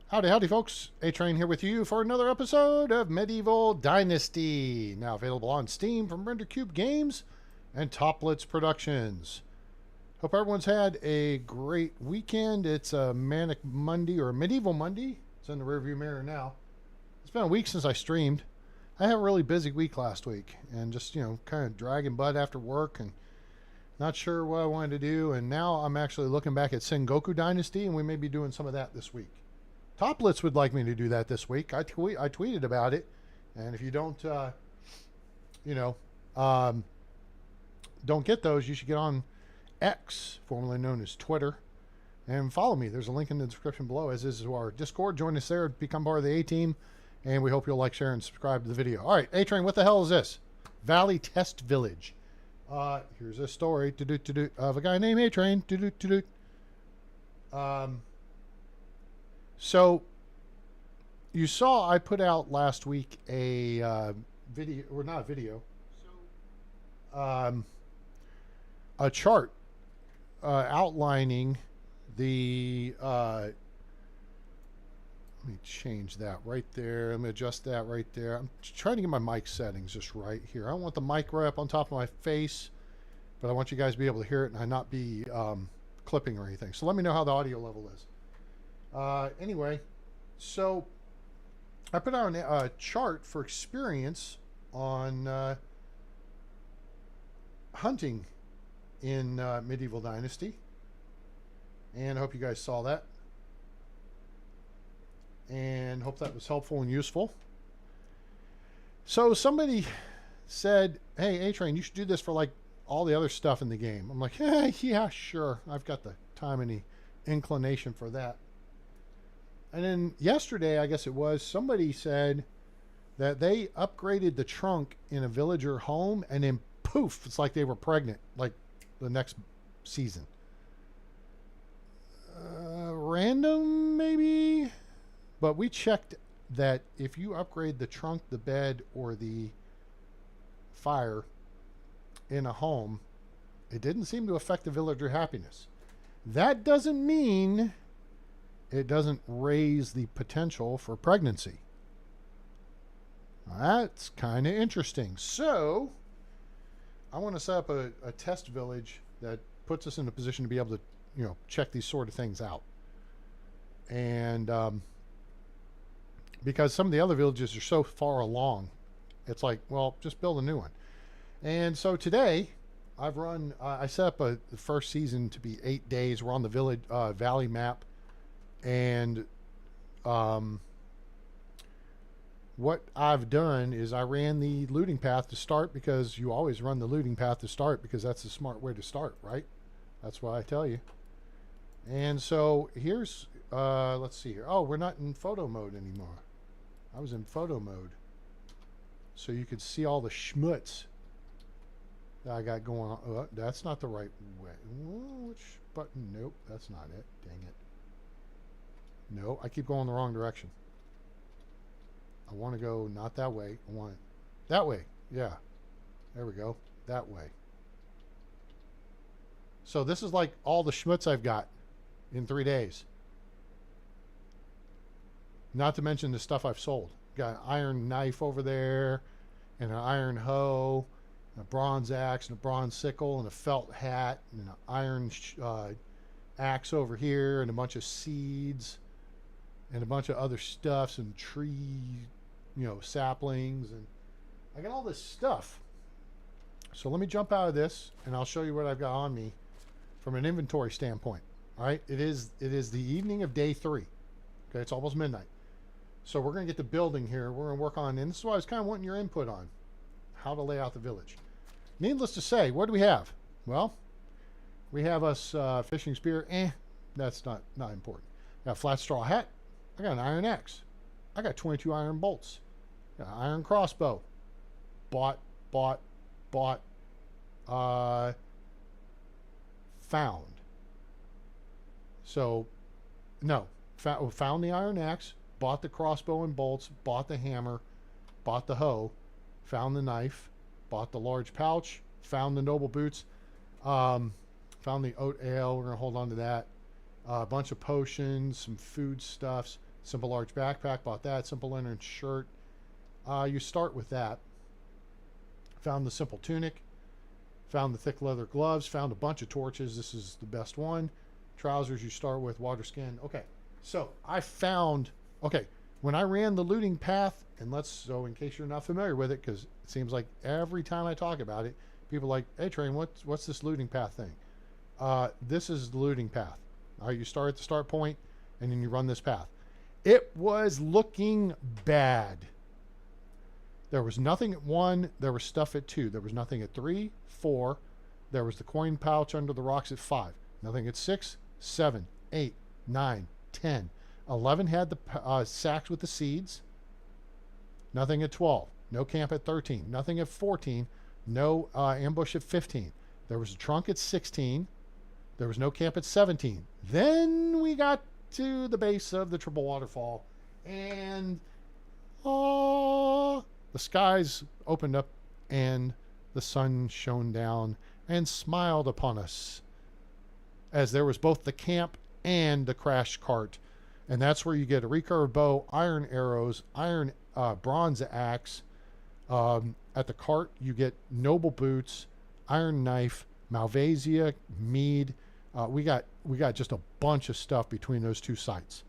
Howdy, howdy, folks. A-Train here with you for another episode of Medieval Dynasty. Now available on Steam from RenderCube Games and Toplitz Productions. Hope everyone's had a great weekend. It's a Manic Monday or a Medieval Monday. It's in the rearview mirror now. It's been a week since I streamed. I had a really busy week last week and just, kind of dragging butt after work and not sure what I wanted to do. And now I'm actually looking back at Sengoku Dynasty, and we may be doing some of that this week. Toplitz would like me to do that this week. I tweeted about it, and if you don't, don't get those, you should get on X, formerly known as Twitter, and follow me. There's a link in the description below, as is our Discord. Join us there, become part of the A-Team, and we hope you'll like, share, and subscribe to the video. All right, A-Train, what the hell is this? Valley Test Village. Here's a story of a guy named A-Train. So, you saw I put out last week a video, or not a video, a chart outlining the, let me change that right there. Let me adjust that right there. I'm trying to get my mic settings just right here. I don't want the mic right up on top of my face, but I want you guys to be able to hear it and not be clipping or anything. So let me know how the audio level is. Anyway, so I put out a chart for experience on hunting in Medieval Dynasty, and I hope you guys saw that, and hope that was helpful and useful. So somebody said, hey, A-Train, you should do this for like all the other stuff in the game. I'm like, yeah, sure. I've got the time and the inclination for that. And then yesterday, I guess it was, somebody said that they upgraded the trunk in a villager home, and then poof, it's like they were pregnant, like the next season. Random, maybe? But we checked that if you upgrade the trunk, the bed, or the fire in a home, it didn't seem to affect the villager happiness. That doesn't mean it doesn't raise the potential for pregnancy. That's kind of interesting. So I want to set up a test village that puts us in a position to be able to, check these sort of things out. And because some of the other villages are so far along, it's like, well, just build a new one. And so today I've run, I set up the first season to be 8 days. We're on the village valley map. And what I've done is I ran the looting path to start, because you always run the looting path to start because that's the smart way to start, right? That's what I tell you. And so here's, let's see here. Oh, we're not in photo mode anymore. I was in photo mode. So you could see all the schmutz that I got going on. Oh, that's not the right way. Which button? Nope, that's not it. Dang it. No, I keep going the wrong direction. I want to go not that way. I want it that way. Yeah. There we go. That way. So this is like all the schmutz I've got in 3 days. Not to mention the stuff I've sold. Got an iron knife over there, and an iron hoe, and a bronze axe, and a bronze sickle, and a felt hat, and an iron axe over here, and a bunch of seeds, and a bunch of other stuffs and tree, saplings, and I got all this stuff. So let me jump out of this and I'll show you what I've got on me from an inventory standpoint. All right, it is the evening of day 3. Okay, it's almost midnight. So we're going to get the building here. We're going to work on, and this is what I was kind of wanting your input on, how to lay out the village. Needless to say, what do we have? Well, we have us fishing spear. That's not important. Got a flat straw hat. I got an iron axe. I got 22 iron bolts. Got an iron crossbow. Bought, found. So, no. Found the iron axe, bought the crossbow and bolts, bought the hammer, bought the hoe, found the knife, bought the large pouch, found the noble boots, found the oat ale. We're going to hold on to that. A bunch of potions, some food stuffs, Simple large backpack, bought that. Simple linen shirt. You start with that. Found the simple tunic. Found the thick leather gloves. Found a bunch of torches. This is the best one. Trousers you start with. Water skin. Okay. So I found... Okay. When I ran the looting path, and so in case you're not familiar with it, because it seems like every time I talk about it, people are like, hey, Train, what's this looting path thing? This is the looting path. All right, you start at the start point, and then you run this path. It was looking bad. There was nothing at 1. There was stuff at 2. There was nothing at 3, 4. There was the coin pouch under the rocks at 5. Nothing at 6, 7, 8, 9, 10. 11 had the sacks with the seeds. Nothing at 12. No camp at 13. Nothing at 14. No ambush at 15. There was a trunk at 16. There was no camp at 17. Then we got to the base of the triple waterfall, and the skies opened up and the sun shone down and smiled upon us, as there was both the camp and the crash cart. And that's where you get a recurve bow, iron arrows, iron bronze axe. At the cart, you get noble boots, iron knife, Malvasia, mead. We got just a bunch of stuff between those two sites.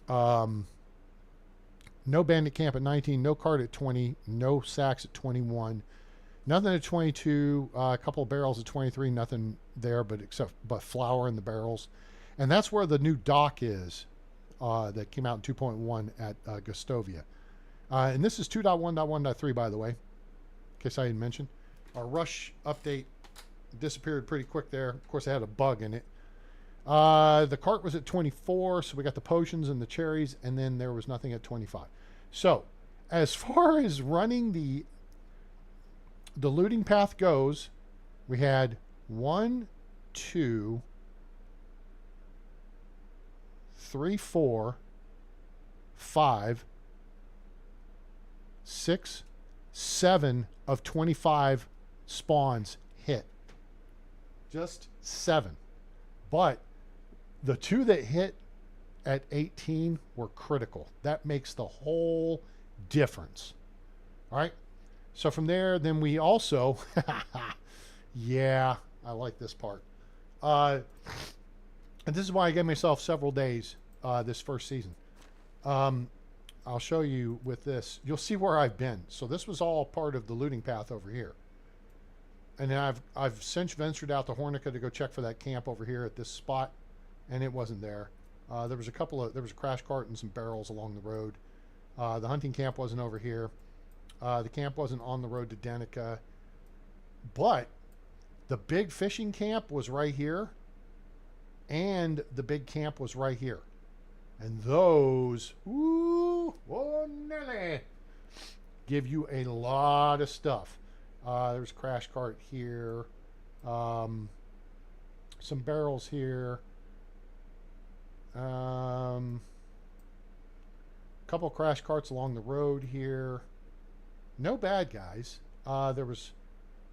No bandit camp at 19, no cart at 20, no sacks at 21, nothing at 22. A couple of barrels at 23, nothing there but flour in the barrels. And that's where the new dock is that came out in 2.1 at Gustovia. And this is 2.1.1.3, by the way, in case I didn't mention. Our rush update disappeared pretty quick there. Of course, it had a bug in it. The cart was at 24, so we got the potions and the cherries, and then there was nothing at 25. So, as far as running the looting path goes, we had 1, 2, 3, 4, 5, 6, 7 of 25 spawns hit. Just 7. But the 2 that hit at 18 were critical. That makes the whole difference. All right. So from there, then we also, yeah, I like this part. And this is why I gave myself several days this first season. I'll show you with this. You'll see where I've been. So this was all part of the looting path over here. And then I've since ventured out to Hornica to go check for that camp over here at this spot, and it wasn't there. There was a crash cart and some barrels along the road. The hunting camp wasn't over here. The camp wasn't on the road to Danica, but the big fishing camp was right here, and the big camp was right here. And those, ooh, whoa, Nelly, give you a lot of stuff. There's a crash cart here, some barrels here, couple crash carts along the road here. No bad guys. There was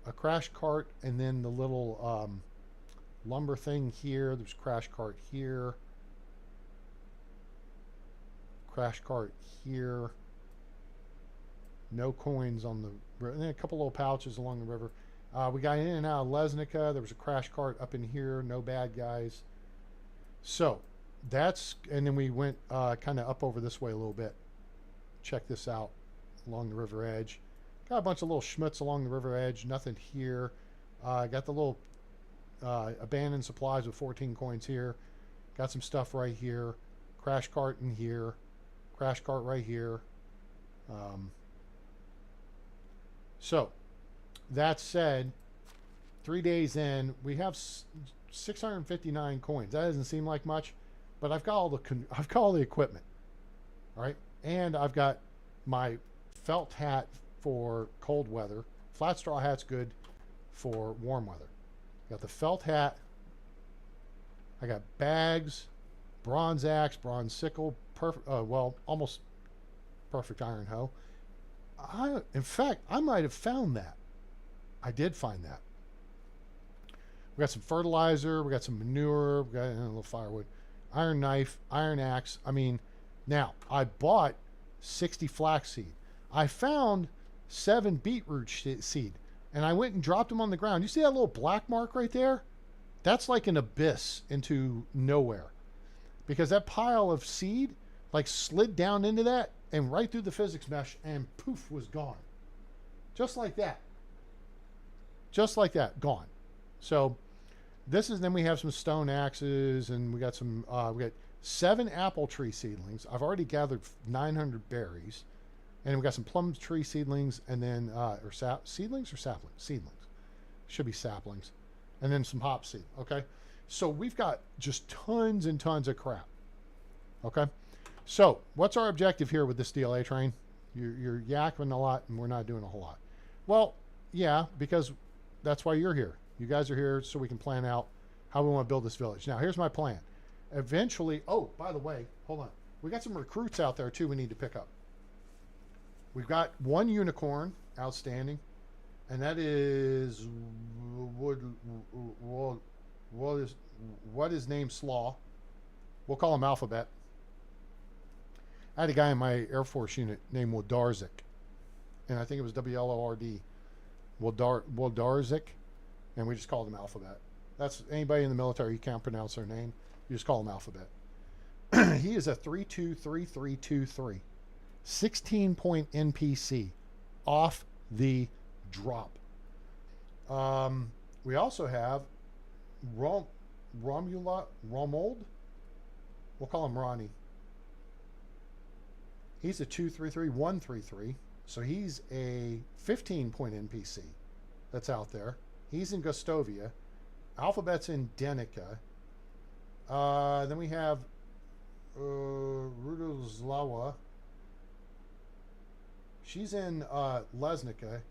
a crash cart and then the little lumber thing here. There's a crash cart here. Crash cart here. No coins on the river. And then a couple little pouches along the river. We got in and out of Lesnica. There was a crash cart up in here. No bad guys. So that's, and then we went kind of up over this way a little bit. Check this out along the river edge. Got a bunch of little schmutz along the river edge. Nothing here. Got the little abandoned supplies with 14 coins here. Got some stuff right here. Crash cart in here. Crash cart right here. So that said, 3 days in, we have 659 coins. That doesn't seem like much, but I've got all the equipment. All right, and I've got my felt hat for cold weather. Flat straw hat's good for warm weather. Got the felt hat. I got bags, bronze axe, bronze sickle, well, almost perfect iron hoe. In fact, I might have found that. I did find that. We got some fertilizer. We got some manure. We got a little firewood. iron knife, iron axe. I mean, now I bought 60 flaxseed. I found 7 beetroot seed, and I went and dropped them on the ground. You see that little black mark right there? That's like an abyss into nowhere, because that pile of seed like slid down into that and right through the physics mesh, and poof, was gone. Just like that. Just like that, gone. So this is, then we have some stone axes, and we got some, we got 7 apple tree seedlings. I've already gathered 900 berries. And we got some plum tree seedlings, and then, seedlings or saplings? Seedlings. Should be saplings. And then some hop seed, okay? So we've got just tons and tons of crap, okay? So what's our objective here with this DLA train? You're yakking a lot, and we're not doing a whole lot. Well, yeah, because that's why you're here. You guys are here so we can plan out how we want to build this village. Now, here's my plan. Eventually, oh, by the way, hold on. We got some recruits out there, too, we need to pick up. We've got 1 unicorn outstanding, and that is what is named Slaw. We'll call him Alphabet. I had a guy in my Air Force unit named Wodarzik, and I think it was WLORD, Wodarzik, and we just called him Alphabet. That's anybody in the military, you can't pronounce their name, you just call him Alphabet. He is a 323323. 16-point NPC off the drop. We also have Romold. We'll call him Ronnie. He's a 233133, so he's a 15-point NPC that's out there. He's in Gustovia. Alphabet's in Denica. Then we have Rudolzlawa. She's in Lesnica.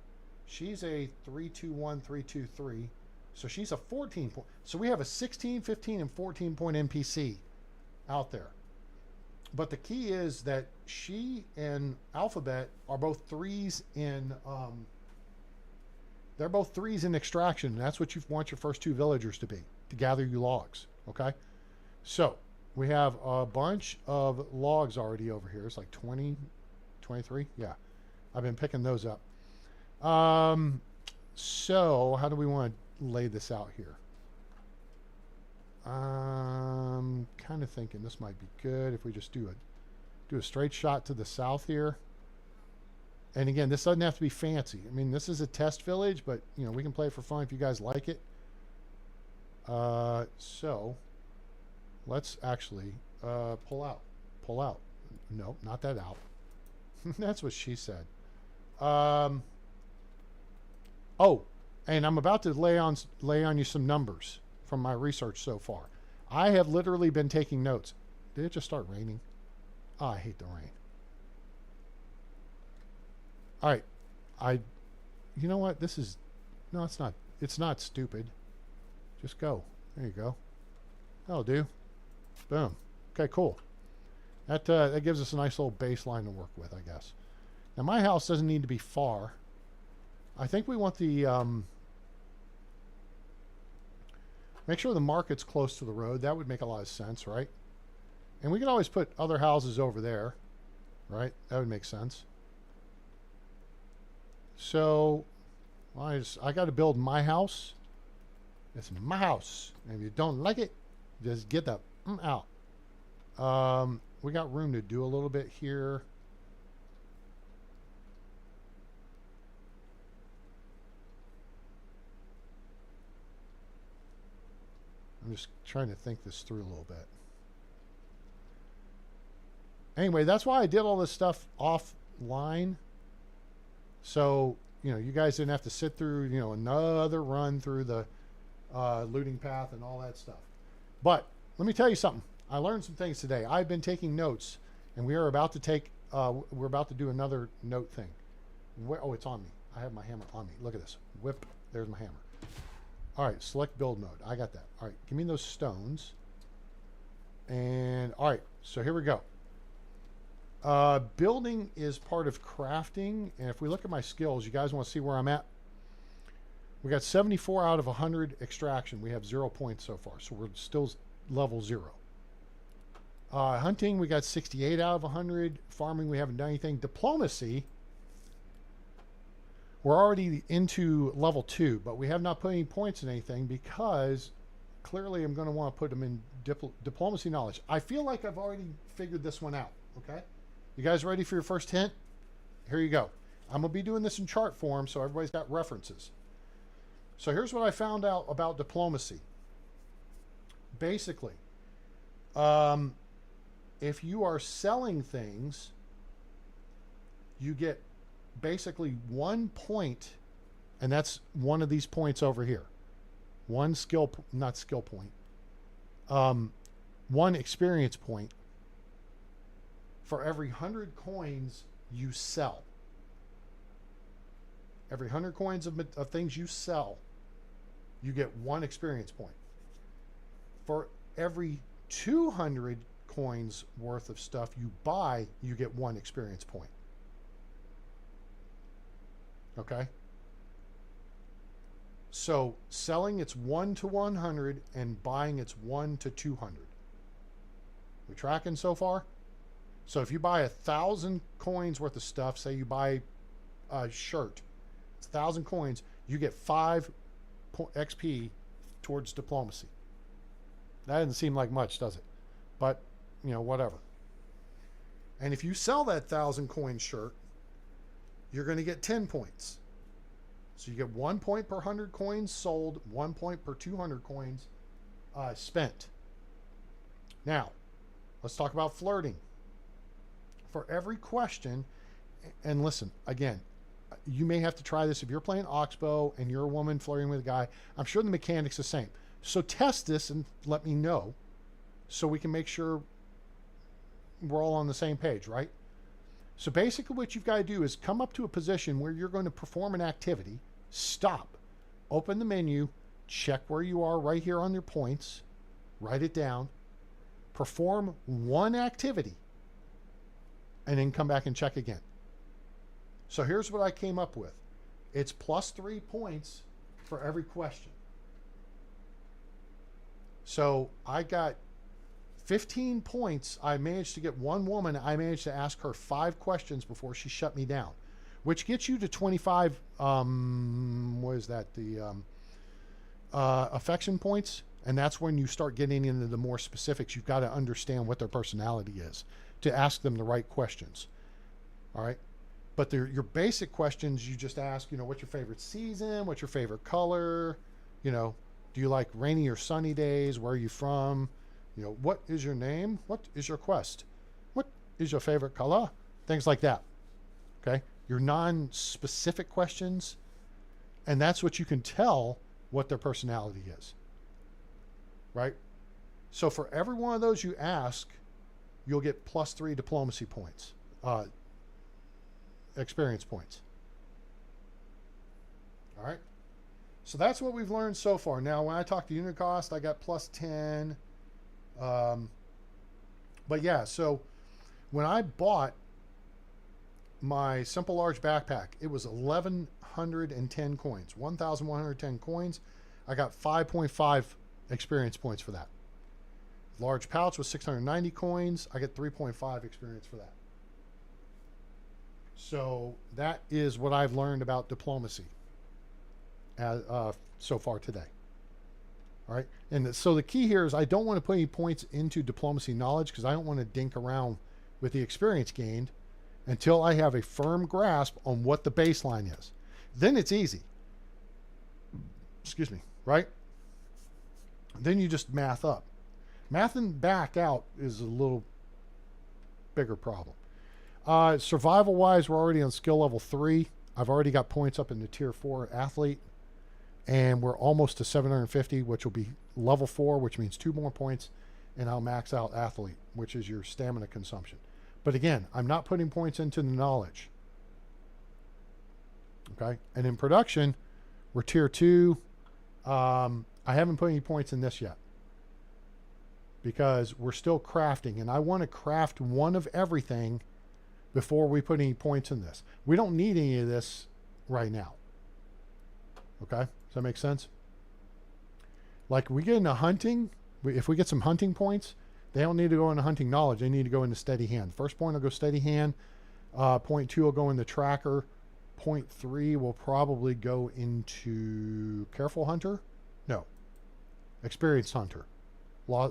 She's a 321323. So she's a 14 point. So we have a 16, 15, and 14 point NPC out there. But the key is that she and Alphabet are both 3s in they're both 3s in extraction. And that's what you want your first 2 villagers to be, to gather you logs. Okay? So we have a bunch of logs already over here. It's like 20, 23. Yeah. I've been picking those up. So how do we want to lay this out here? Kind of thinking this might be good if we just do a straight shot to the south here. And again, this doesn't have to be fancy. I mean, this is a test village, but you know, we can play it for fun if you guys like it. So let's actually pull out. No, not that out. That's what she said. Oh, and I'm about to lay on you some numbers from my research so far. I have literally been taking notes. Did it just start raining? Oh, I hate the rain. All right. You know what? No, it's not. It's not stupid. Just go. There you go. That'll do. Boom. Okay, cool. That gives us a nice little baseline to work with, I guess. Now, my house doesn't need to be far. I think we want the... make sure the market's close to the road. That would make a lot of sense, right? And we can always put other houses over there, right? That would make sense. So, well, I got to build my house. It's my house. And if you don't like it, just get the out. We got room to do a little bit here. I'm just trying to think this through a little bit. Anyway, that's why I did all this stuff offline. So, you know, you guys didn't have to sit through, you know, another run through the looting path and all that stuff. But let me tell you something. I learned some things today. I've been taking notes, and we are about to take, we're about to do another note thing. Oh, it's on me. I have my hammer on me. Look at this. Whip. There's my hammer. All right, select build mode. I got that. All right, give me those stones. And, all right, so here we go. Building is part of crafting, and if we look at my skills, you guys want to see where I'm at? We got 74 out of 100 extraction. We have 0 points so far, so we're still level 0. Hunting, we got 68 out of 100. Farming, we haven't done anything. Diplomacy, we're already into level 2, but we have not put any points in anything because clearly I'm going to want to put them in diplomacy knowledge. I feel like I've already figured this one out, okay? You guys ready for your first hint? Here you go. I'm going to be doing this in chart form so everybody's got references. So here's what I found out about diplomacy. Basically, if you are selling things, you get basically 1 point, and that's one of these points over here. One skill, not skill point, 1 experience point for every 100 coins you sell. Every 100 coins of things you sell, you get 1 experience point. For every 200 coins worth of stuff you buy, you get 1 experience point. Okay? So selling, it's 1 to 100, and buying, it's 1 to 200. We tracking so far? So if you buy 1,000 coins worth of stuff, say you buy a shirt, it's 1,000 coins, you get 5 XP towards diplomacy. That doesn't seem like much, does it? But, you know, whatever. And if you sell that 1,000 coin shirt, you're going to get 10 points. So you get 1 point per 100 coins sold, 1 point per 200 coins spent. Now, let's talk about flirting. For every question, and listen, again, you may have to try this if you're playing Oxbow and you're a woman flirting with a guy. I'm sure the mechanic's the same. So test this and let me know so we can make sure we're all on the same page, right? So basically what you've got to do is come up to a position where you're going to perform an activity, stop, open the menu, check where you are right here on your points, write it down, perform 1 activity, and then come back and check again. So here's what I came up with. It's +3 points for every question. So I got 15 points. I managed to get 1 woman. I managed to ask her 5 questions before she shut me down, which gets you to 25, what is that? The affection points. And that's when you start getting into the more specifics. You've got to understand what their personality is to ask them the right questions. All right. But your basic questions, you just ask, you know, what's your favorite season? What's your favorite color? You know, do you like rainy or sunny days? Where are you from? You know, what is your name? What is your quest? What is your favorite color? Things like that. Okay. Your non-specific questions. And that's what you can tell what their personality is. Right? So for every one of those you ask, you'll get +3 diplomacy points. Experience points. All right. So that's what we've learned so far. Now, when I talk to unit cost, I got +10. But yeah, so when I bought my simple large backpack, it was 1,110 coins, 1,110 coins. I got 5.5 experience points for that. Large pouch was 690 coins. I get 3.5 experience for that. So that is what I've learned about diplomacy so far today. All right. And so the key here is I don't want to put any points into diplomacy knowledge because I don't want to dink around with the experience gained until I have a firm grasp on what the baseline is. Then it's easy. Excuse me. Right? Then you just math up. Mathing back out is a little bigger problem. Survival wise, we're already on skill level 3. I've already got points up in the tier 4 athlete, and we're almost to 750, which will be level 4, which means 2 more points, and I'll max out athlete, which is your stamina consumption. But again, I'm not putting points into the knowledge. Okay. And in production, we're tier 2. I haven't put any points in this yet because we're still crafting, and I want to craft 1 of everything before we put any points in this. We don't need any of this right now. Okay? Does that make sense? Like we get into hunting, if we get some hunting points, They don't need to go into hunting knowledge. They need to go into steady hand. First point will go steady hand. Point 2 will go into tracker. Point 3 will probably go into careful hunter. No, experienced hunter.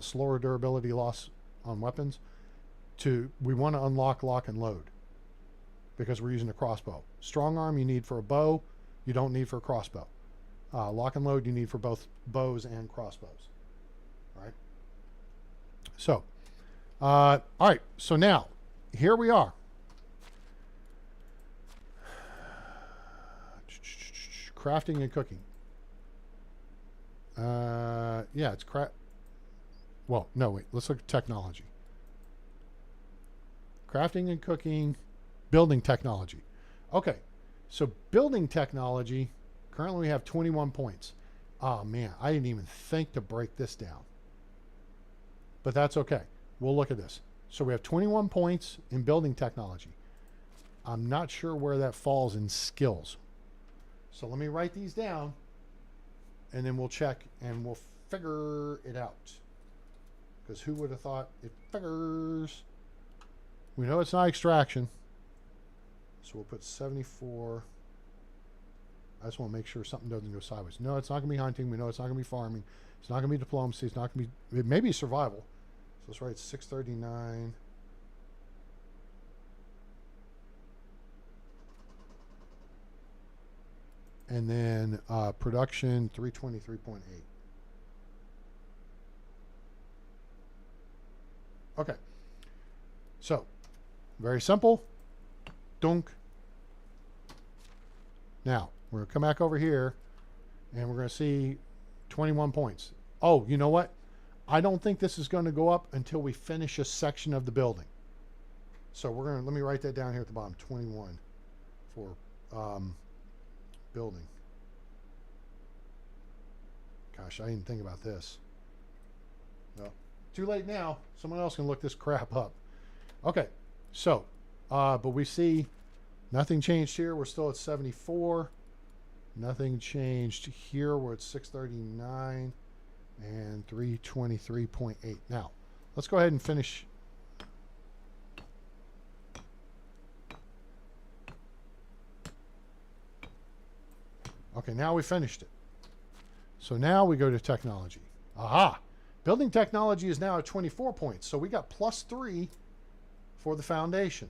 Slower durability loss on weapons. We want to unlock, lock, and load because we're using a crossbow. Strong arm you need for a bow. You don't need for a crossbow. Lock and load you need for both bows and crossbows. All right. So, all right. So now, here we are. Crafting and cooking. Yeah, it's well, no, wait. Let's look at technology. Crafting and cooking, building technology. Okay, so building technology, currently we have 21 points. Oh, man, I didn't even think to break this down. But that's okay. We'll look at this. So we have 21 points in building technology. I'm not sure where that falls in skills. So let me write these down, and then we'll check, and we'll figure it out. Because who would have thought it figures? We know it's not extraction. So we'll put 74. I just want to make sure something doesn't go sideways. No, it's not going to be hunting. We know it's not going to be farming. It's not going to be diplomacy. It's not going to be... It may be survival. So let's write 639. And then production 323.8. Okay. So, very simple. Dunk. Now, we're going to come back over here and we're going to see 21 points. Oh, you know what? I don't think this is going to go up until we finish a section of the building. So we're going to, let me write that down here at the bottom. 21 for building. Gosh, I didn't think about this. No. Too late now. Someone else can look this crap up. Okay, so, but we see nothing changed here. We're still at 74. Nothing changed here. We're at 639 and 323.8. Now, let's go ahead and finish. Okay, now we finished it. So now we go to technology. Aha! Building technology is now at 24 points. So we got +3 for the foundation.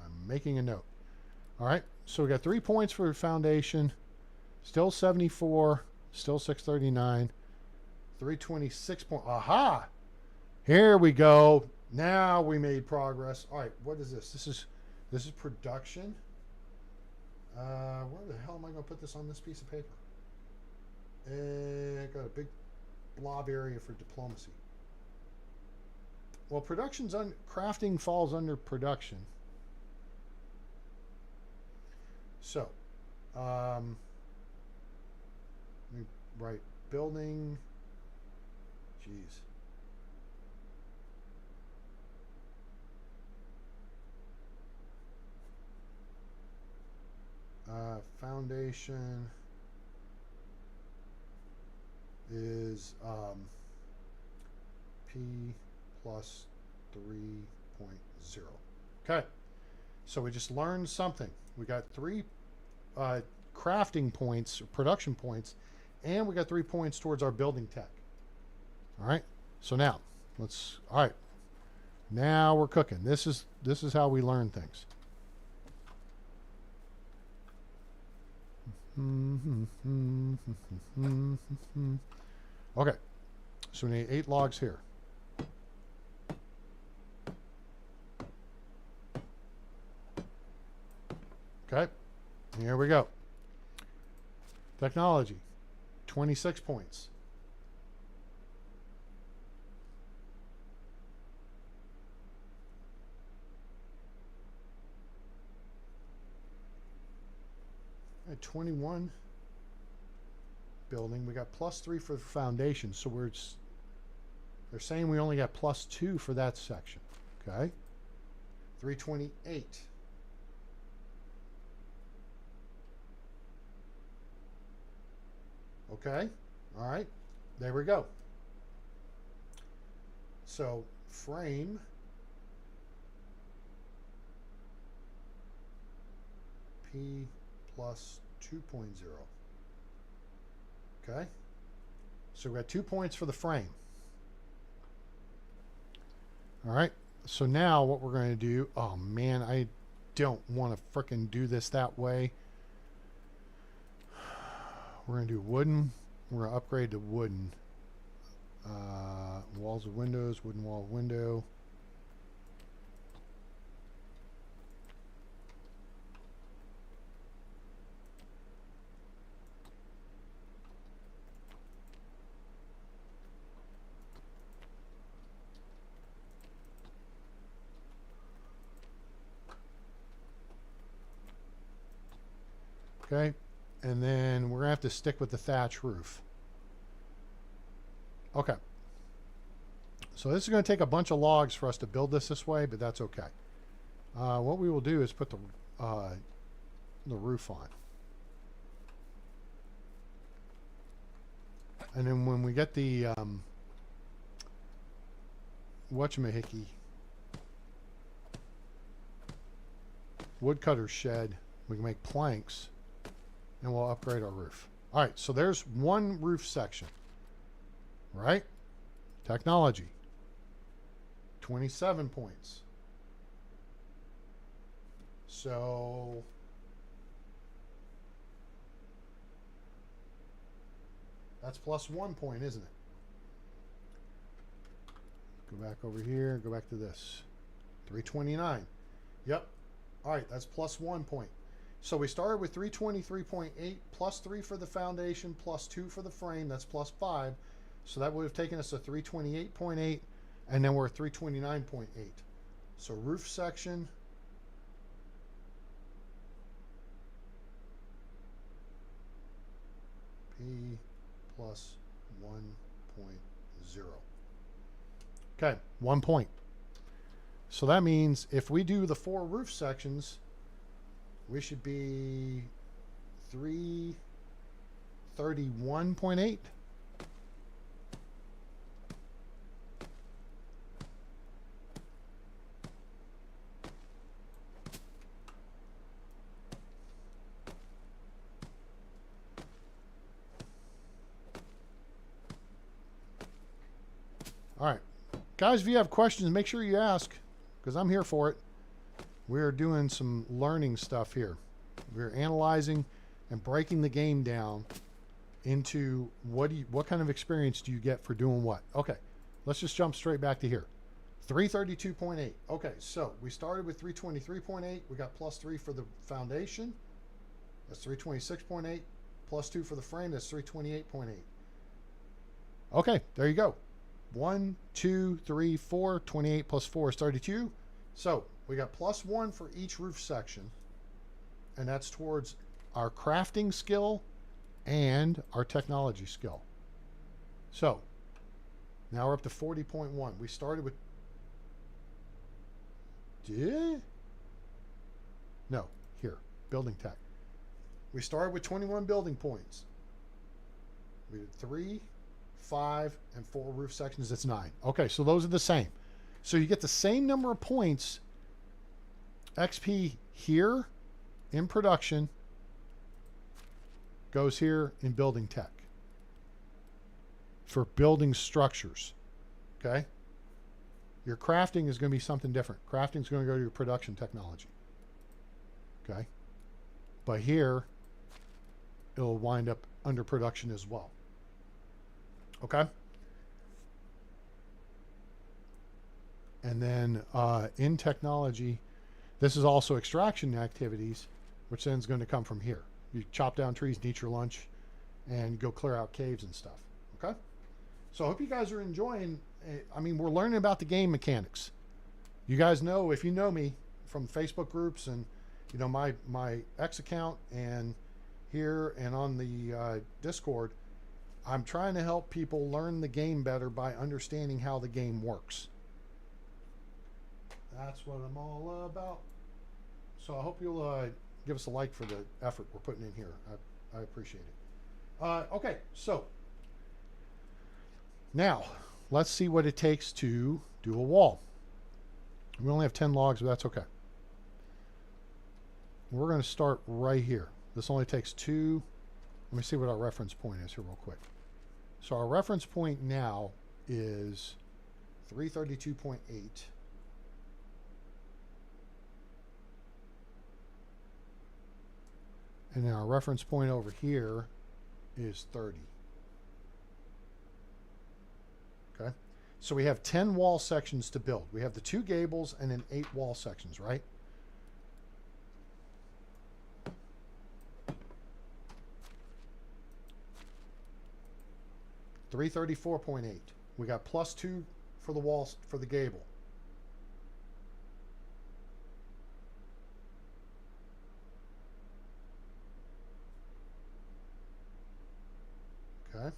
I'm making a note. All right, so we got 3 points for the foundation. Still 74. Still 639. 326 points. Aha! Here we go. Now we made progress. All right, what is this? This is production. Where the hell am I going to put this on this piece of paper? I got a big blob area for diplomacy. Well, crafting falls under production. So, let me write building. Jeez. Foundation is P plus 3.0. Okay, so we just learned something. We got 3 crafting points, or production points, and we got 3 points towards our building tech. All right, so now all right, now we're cooking. This is how we learn things. Okay, so we need 8 logs here. Okay, here we go. Technology, 26 points. At 21 building, we got +3 for the foundation, so they're saying we only got +2 for that section. Okay, 328. Okay. All right. There we go. So frame P plus 2.0. Okay. So we got 2 points for the frame. All right. So now what we're going to do, oh man, I don't want to frickin' do this that way. We're going to do wooden. We're going to upgrade to wooden. Walls of windows, wooden wall window. Okay, and then we're gonna have to stick with the thatch roof. Okay, so this is going to take a bunch of logs for us to build this way, but that's okay. What we will do is put the roof on, and then when we get the whatchamahickey woodcutter shed, we can make planks, and we'll upgrade our roof. All right, so there's one roof section. Right? Technology. 27 points. So that's plus 1 point, isn't it? Go back over here, go back to this. 329. Yep. All right, that's plus 1 point. So we started with 323.8 plus 3 for the foundation, plus 2 for the frame. That's plus 5. So that would have taken us to 328.8, and then we're at 329.8. So roof section. P plus 1.0. Okay, 1 point. So that means if we do the 4 roof sections, we should be 331.8. All right, guys, if you have questions, make sure you ask, because I'm here for it. We're doing some learning stuff here. We're analyzing and breaking the game down into what kind of experience do you get for doing what. Okay, let's just jump straight back to here. 332.8. Okay, so we started with 323.8. We got plus 3 for the foundation. That's 326.8. Plus 2 for the frame. That's 328.8. Okay, there you go. 1, 2, 3, 4. 28 plus 4 is 32. So we got plus 1 for each roof section, and that's towards our crafting skill and our technology skill. So now we're up to 40.1. We started with no, here, building tech. We started with 21 building points. We did 3, 5, and 4 roof sections. That's 9. Okay, so those are the same. So you get the same number of points XP here in production goes here in building tech for building structures. Okay? Your crafting is going to be something different. Crafting is going to go to your production technology. Okay? But here, it'll wind up under production as well. Okay? And then in technology, this is also extraction activities, which then is going to come from here. You chop down trees and eat your lunch and go clear out caves and stuff. Okay? So I hope you guys are enjoying. I mean, we're learning about the game mechanics. You guys know, if you know me from Facebook groups and, you know, my X account and here and on the Discord, I'm trying to help people learn the game better by understanding how the game works. That's what I'm all about. So I hope you'll give us a like for the effort we're putting in here. I appreciate it. Okay, so now let's see what it takes to do a wall. We only have 10 logs, but that's okay. We're going to start right here. This only takes 2. Let me see what our reference point is here real quick. So our reference point now is 332.8. And then our reference point over here is 30. Okay? So we have 10 wall sections to build. We have the 2 gables and then 8 wall sections, right? $334.8. We got +2 for the walls for the gable. Okay.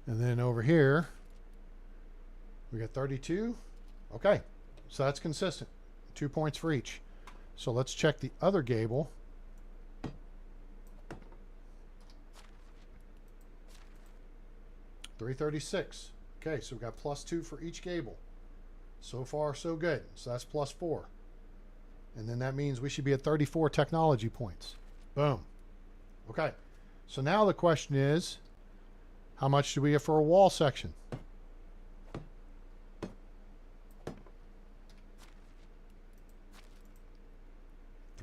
And then over here, we got 32. Okay. So that's consistent. 2 points for each. So let's check the other gable. $336. Okay, so we've got +2 for each gable. So far, so good. So that's +4. And then that means we should be at 34 technology points. Boom. Okay. So now the question is, how much do we get for a wall section?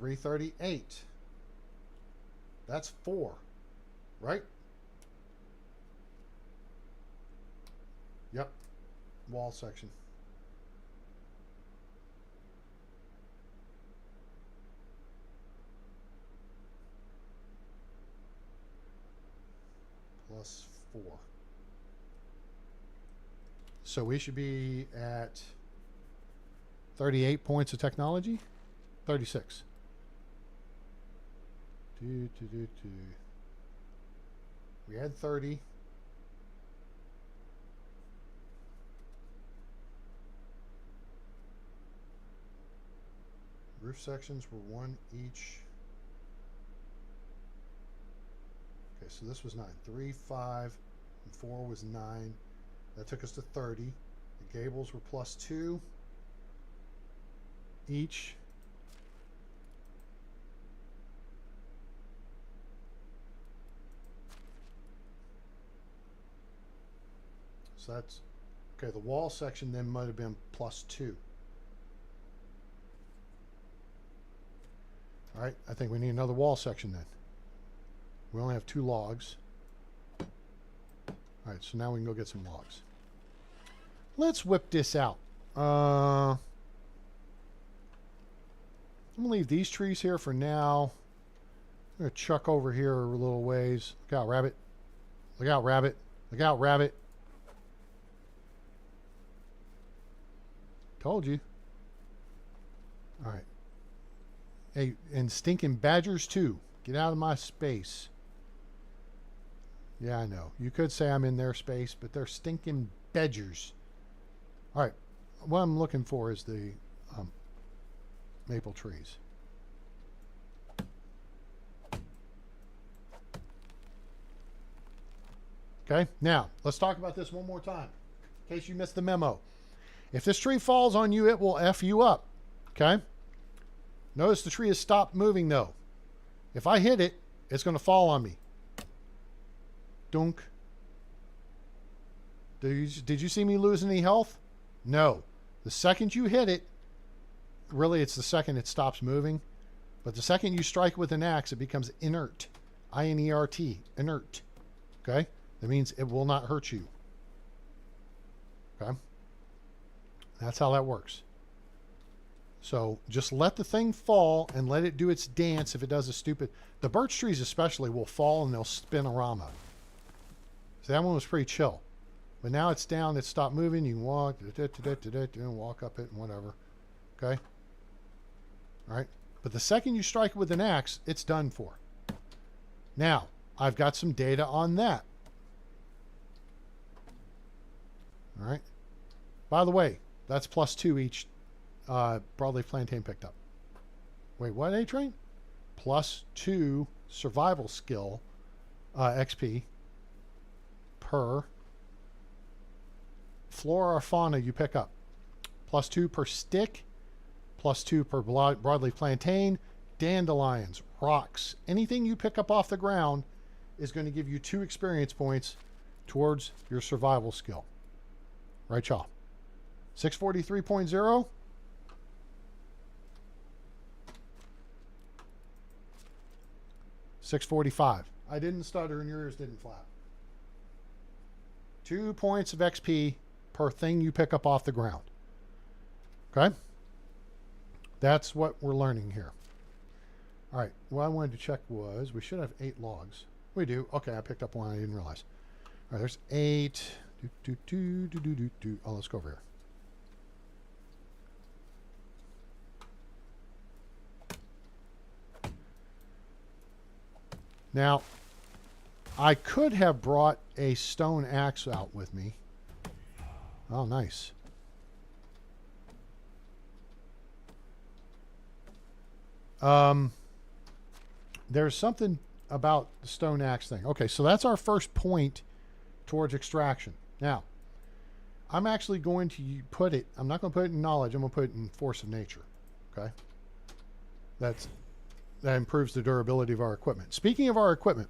$338. That's 4, right? Yep. Wall section. +4. So we should be at 38 points of technology. 36. We had 30. Roof sections were 1 each. Okay, so this was 9. 3, 5, and 4 was 9. That took us to 30. The gables were +2 each. So that's okay. The wall section then might have been +2. All right, I think we need another wall section then. We only have 2 logs. All right, so now we can go get some logs. Let's whip this out. I'm gonna leave these trees here for now. I'm gonna chuck over here a little ways. Look out, rabbit. Look out, rabbit. Look out, rabbit. Told you. All right. Hey, and stinking badgers too. Get out of my space. Yeah, I know. You could say I'm in their space, but they're stinking badgers. All right. What I'm looking for is the maple trees. Okay. Now, let's talk about this one more time, in case you missed the memo. If this tree falls on you, it will F you up. Okay? Notice the tree has stopped moving, though. If I hit it, it's going to fall on me. Dunk. Did you see me lose any health? No. The second you hit it, really it's the second it stops moving. But the second you strike with an axe, it becomes inert. I-N-E-R-T. Inert. Okay? That means it will not hurt you. Okay? That's how that works. So just let the thing fall and let it do its dance. If it does a stupid... The birch trees especially will fall and they'll spin a rama. So that one was pretty chill. But now it's down, it stopped moving. You can walk, walk up it and whatever. Okay? All right? But the second you strike it with an axe, it's done for. Now, I've got some data on that. All right? By the way, that's +2 each broadleaf plantain picked up. Wait, what, A-Train? +2 survival skill XP per flora or fauna you pick up. +2 per stick, +2 per broadleaf plantain, dandelions, rocks. Anything you pick up off the ground is going to give you 2 experience points towards your survival skill. Right, y'all? 643.0. $645. I didn't stutter and your ears didn't flap. 2 points of XP per thing you pick up off the ground. Okay? That's what we're learning here. All right. What I wanted to check was we should have 8 logs. We do. Okay, I picked up one I didn't realize. All right, there's 8. Oh, let's go over here. Now, I could have brought a stone axe out with me. Oh, nice. There's something about the stone axe thing. Okay, so that's our first point towards extraction. Now, I'm actually going to put it, I'm not going to put it in knowledge, I'm going to put it in force of nature. Okay? That improves the durability of our equipment. Speaking of our equipment,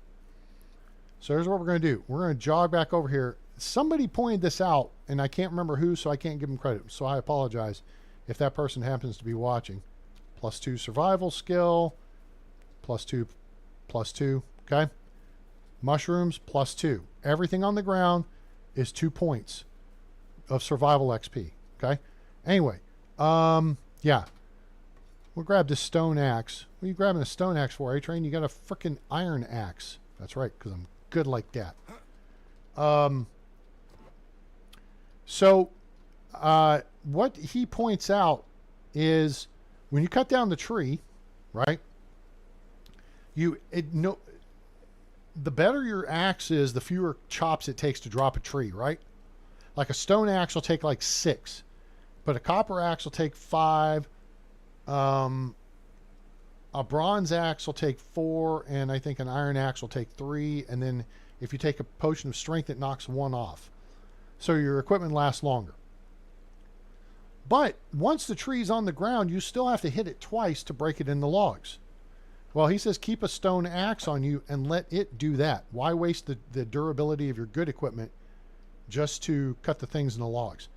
so here's what we're going to do. We're going to jog back over here. Somebody pointed this out, and I can't remember who, so I can't give them credit. So I apologize if that person happens to be watching. +2 survival skill, +2, +2, okay? Mushrooms, +2. Everything on the ground is 2 points of survival XP, okay? Anyway, yeah. We'll grab this stone axe. What are you grabbing a stone axe for, A-Train? You got a freaking iron axe. That's right, because I'm good like that. So, what he points out is when you cut down the tree, right? The better your axe is, the fewer chops it takes to drop a tree, right? Like a stone axe will take like 6, but a copper axe will take 5. A bronze axe will take 4, and I think an iron axe will take 3. And then if you take a potion of strength, it knocks 1 off. So your equipment lasts longer. But once the tree's on the ground, you still have to hit it twice to break it in the logs. Well, he says keep a stone axe on you and let it do that. Why waste the durability of your good equipment just to cut the things in the logs?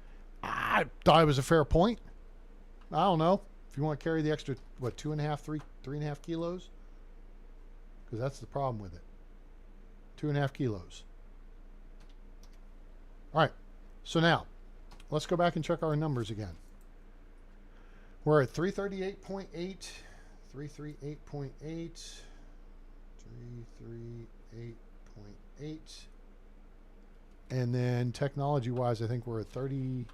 I thought it was a fair point. I don't know. If you want to carry the extra, what, 2.5, 3.5 kilos? Because that's the problem with it. 2.5 kilos. All right. So now, let's go back and check our numbers again. We're at 338.8, 338.8, 338.8. And then technology-wise, I think we're at 30,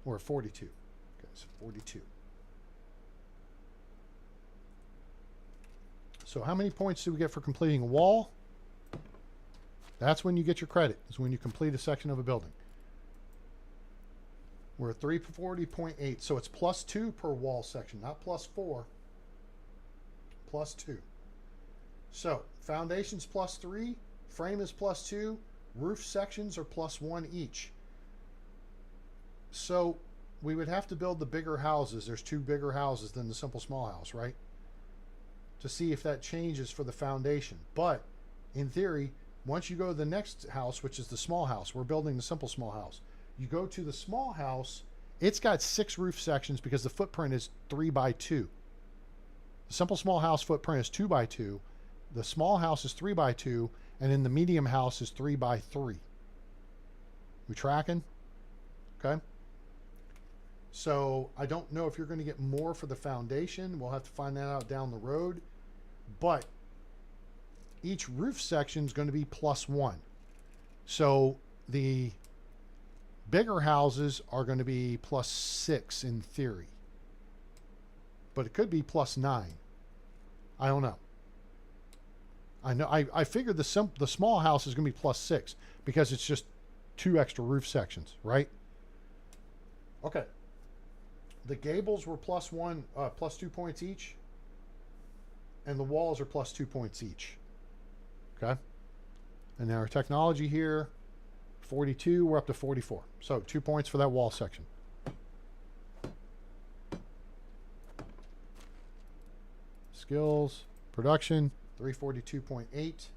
or 42. Okay, so 42. So how many points do we get for completing a wall? That's when you get your credit, is when you complete a section of a building. We're at 340.8, so it's +2 per wall section, not +4. +2. So foundation's +3, frame is +2, roof sections are +1 each. So we would have to build the bigger houses. There's 2 bigger houses than the simple small house, right? To see if that changes for the foundation. But in theory, once you go to the next house, which is the small house, we're building the simple small house. You go to the small house, it's got 6 roof sections because the footprint is 3 by 2. The simple small house footprint is 2 by 2. The small house is 3 by 2, and then the medium house is 3 by 3. We tracking? Okay. So I don't know if you're going to get more for the foundation. We'll have to find that out down the road. But each roof section is going to be +1. So the bigger houses are going to be +6 in theory. But it could be +9. I don't know. I figured the small house is going to be +6 because it's just 2 extra roof sections, right? Okay. The gables were +2 points each. and the walls are plus 2 points each. Okay? And now our technology here, 42, we're up to 44. So 2 points for that wall section. Skills, production, 342.8.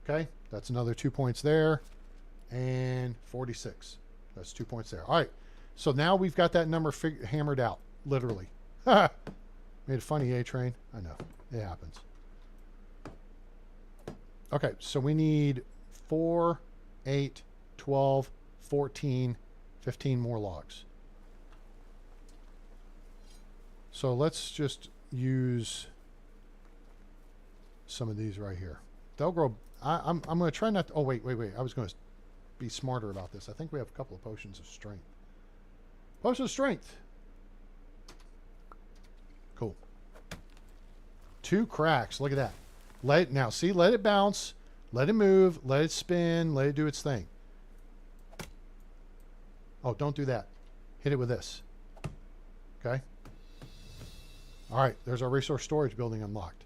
Okay, that's another 2 points there. And 46. That's 2 points there. All right, so now we've got that number hammered out, literally. Made a funny A-train. I know, it happens. Okay, so we need 4, 8, 12, 14, 15 more logs. So let's just use some of these right here. They'll grow. I'm going to try not to. Oh, wait. I was going to be smarter about this. I think we have a couple of potions of strength. Potion of strength. Cool. 2 cracks. Look at that. Let it bounce. Let it move. Let it spin. Let it do its thing. Oh, don't do that. Hit it with this. Okay. All right. There's our resource storage building unlocked.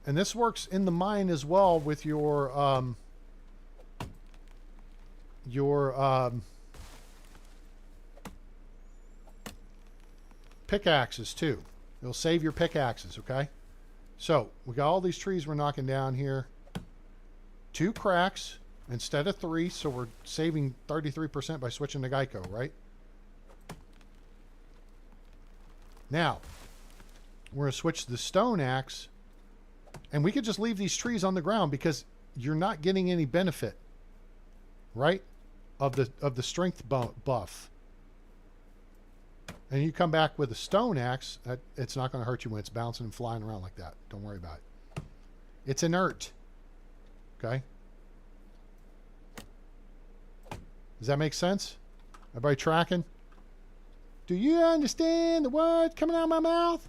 And this works in the mine as well with your pickaxes too. It'll save your pickaxes, okay? So we got all these trees we're knocking down here. 2 cracks instead of 3, so we're saving 33% by switching to Geico, right? Now, we're going to switch to the stone axe. And we could just leave these trees on the ground because you're not getting any benefit, right? Of the strength buff. And you come back with a stone axe, it's not going to hurt you when it's bouncing and flying around like that. Don't worry about it. It's inert. Okay? Does that make sense? Everybody tracking? Do you understand the words coming out of my mouth?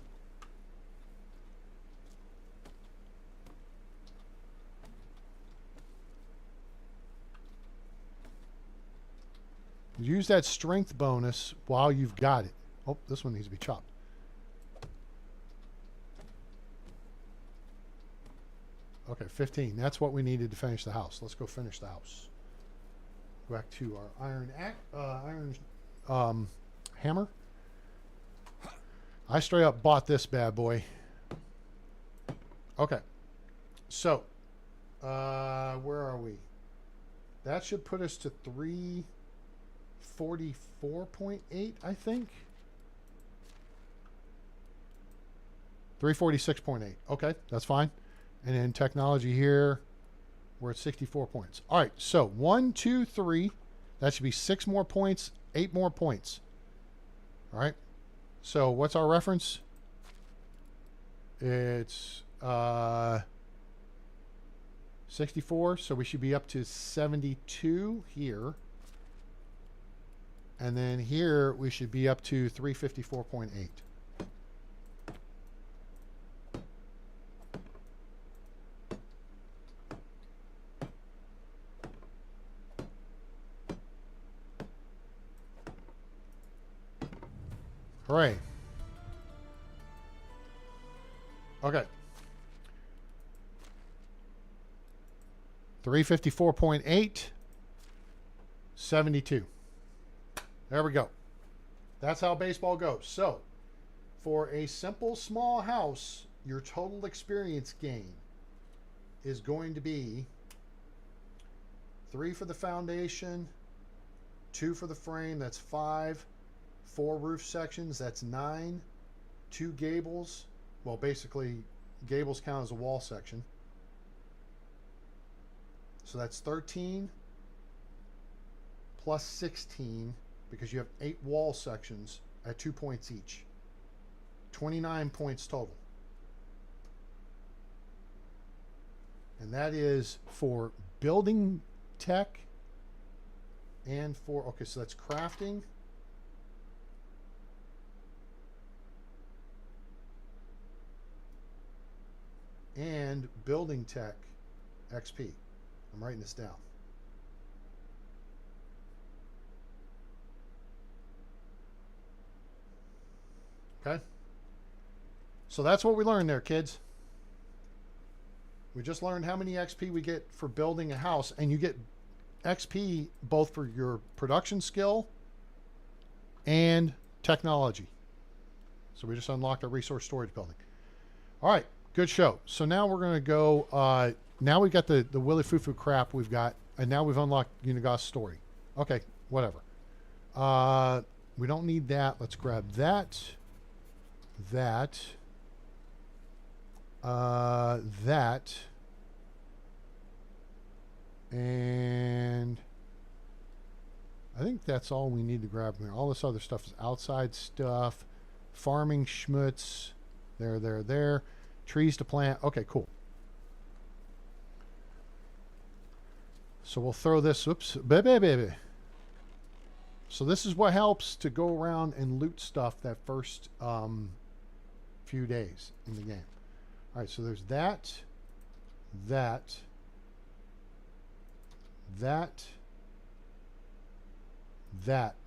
Use that strength bonus while you've got it. Oh, this one needs to be chopped. Okay, 15. That's what we needed to finish the house. Let's go finish the house. Go back to our iron hammer. I straight up bought this bad boy. Okay. So, where are we? That should put us to 344.8, I think. 346.8. Okay, that's fine. And then technology here, we're at 64 points. All right, so 1, 2, 3. That should be 6 more points, 8 more points. All right. So what's our reference? It's 64. So we should be up to 72 here. And then here we should be up to 354.8. Hooray. Okay. 354.8, 72. There we go. That's how baseball goes. So, for a simple small house, your total experience gain is going to be 3 for the foundation, 2 for the frame, that's 5, 4 roof sections, that's 9, 2 gables, well basically gables count as a wall section, so that's 13 plus 16 because you have 8 wall sections at 2 points each. 29 points total. And that is for building tech and for, okay, so that's crafting. And building tech XP. I'm writing this down. Okay? So that's what we learned there, kids. We just learned how many XP we get for building a house, and you get XP both for your production skill and technology. So we just unlocked our resource storage building. All right, good show. So now we're going to go, now we got the Willy Fufu crap we've got, and now we've unlocked Unigas story. Okay, whatever. We don't need that. Let's grab that, that, and I think that's all we need to grab from there. All this other stuff is outside stuff. Farming schmutz. There. Trees to plant. Okay, cool. So we'll throw this. Oops. Baby. So this is what helps to go around and loot stuff that first few days in the game. All right, so there's that.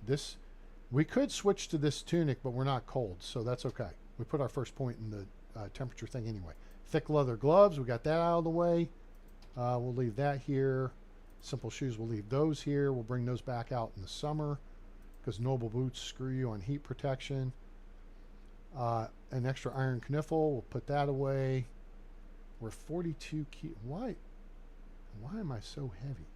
This, we could switch to this tunic, but we're not cold, so that's okay. We put our first point in the temperature thing anyway. Thick leather gloves, we got that out of the way. We'll leave that here. Simple shoes, we'll leave those here. We'll bring those back out in the summer because noble boots screw you on heat protection. An extra iron kniffle, we'll put that away. We're 42 key. Why am I so heavy?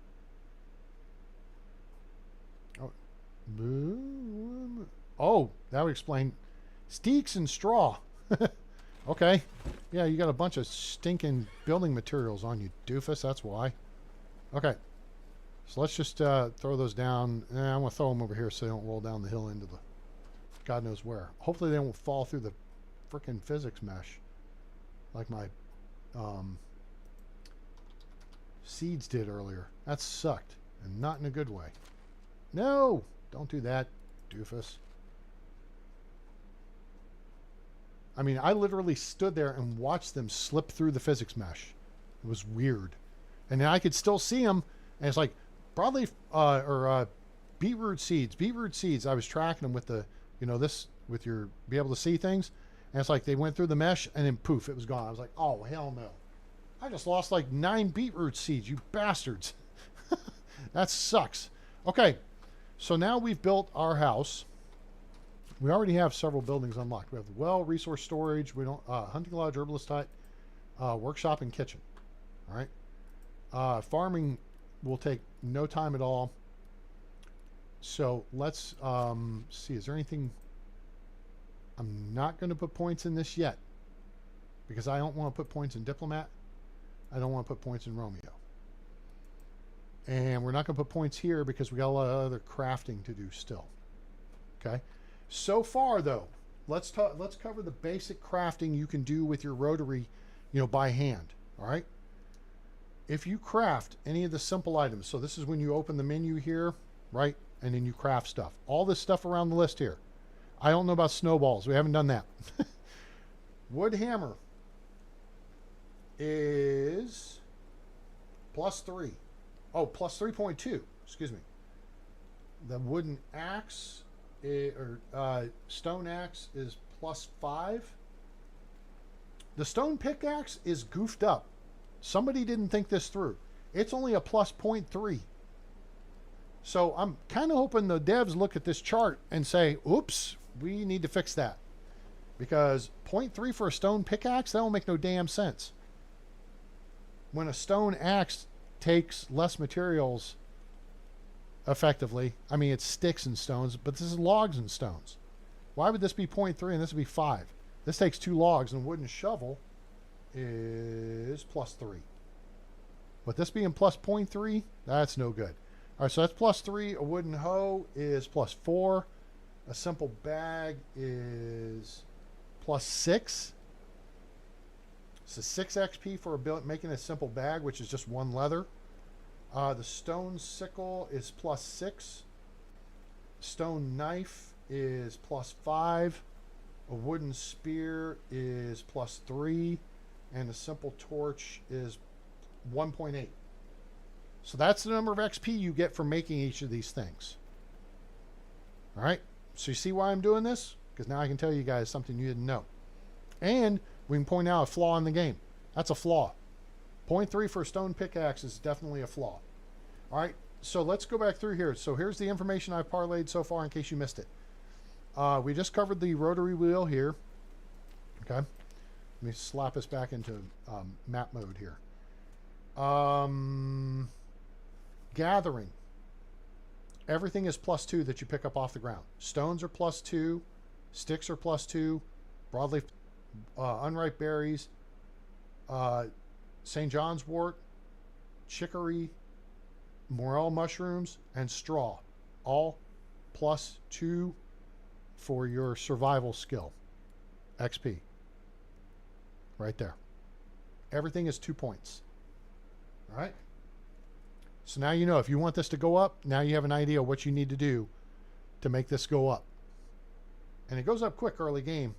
Oh, that would explain steaks and straw. Okay. Yeah, you got a bunch of stinking building materials on you, doofus. That's why. Okay. So let's just throw those down. I'm going to throw them over here so they don't roll down the hill into the God knows where. Hopefully they won't fall through the frickin' physics mesh like my seeds did earlier. That sucked, and not in a good way. No! Don't do that, doofus. I mean, I literally stood there and watched them slip through the physics mesh. It was weird. And then I could still see them, and it's like, probably, beetroot seeds. Beetroot seeds, I was tracking them with the, this, with your, be able to see things. And it's like they went through the mesh, and then poof, it was gone. I was like, oh, hell no. I just lost like 9 beetroot seeds, you bastards. That sucks. Okay, so now we've built our house. We already have several buildings unlocked. We have the well, resource storage, we don't hunting lodge, herbalist hut, workshop, and kitchen. All right. Farming will take no time at all. So let's see. Is there anything? I'm not going to put points in this yet because I don't want to put points in diplomat. I don't want to put points in Romeo. And we're not going to put points here because we got a lot of other crafting to do still. Okay. So far, though, let's cover the basic crafting you can do with your rotary, by hand. All right. If you craft any of the simple items, so this is when you open the menu here, right, and then you craft stuff. All this stuff around the list here. I don't know about snowballs. We haven't done that. Wood hammer is +3. Oh, +3.2. Excuse me. The wooden axe stone axe is +5. The stone pickaxe is goofed up. Somebody didn't think this through. It's only a +0.3. So I'm kind of hoping the devs look at this chart and say, oops, we need to fix that. Because 0.3 for a stone pickaxe, that don't make no damn sense. When a stone axe takes less materials effectively, I mean, it's sticks and stones, but this is logs and stones. Why would this be 0.3 and this would be 5? This takes 2 logs, and a wooden shovel is +3. But this being +0.3, that's no good. All right, so that's +3. A wooden hoe is +4. A simple bag is +6. So 6 XP for making a simple bag, which is just 1 leather. The stone sickle is +6. Stone knife is +5. A wooden spear is +3. And a simple torch is 1.8. So that's the number of XP you get from making each of these things. All right. So you see why I'm doing this? because now I can tell you guys something you didn't know. And we can point out a flaw in the game. That's a flaw. 0.3 for a stone pickaxe is definitely a flaw. All right, so let's go back through here. So here's the information I've parlayed so far in case you missed it. We just covered the rotary wheel here. Okay, let me slap us back into map mode here. Gathering. Everything is +2 that you pick up off the ground. Stones are +2, sticks are +2, broadleaf, unripe berries, St. John's wort, chicory, morel mushrooms, and straw, all +2 for your survival skill, XP. Right there. Everything is 2 points. All right. So now you know if you want this to go up, now you have an idea what you need to do to make this go up. And it goes up quick early game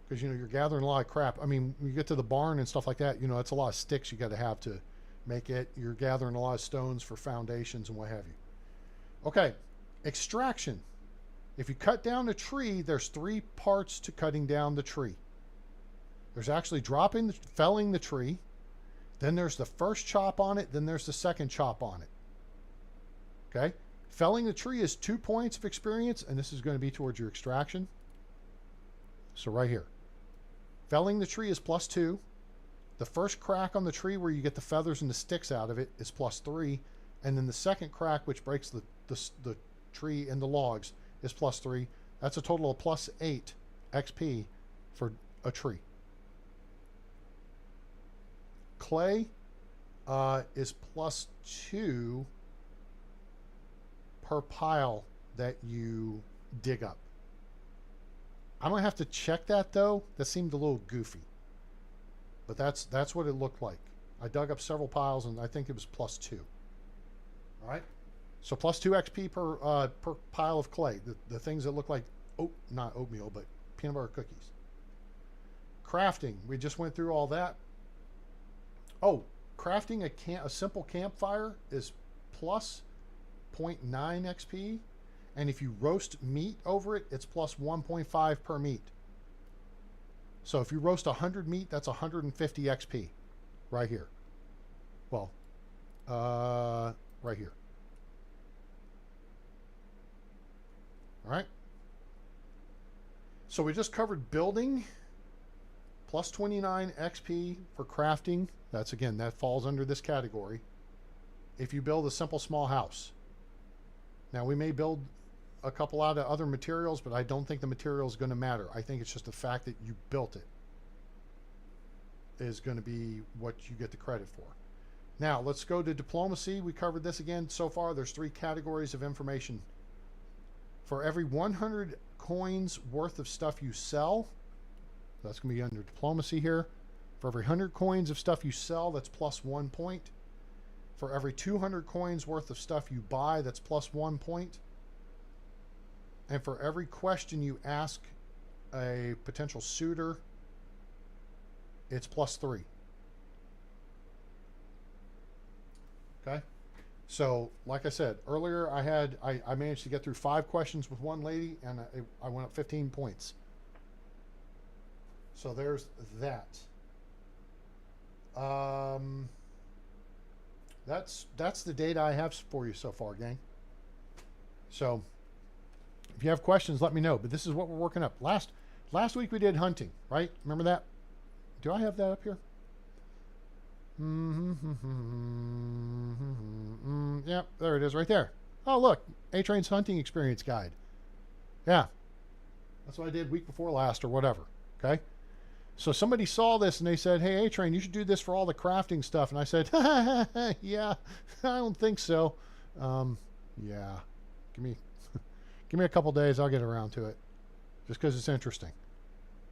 because, you know, you're gathering a lot of crap. I mean, when you get to the barn and stuff like that, you know, it's a lot of sticks you got to have to make it. You're gathering a lot of stones for foundations and what have you. Okay, extraction. If you cut down a tree, there's 3 parts to cutting down the tree. There's actually felling the tree. Then there's the first chop on it. Then there's the second chop on it. Okay? Felling the tree is 2 points of experience, and this is going to be towards your extraction. So right here. Felling the tree is +2. The first crack on the tree where you get the feathers and the sticks out of it is +3. And then the second crack, which breaks the tree and the logs, is +3. That's a total of +8 XP for a tree. Clay is +2 per pile that you dig up. I'm gonna have to check that though. That seemed a little goofy, but that's what it looked like. I dug up several piles and I think it was +2. All right, so +2 XP per pile of clay. The things that look like not oatmeal, but peanut butter cookies. Crafting. We just went through all that. Oh, crafting a simple campfire is +0.9 XP. And if you roast meat over it, it's +1.5 per meat. So if you roast 100 meat, that's 150 XP right here. Well, right here. All right. So we just covered building. +29 XP for crafting. That's, again, that falls under this category. If you build a simple small house. Now, we may build a couple out of other materials, but I don't think the material is going to matter. I think it's just the fact that you built it is going to be what you get the credit for. Now, let's go to diplomacy. We covered this again. So far, there's 3 categories of information. For every 100 coins worth of stuff you sell, that's going to be under diplomacy here. For every 100 coins of stuff you sell, that's +1 point. For every 200 coins worth of stuff you buy, that's +1 point. And for every question you ask a potential suitor, it's +3. Okay? So, like I said, earlier I managed to get through 5 questions with one lady, and I went up 15 points. So there's that. That's the data I have for you so far, gang. So if you have questions, let me know. But this is what we're working up. Last week we did hunting, right? Remember that? Do I have that up here? Yep, there it is right there. Oh, look. A-Train's hunting experience guide. Yeah. That's what I did week before last or whatever. Okay? So somebody saw this and they said, hey, A-Train, you should do this for all the crafting stuff. And I said, yeah, I don't think so. Yeah. Give me a couple days. I'll get around to it. Just because it's interesting.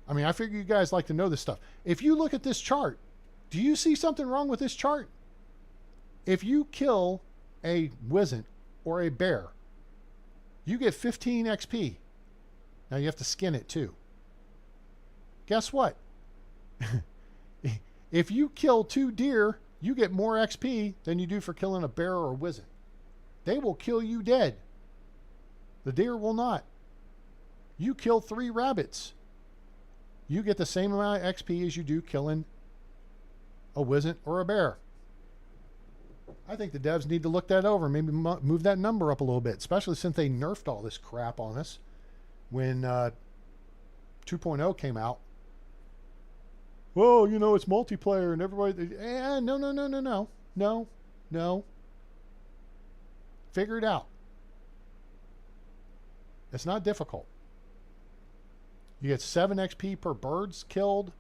I mean, I figure you guys like to know this stuff. If you look at this chart, do you see something wrong with this chart? If you kill a wizened or a bear, you get 15 XP. Now you have to skin it too. Guess what? If you kill 2 deer, you get more XP than you do for killing a bear or a wizened. They will kill you dead. The deer will not. You kill 3 rabbits, you get the same amount of XP as you do killing a Wizzent or a bear. I think the devs need to look that over, maybe move that number up a little bit, especially since they nerfed all this crap on us when 2.0 came out. Well, you know, it's multiplayer and everybody... No. Figure it out. It's not difficult. You get 7 XP per birds killed,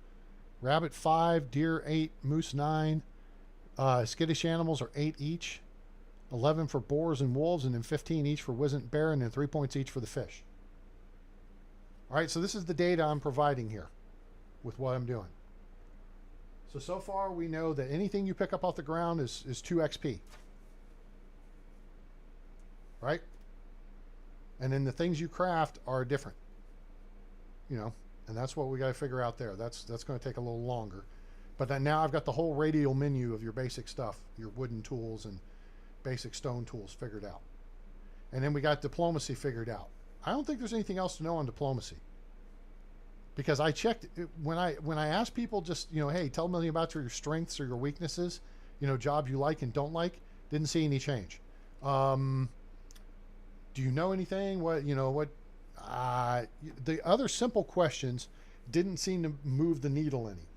rabbit 5, deer 8, moose 9, skittish animals are 8 each, 11 for boars and wolves, and then 15 each for Wizzent bear, and then 3 points each for the fish. All right, so this is the data I'm providing here with what I'm doing. So far we know that anything you pick up off the ground is 2 XP. Right? And then the things you craft are different. You know, and that's what we got to figure out there. That's going to take a little longer. But then now I've got the whole radial menu of your basic stuff, your wooden tools and basic stone tools figured out. And then we got diplomacy figured out. I don't think there's anything else to know on diplomacy. Because I checked when I asked people, just, you know, hey, tell me about your strengths or your weaknesses, you know, jobs you like and don't like, didn't see any change. Do you know anything? What, you know, what, the other simple questions didn't seem to move the needle any.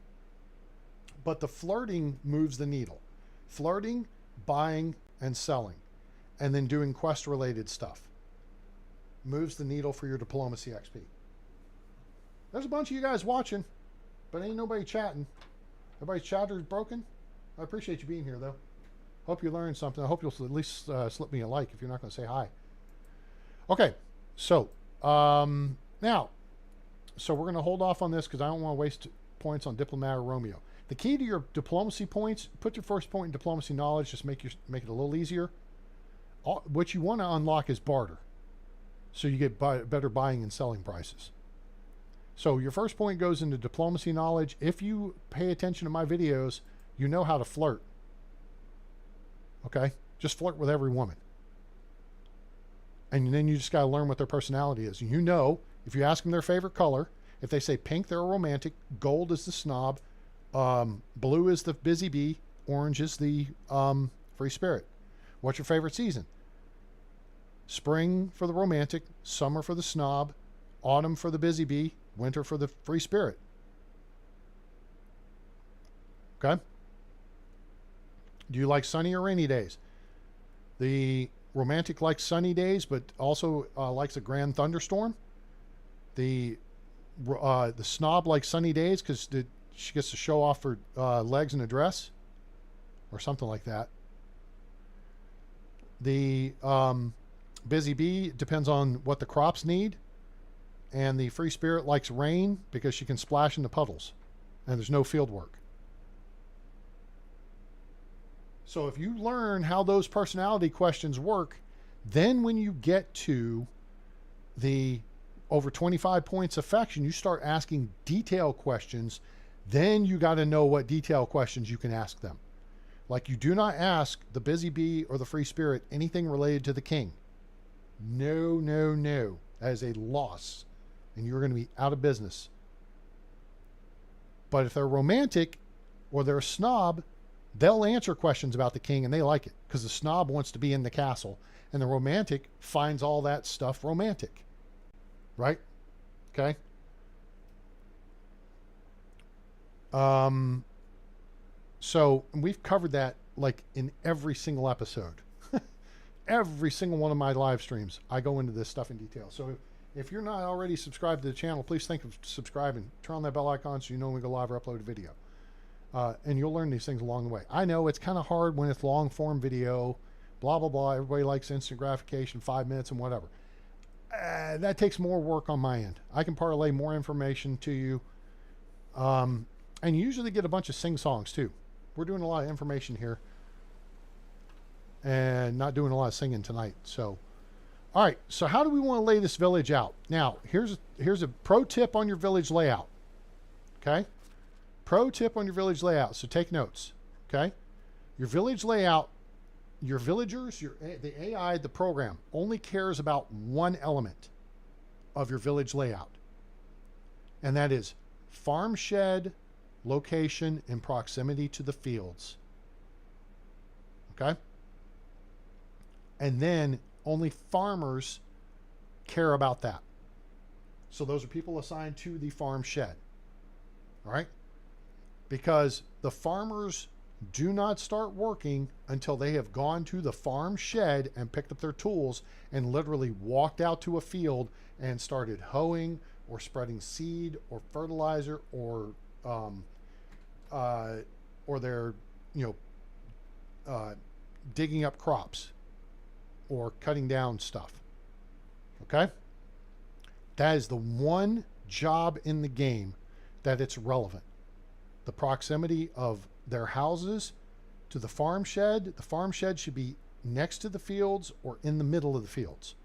But the flirting moves the needle. Flirting, buying, and selling. And then doing quest-related stuff moves the needle for your diplomacy XP. There's a bunch of you guys watching, but ain't nobody chatting. Everybody's chatter is broken. I appreciate you being here, though. Hope you learned something. I hope you'll at least slip me a like if you're not going to say hi. Okay, so now, so we're going to hold off on this because I don't want to waste points on Diplomat or Romeo. The key to your diplomacy points, put your first point in diplomacy knowledge, just make it a little easier. What you want to unlock is barter, so you get better buying and selling prices. So your first point goes into diplomacy knowledge. If you pay attention to my videos, you know how to flirt. Okay? Just flirt with every woman. And then you just got to learn what their personality is. You know, if you ask them their favorite color, if they say pink, they're a romantic, gold is the snob, blue is the busy bee, orange is the free spirit. What's your favorite season? Spring for the romantic, summer for the snob, autumn for the busy bee, winter for the free spirit. Okay? Do you like sunny or rainy days? The romantic likes sunny days, but also likes a grand thunderstorm. The snob likes sunny days because she gets to show off her legs in a dress or something like that. The busy bee depends on what the crops need. And the free spirit likes rain because she can splash into puddles and there's no field work. So if you learn how those personality questions work, then when you get to the over 25 points affection, you start asking detail questions. Then you got to know what detail questions you can ask them. Like, you do not ask the busy bee or the free spirit anything related to the king. No. That is a loss. And you're going to be out of business. But if they're romantic or they're a snob, they'll answer questions about the king and they like it because the snob wants to be in the castle and the romantic finds all that stuff romantic. Right? Okay? So we've covered that like in every single episode. Every single one of my live streams, I go into this stuff in detail. So if you're not already subscribed to the channel, please think of subscribing. Turn on that bell icon so you know when we go live or upload a video. And you'll learn these things along the way. I know it's kind of hard when it's long form video, blah, blah, blah. Everybody likes instant gratification, 5 minutes and whatever. That takes more work on my end. I can parlay more information to you. And you usually get a bunch of sing-songs too. We're doing a lot of information here. And not doing a lot of singing tonight. So, all right. So how do we want to lay this village out? Now, here's a pro tip on your village layout. Okay? Pro tip on your village layout. So take notes. Okay? Your village layout, your villagers, the AI, the program, only cares about one element of your village layout. And that is farm shed location in proximity to the fields. Okay? And then only farmers care about that. So those are people assigned to the farm shed. All right? Because the farmers do not start working until they have gone to the farm shed and picked up their tools and literally walked out to a field and started hoeing or spreading seed or fertilizer or they're digging up crops or cutting down stuff. Okay? That is the one job in the game that it's relevant. The proximity of their houses to the farm shed. The farm shed should be next to the fields or in the middle of the fields.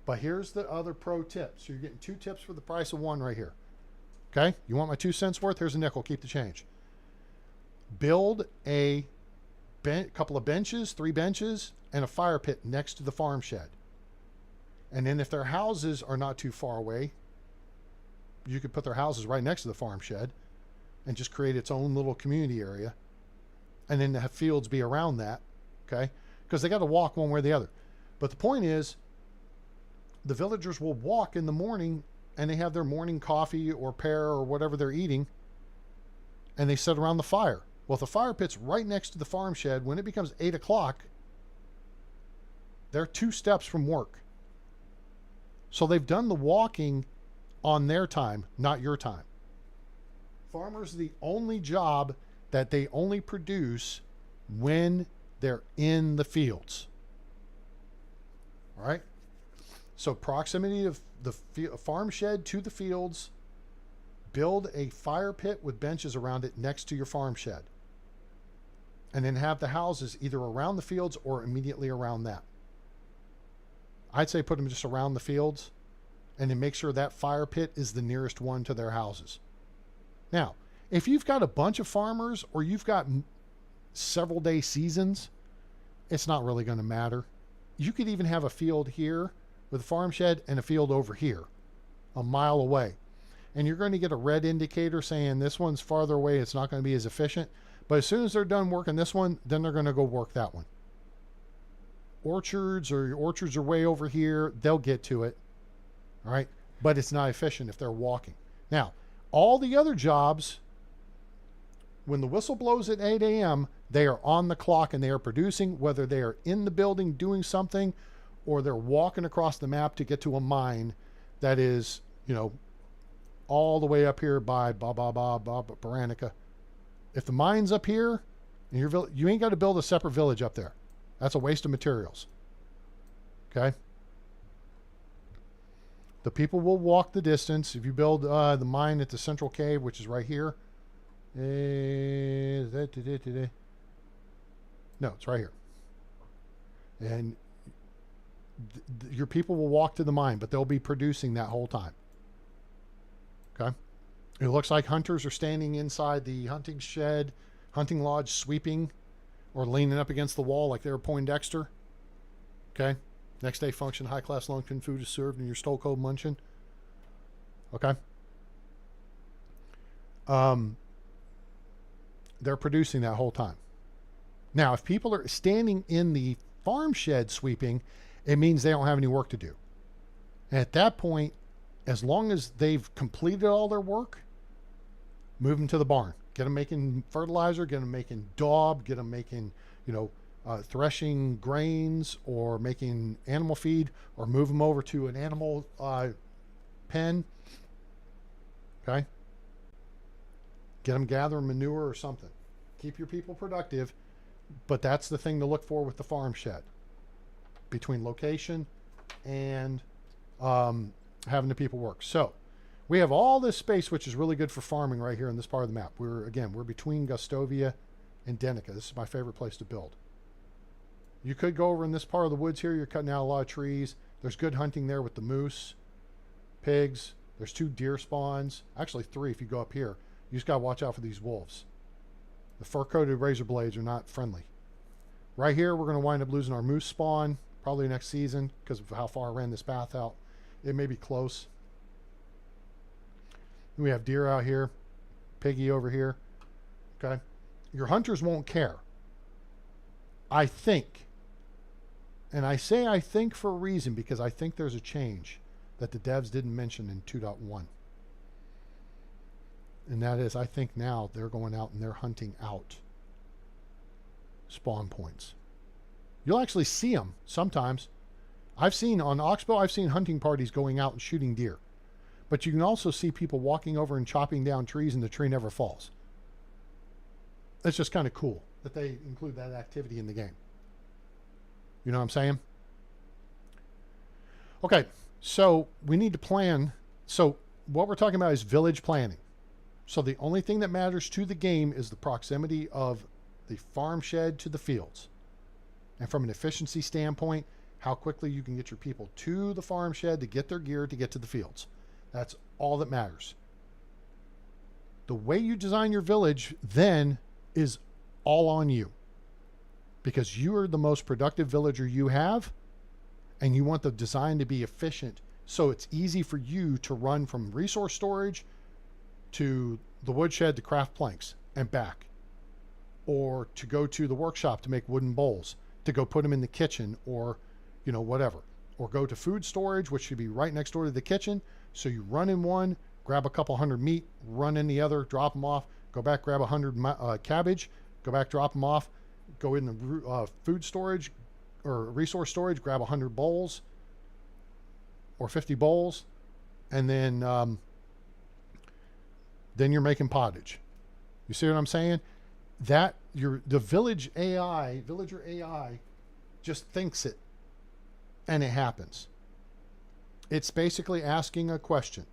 But here's the other pro tip. So you're getting 2 tips for the price of 1 right here. Okay? You want my 2 cents worth? Here's a nickel. Keep the change. Build a couple of benches, 3 benches, and a fire pit next to the farm shed. And then if their houses are not too far away, you could put their houses right next to the farm shed and just create its own little community area. And then have fields be around that. Okay? Because they got to walk one way or the other. But the point is, the villagers will walk in the morning and they have their morning coffee or pear or whatever they're eating, and they sit around the fire. Well, if the fire pit's right next to the farm shed, when it becomes 8 o'clock, they're 2 steps from work. So they've done the walking on their time, not your time. Farmers are the only job that they only produce when they're in the fields. All right? So proximity of the farm shed to the fields, build a fire pit with benches around it next to your farm shed. And then have the houses either around the fields or immediately around that. I'd say put them just around the fields and then make sure that fire pit is the nearest one to their houses. Now, if you've got a bunch of farmers or you've got several day seasons, it's not really going to matter. You could even have a field here with a farm shed and a field over here, a mile away. And you're going to get a red indicator saying this one's farther away, it's not going to be as efficient. But as soon as they're done working this one, then they're going to go work that one. Orchards are way over here, they'll get to it. All right? But it's not efficient if they're walking. Now, all the other jobs, when the whistle blows at 8 a.m., they are on the clock and they are producing, whether they are in the building doing something or they're walking across the map to get to a mine that is, all the way up here by Baranica. If the mine's up here, and you ain't got to build a separate village up there. That's a waste of materials. Okay? The people will walk the distance. If you build the mine at the central cave, which is right here. No, it's right here. And your people will walk to the mine, but they'll be producing that whole time. Okay? It looks like hunters are standing inside the hunting shed, hunting lodge, sweeping or leaning up against the wall like they were Poindexter. Okay? Next day function, high-class Longton food is served in your Stolko munching. Okay? They're producing that whole time. Now, if people are standing in the farm shed sweeping, it means they don't have any work to do. And at that point, as long as they've completed all their work, move them to the barn. Get them making fertilizer, get them making daub, get them making, threshing grains or making animal feed, or move them over to an animal pen. Okay? Get them gathering manure or something. Keep your people productive, but that's the thing to look for with the farm shed. Between location and having the people work. So we have all this space, which is really good for farming right here in this part of the map. We're between Gustovia and Denica. This is my favorite place to build. You could go over in this part of the woods here. You're cutting out a lot of trees. There's good hunting there with the moose, pigs. There's 2 deer spawns. Actually 3 if you go up here. You just got to watch out for these wolves. The fur-coated razor blades are not friendly. Right here, we're going to wind up losing our moose spawn probably next season because of how far I ran this path out. It may be close. We have deer out here, piggy over here. Okay. Your hunters won't care. I think, and I say I think for a reason, because I think there's a change that the devs didn't mention in 2.1. And that is, I think now they're going out and they're hunting out spawn points. You'll actually see them sometimes. I've seen on Oxbow, I've seen hunting parties going out and shooting deer. But you can also see people walking over and chopping down trees and the tree never falls. It's just kind of cool that they include that activity in the game. You know what I'm saying? Okay, so we need to plan. So what we're talking about is village planning. So the only thing that matters to the game is the proximity of the farm shed to the fields. And from an efficiency standpoint, how quickly you can get your people to the farm shed to get their gear to get to the fields. That's all that matters. The way you design your village then is all on you, because you are the most productive villager you have, and you want the design to be efficient so it's easy for you to run from resource storage to the woodshed to craft planks and back, or to go to the workshop to make wooden bowls, to go put them in the kitchen, or you know, whatever, or go to food storage, which should be right next door to the kitchen. So you run in one, grab a couple hundred meat, run in the other, drop them off, go back, grab 100 cabbage, go back, drop them off, go in the food storage or resource storage, grab 100 bowls or 50 bowls, and then you're making pottage. You see what I'm saying? That the villager AI just thinks it, and it happens. It's basically asking a question.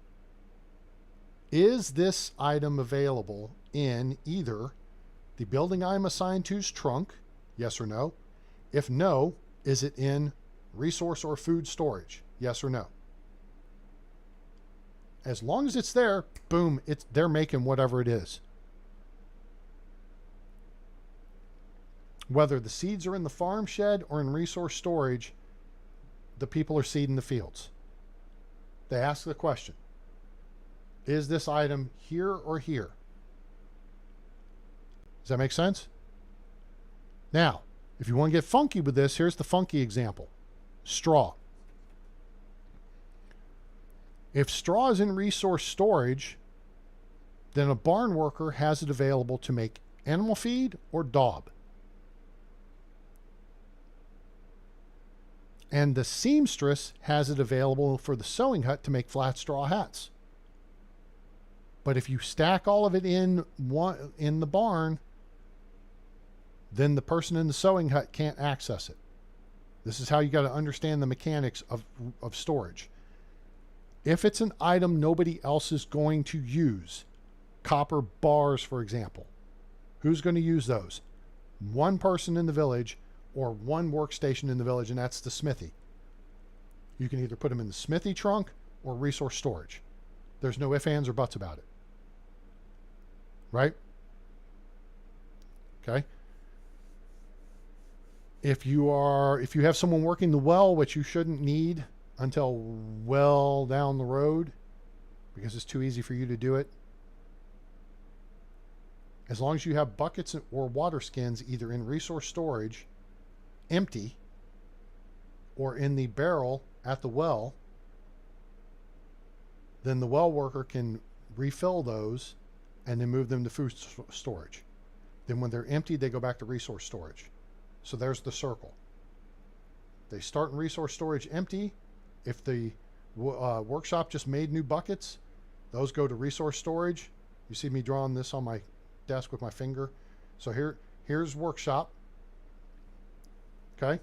Is this item available in either the building I'm assigned to's trunk? Yes or no? If no, is it in resource or food storage? Yes or no? As long as it's there, boom, they're making whatever it is. Whether the seeds are in the farm shed or in resource storage, the people are seeding the fields. They ask the question, is this item here or here? Does that make sense? Now, if you want to get funky with this, here's the funky example. Straw. If straw is in resource storage, then a barn worker has it available to make animal feed or daub. And the seamstress has it available for the sewing hut to make flat straw hats. But if you stack all of it in the barn, then the person in the sewing hut can't access it. This is how you got to understand the mechanics of storage. If it's an item nobody else is going to use, copper bars, for example, who's going to use those? One person in the village or one workstation in the village, and that's the smithy. You can either put them in the smithy trunk or resource storage. There's no ifs, ands, or buts about it. Right? Okay. If you have someone working the well, which you shouldn't need until well down the road because it's too easy for you to do it, as long as you have buckets or water skins either in resource storage empty or in the barrel at the well, then the well worker can refill those and then move them to food storage. Then when they're empty, they go back to resource storage. So there's the circle. They start in resource storage empty. If the workshop just made new buckets, those go to resource storage. You see me drawing this on my desk with my finger. So here's workshop. Okay,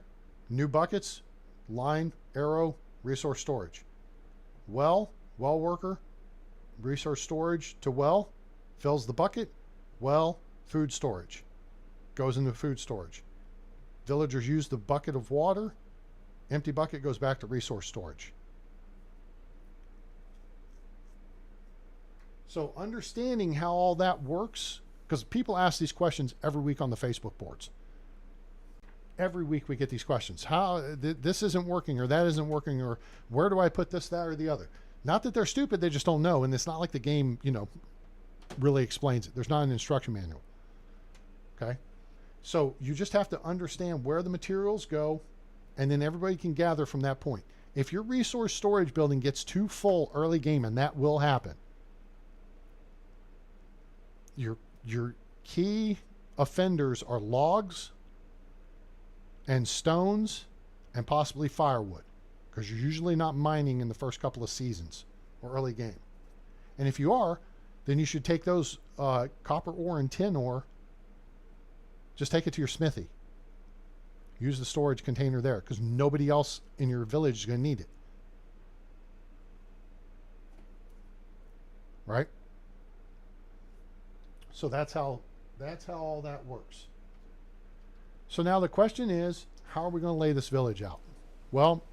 new buckets, line, arrow, resource storage. Well worker, resource storage to well, fills the bucket, well, food storage, goes into food storage. Villagers use the bucket of water, empty bucket goes back to resource storage. So understanding how all that works, because people ask these questions every week on the Facebook boards. Every week we get these questions. How this isn't working, or that isn't working, or where do I put this, that, or the other? Not that they're stupid, they just don't know. And it's not like the game, really explains it. There's not an instruction manual. Okay? So you just have to understand where the materials go, and then everybody can gather from that point. If your resource storage building gets too full early game, and that will happen, your key offenders are logs and stones and possibly firewood, because you're usually not mining in the first couple of seasons or early game. And if you are, then you should take those copper ore and tin ore, just take it to your smithy. Use the storage container there, because nobody else in your village is going to need it. Right? So that's how all that works. So now the question is, how are we going to lay this village out? Well,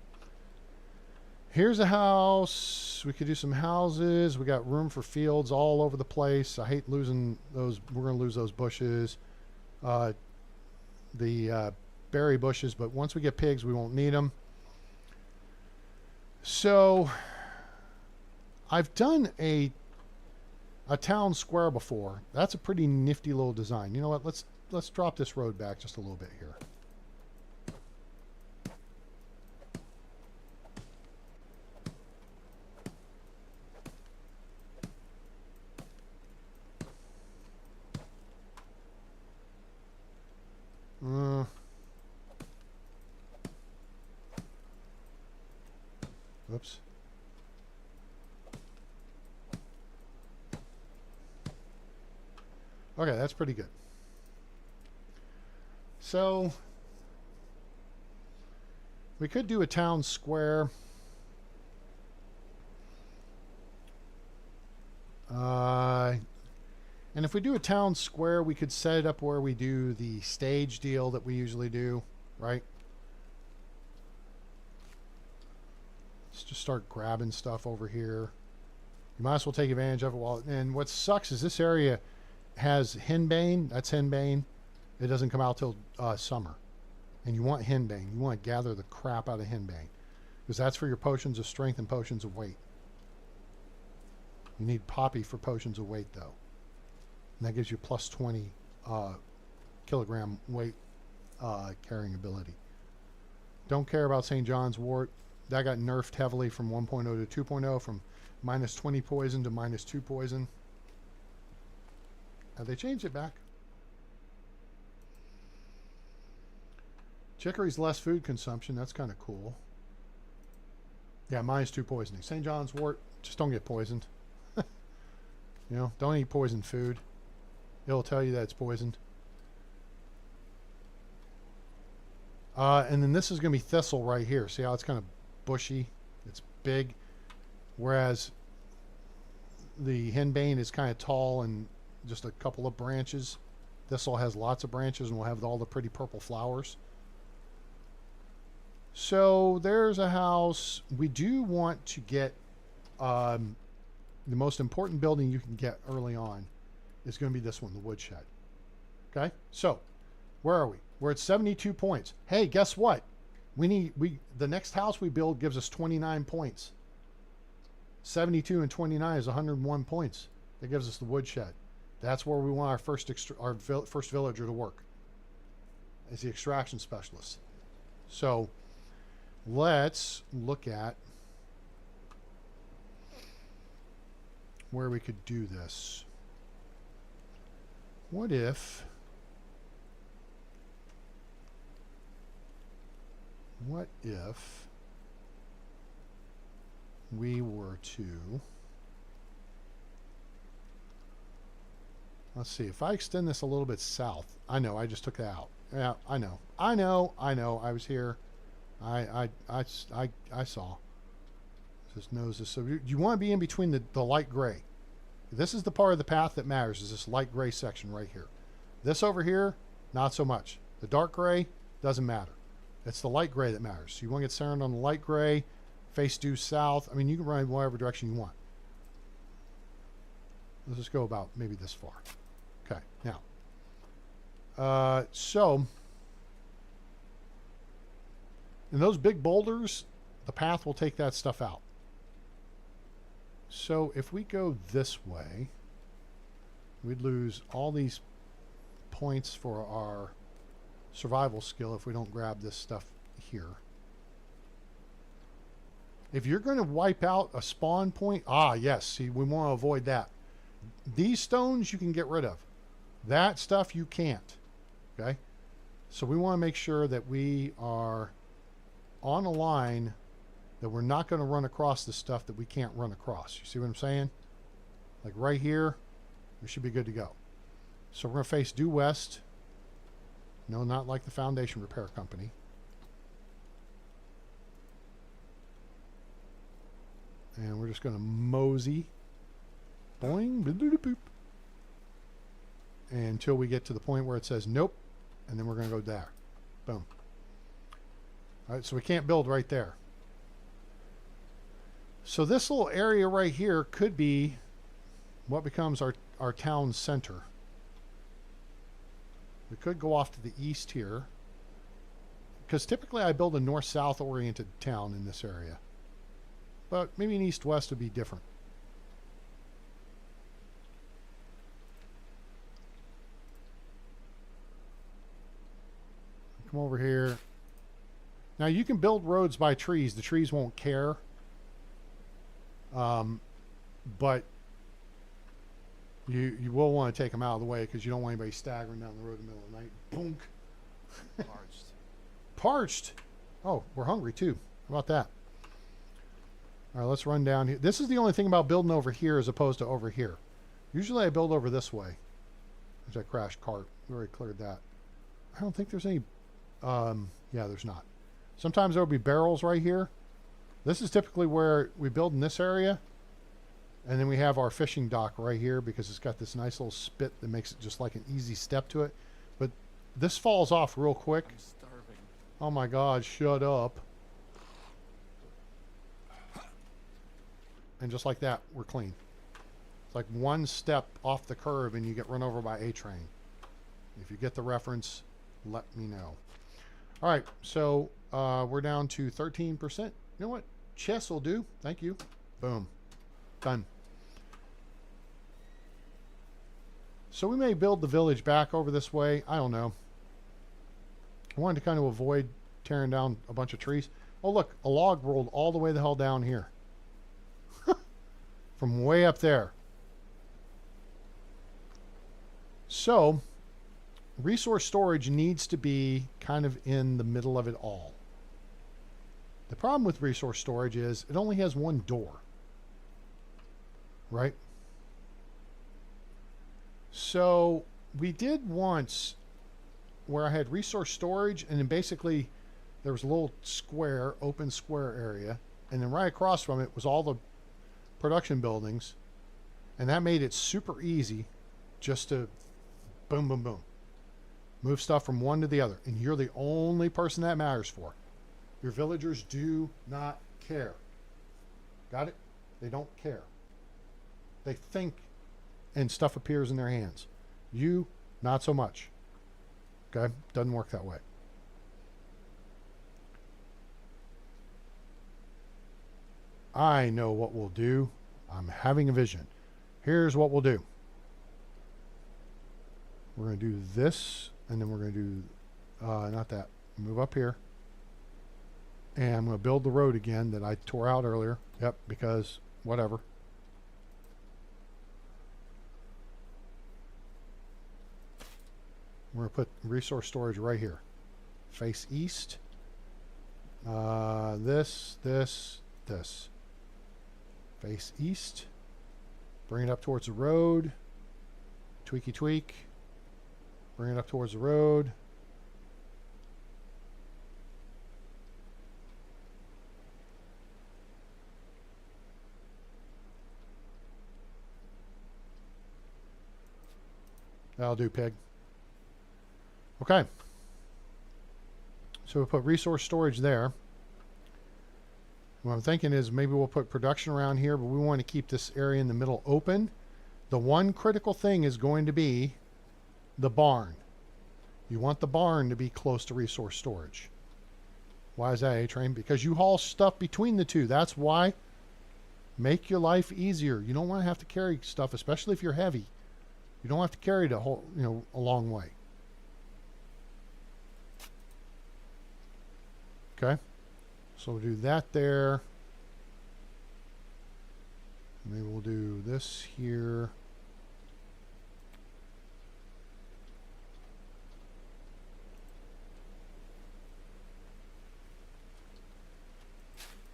here's a house. We could do some houses. We got room for fields all over the place. I hate losing those. We're going to lose those bushes. The berry bushes, but once we get pigs, we won't need them. So I've done a town square before. That's a pretty nifty little design. You know what? Let's drop this road back just a little bit here. Oops. Okay, that's pretty good. So we could do a town square. And if we do a town square, we could set it up where we do the stage deal that we usually do, right? Let's just start grabbing stuff over here. You might as well take advantage of it and what sucks is this area has henbane. That's henbane. It doesn't come out till summer. And you want henbane. You want to gather the crap out of henbane, because that's for your potions of strength and potions of weight. You need poppy for potions of weight, though. And that gives you plus 20 kilogram weight carrying ability. Don't care about St. John's wort. That got nerfed heavily from 1.0 to 2.0, from minus 20 poison to minus 2 poison. Have they changed it back? Chicory's less food consumption. That's kind of cool. Yeah, minus 2 poisoning. St. John's wort, just don't get poisoned. Don't eat poisoned food. It'll tell you that it's poisoned. And then this is going to be thistle right here. See how it's kind of bushy? It's big. Whereas the henbane is kind of tall and just a couple of branches. Thistle has lots of branches and will have all the pretty purple flowers. So there's a house. We do want to get the most important building you can get early on is going to be this one, the woodshed. Okay, so where are we? We're at 72 points. Hey, guess what? The next house we build gives us 29 points. 72 and 29 is 101 points. That gives us the woodshed. That's where we want our first villager to work, as the extraction specialist. So let's look at where we could do this. What if we were to, let's see, if I extend this a little bit south. I know, I just took that out. Yeah, I know. I was here. I saw. This knows this. So you want to be in between the light gray. This is the part of the path that matters, is this light gray section right here. This over here, not so much. The dark gray doesn't matter. It's the light gray that matters. So you want to get centered on the light gray, face due south. I mean, you can run in whatever direction you want. Let's just go about maybe this far. Okay, now. So And those big boulders, the path will take that stuff out. So if we go this way, we'd lose all these points for our survival skill if we don't grab this stuff here. If you're going to wipe out a spawn point, yes, see, we want to avoid that. These stones you can get rid of. That stuff you can't. Okay? So we want to make sure that we are on a line that we're not going to run across the stuff that we can't run across. You see what I'm saying? Like right here, we should be good to go. So we're going to face due west. No, not like the foundation repair company. And we're just going to mosey. Boing, boop, until we get to the point where it says nope. And then we're going to go there. Boom. All right, so we can't build right there. So this little area right here could be what becomes our town center. We could go off to the east here, because typically I build a north-south oriented town in this area. But maybe an east-west would be different. Come over here. Now you can build roads by trees. The trees won't care. But you will want to take them out of the way because you don't want anybody staggering down the road in the middle of the night. Boom. Parched. Parched. Oh, we're hungry too. How about that? All right, let's run down here. This is the only thing about building over here as opposed to over here. Usually I build over this way. There's that crash cart. We already cleared that. I don't think there's any... yeah, there's not. Sometimes there will be barrels right here. This is typically where we build in this area. And then we have our fishing dock right here because it's got this nice little spit that makes it just like an easy step to it. But this falls off real quick. I'm starving. Oh my God, shut up. And just like that, we're clean. It's like one step off the curve and you get run over by a train. If you get the reference, let me know. All right, so we're down to 13%. You know what? Chess will do. Thank you. Boom. Done. So we may build the village back over this way. I don't know. I wanted to kind of avoid tearing down a bunch of trees. Oh, look, a log rolled all the way the hell down here. From way up there. So, resource storage needs to be kind of in the middle of it all. The problem with resource storage is it only has one door. Right? So, we did once where I had resource storage and then basically there was a little square, open square area, and then right across from it was all the production buildings, and that made it super easy just to boom, boom, boom. Move stuff from one to the other. And you're the only person that matters for. Your villagers do not care. Got it? They don't care. They think and stuff appears in their hands. You, not so much. Okay? Doesn't work that way. I know what we'll do. I'm having a vision. Here's what we'll do. We're going to do this, and then we're going to do, not that. Move up here. And I'm going to build the road again that I tore out earlier. Yep, because whatever. We're going to put resource storage right here. Face east. This. Face east. Bring it up towards the road. Tweaky tweak. Bring it up towards the road. That'll do, pig. Okay. So we'll put resource storage there. What I'm thinking is maybe we'll put production around here, but we want to keep this area in the middle open. The one critical thing is going to be the barn. You want the barn to be close to resource storage. Why is that, A-Train? Because you haul stuff between the two. That's why. Make your life easier. You don't want to have to carry stuff, especially if you're heavy. You don't have to carry it a whole, a long way. Okay. So we'll do that there. Maybe we'll do this here.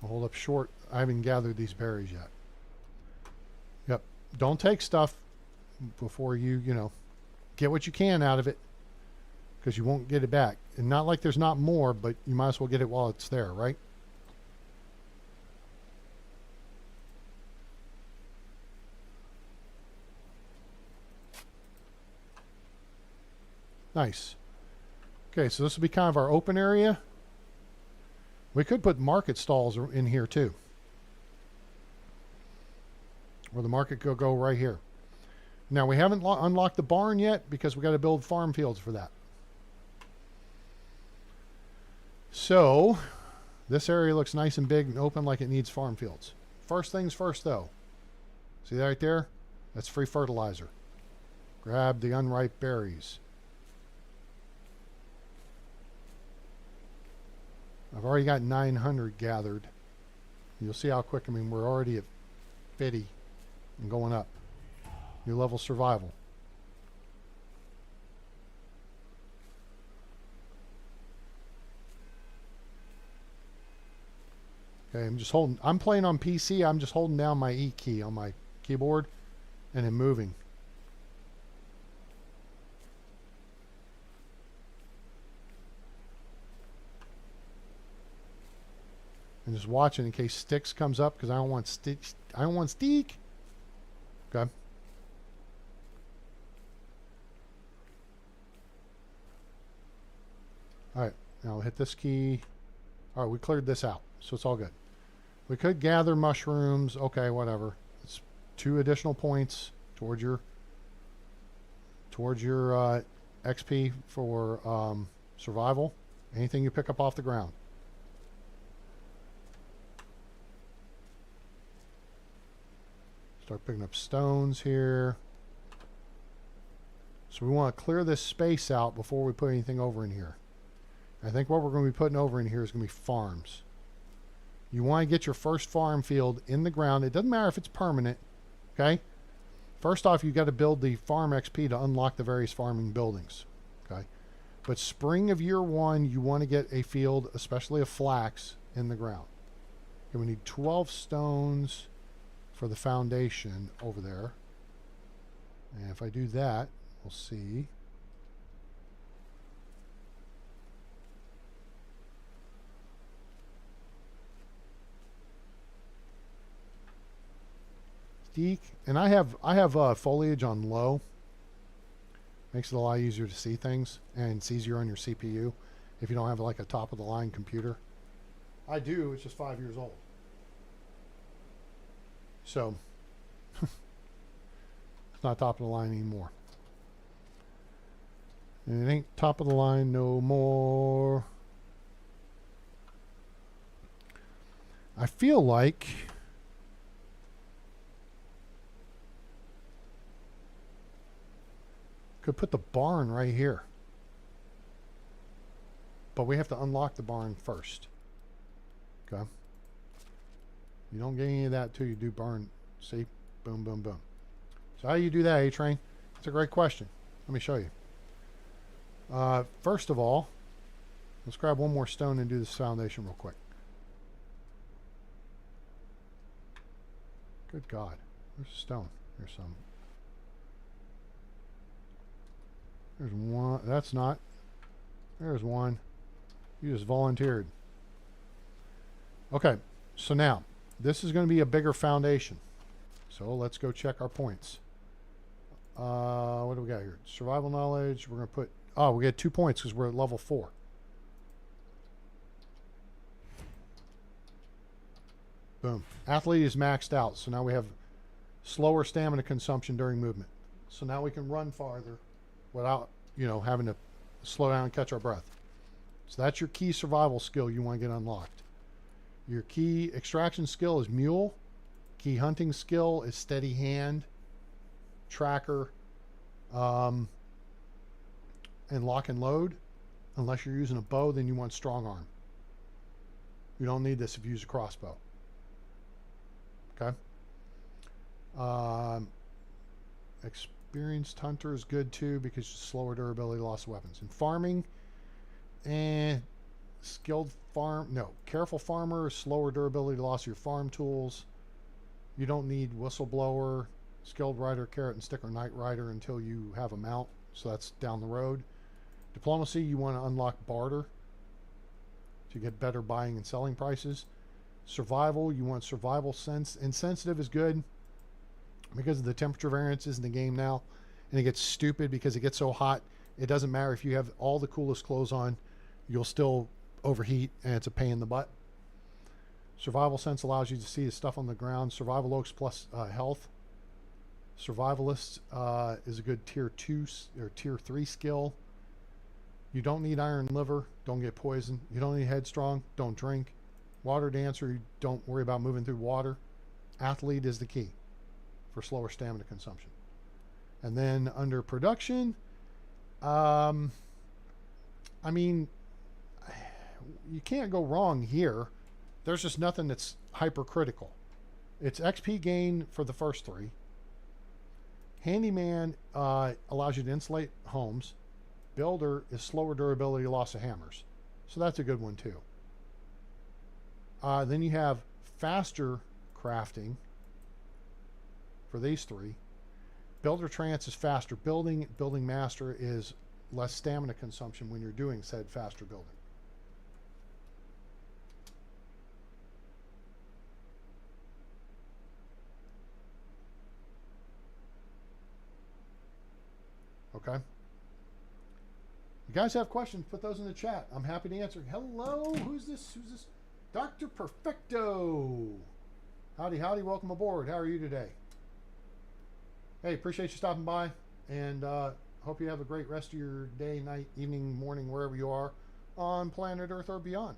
I'll hold up short. I haven't gathered these berries yet. Yep. Don't take stuff before you, get what you can out of it, because you won't get it back. And not like there's not more, but you might as well get it while it's there, right? Nice. Okay, so this will be kind of our open area. We could put market stalls in here too. Or the market could go right here. Now, we haven't unlocked the barn yet because we got to build farm fields for that. So, this area looks nice and big and open like it needs farm fields. First things first, though. See that right there? That's free fertilizer. Grab the unripe berries. I've already got 900 gathered. You'll see how quick. We're already at 50 and going up. New level survival. Okay, I'm playing on PC. I'm just holding down my E key on my keyboard and then moving. And just watching in case sticks comes up, because I don't want sticks. I don't want stick. Okay. All right. Now I'll hit this key. All right, we cleared this out, so it's all good. We could gather mushrooms. Okay, whatever. It's 2 additional points towards your XP for survival. Anything you pick up off the ground. Start picking up stones here. So we want to clear this space out before we put anything over in here. I think what we're going to be putting over in here is going to be farms. You want to get your first farm field in the ground. It doesn't matter if it's permanent. Okay? First off, you've got to build the farm XP to unlock the various farming buildings. Okay? But spring of year 1, you want to get a field, especially of flax, in the ground. Okay, we need 12 stones for the foundation over there. And if I do that, we'll see. Steak. And I have foliage on low. Makes it a lot easier to see things, and it's easier on your CPU if you don't have like a top of the line computer. I do, it's just 5 years old. So, it's not top of the line anymore. And it ain't top of the line no more. I feel like could put the barn right here. But we have to unlock the barn first. Okay. You don't get any of that till you do barn. See? Boom, boom, boom. So how do you do that, A-Train? It's a great question. Let me show you. First of all, let's grab one more stone and do this foundation real quick. Good God. Where's the stone? There's some. There's one. That's not. There's one. You just volunteered. Okay. So now, this is going to be a bigger foundation. So let's go check our points. What do we got here? Survival knowledge. We're going to put... Oh, we get 2 points because we're at level 4. Boom. Athlete is maxed out. So now we have slower stamina consumption during movement. So now we can run farther without, having to slow down and catch our breath. So that's your key survival skill you want to get unlocked. Your key extraction skill is mule. Key hunting skill is steady hand, tracker, and lock and load. Unless you're using a bow, then you want strong arm. You don't need this if you use a crossbow. Okay. Experienced hunter is good too because slower durability, loss of weapons. In farming, and skilled farm, no, careful farmer, slower durability, loss of your farm tools. You don't need whistleblower, skilled rider, carrot and stick, or night rider until you have a mount. So that's down the road. Diplomacy, you want to unlock barter to get better buying and selling prices. Survival, you want survival sense. Insensitive is good because of the temperature variances in the game now. And it gets stupid because it gets so hot. It doesn't matter if you have all the coolest clothes on, you'll still overheat and it's a pain in the butt. Survival sense allows you to see the stuff on the ground. Survival oaks plus health. Survivalist is a good tier 2 or tier 3 skill. You don't need iron liver, don't get poisoned. You don't need headstrong, don't drink. Water dancer, you don't worry about moving through water. Athlete is the key for slower stamina consumption. And then under production, I mean, you can't go wrong here. There's just nothing that's hypercritical. It's XP gain for the first 3. Handyman allows you to insulate homes. Builder is slower durability, loss of hammers. So that's a good one too. Then you have faster crafting for these 3. Builder trance is faster building. Building master is less stamina consumption when you're doing said faster building. Okay. You guys have questions, put those in the chat. I'm happy to answer. Hello, who's this? Who's this? Dr. Perfecto. Howdy, howdy, welcome aboard. How are you today? Hey, appreciate you stopping by, and hope you have a great rest of your day, night, evening, morning, wherever you are on planet Earth or beyond.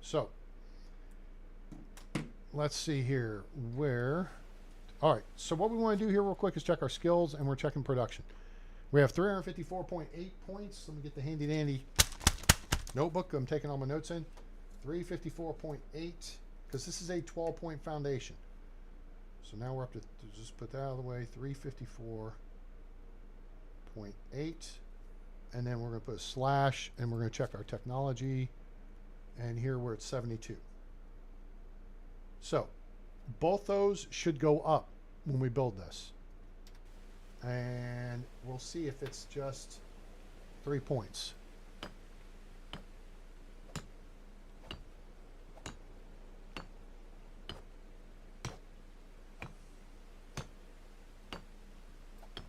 So, let's see here. All right, so what we want to do here real quick is check our skills, and we're checking production. We have 354.8 points. Let me get the handy dandy notebook. I'm taking all my notes in. 354.8, because this is a 12-point foundation. So now we're up to just put that out of the way. 354.8, and then we're going to put a slash, and we're going to check our technology. And here we're at 72. So both those should go up when we build this. And we'll see if it's just 3 points.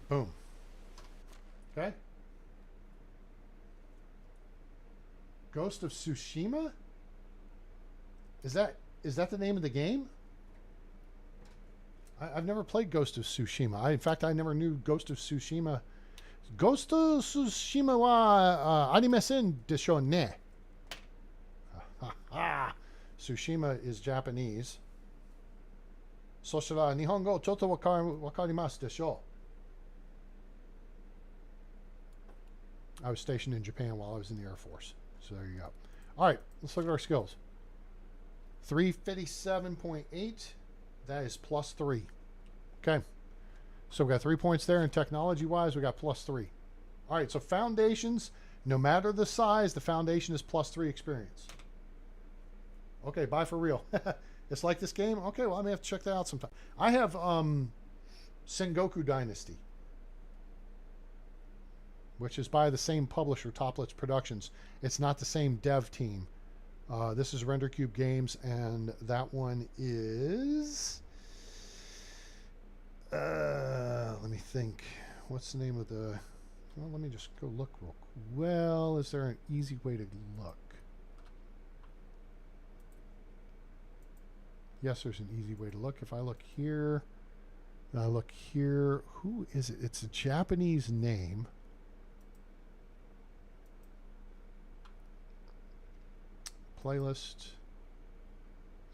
Boom. Okay. Ghost of Tsushima? Is that the name of the game? I've never played Ghost of Tsushima. In fact, I never knew Ghost of Tsushima. Ghost of Tsushima wa arimasen desho ne. Tsushima is Japanese. So shira Nihongo chotto wakarimasu desho. I was stationed in Japan while I was in the Air Force. So there you go. All right, let's look at our skills. 357.8. That is plus 3. Okay. So we got 3 points there, and technology-wise, we got plus 3. All right, so foundations, no matter the size, the foundation is plus 3 experience. Okay, bye for real. It's like this game? Okay, well, I may have to check that out sometime. I have Sengoku Dynasty, which is by the same publisher, Toplitz Productions. It's not the same dev team. This is RenderCube Games, and that one is... let me think. What's the name of the... Well, let me just go look real quick. Well, is there an easy way to look? Yes, there's an easy way to look. If I look here, I look here. Who is it? It's a Japanese name. Playlist.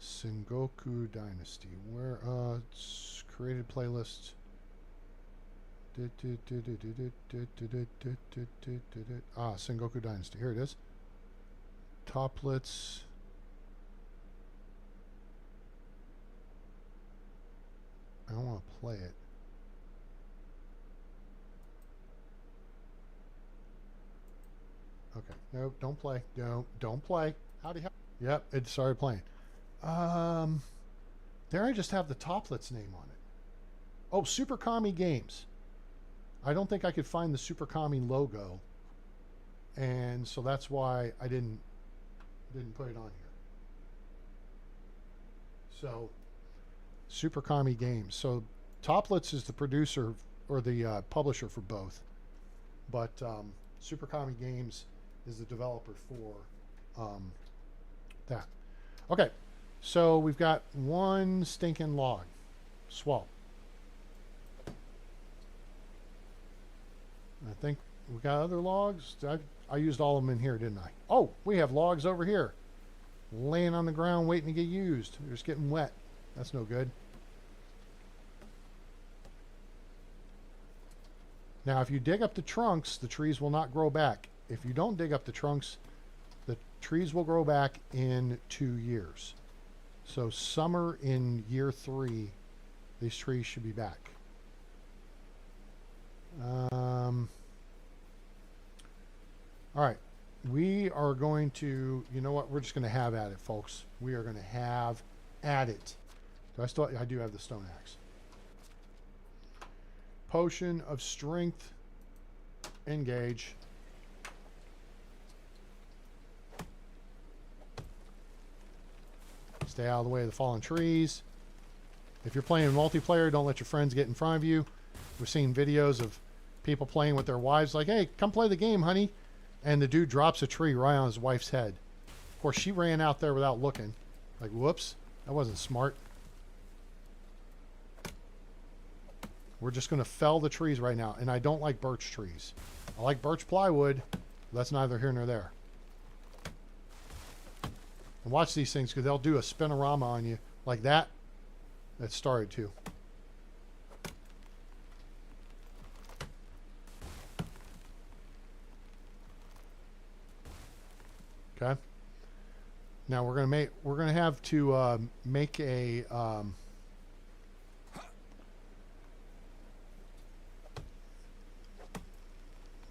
Sengoku Dynasty. Where, it's created playlist. Sengoku Dynasty. Here it is. Toplets. I don't want to play it. Okay. Nope, don't play. Don't play. Howdy. Yep, it started playing. There I just have the Toplets name on it. Oh, Super Kami Games. I don't think I could find the Super Kami logo. And so that's why I didn't put it on here. So Super Kami Games. So Toplets is the producer or the publisher for both. But Super Kami Games is the developer for that. Okay. So we've got one stinking log. Swap. I think we got other logs. I used all of them in here, didn't I? Oh, we have logs over here. Laying on the ground waiting to get used. They're just getting wet. That's no good. Now, if you dig up the trunks, the trees will not grow back. If you don't dig up the trunks, the trees will grow back in 2 years. So summer in year 3, these trees should be back. All right, we are going to, you know what, we're just going to have at it, folks. We are going to have at it. So I do have the stone axe. Potion of strength, engage. Stay out of the way of the fallen trees. If you're playing multiplayer, don't let your friends get in front of you. We're seeing videos of people playing with their wives like, hey, come play the game, honey. And the dude drops a tree right on his wife's head. Of course, she ran out there without looking. Like, whoops, that wasn't smart. We're just going to fell the trees right now. And I don't like birch trees. I like birch plywood. But that's neither here nor there. And watch these things because they'll do a spinorama on you like that. That started too. Okay. Now we're gonna have to make a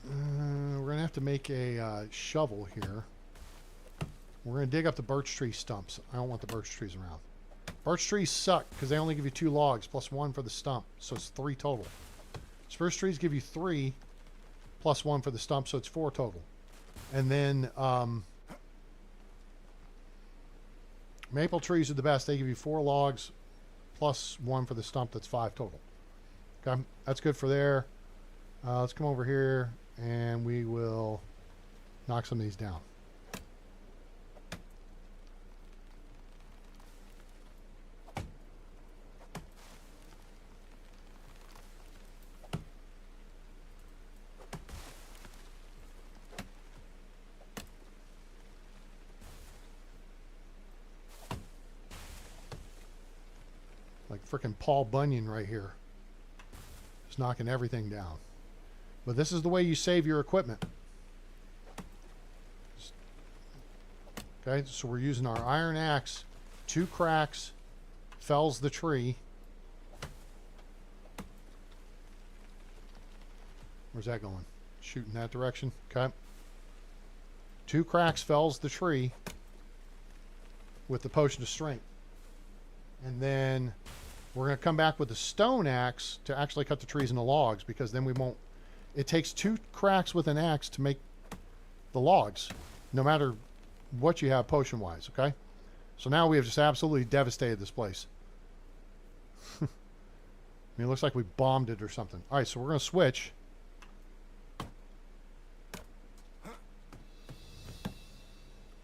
we're gonna have to make a shovel here. We're gonna dig up the birch tree stumps. I don't want the birch trees around. Birch trees suck because they only give you 2 logs plus 1 for the stump, so it's 3 total. Spruce trees give you 3 plus 1 for the stump, so it's 4 total. And then maple trees are the best. They give you 4 logs plus 1 for the stump. That's 5 total. Okay, that's good for there. Let's come over here and we will knock some of these down. Like frickin' Paul Bunyan right here. Just knocking everything down. But this is the way you save your equipment. Okay, so we're using our iron axe. 2 cracks. Fells the tree. Where's that going? Shooting that direction. Okay. 2 cracks fells the tree with the potion of strength. And then we're going to come back with a stone axe to actually cut the trees into logs because then we won't... It takes 2 cracks with an axe to make the logs, no matter what you have potion-wise, okay? So now we have just absolutely devastated this place. I mean, it looks like we bombed it or something. All right, so we're going to switch.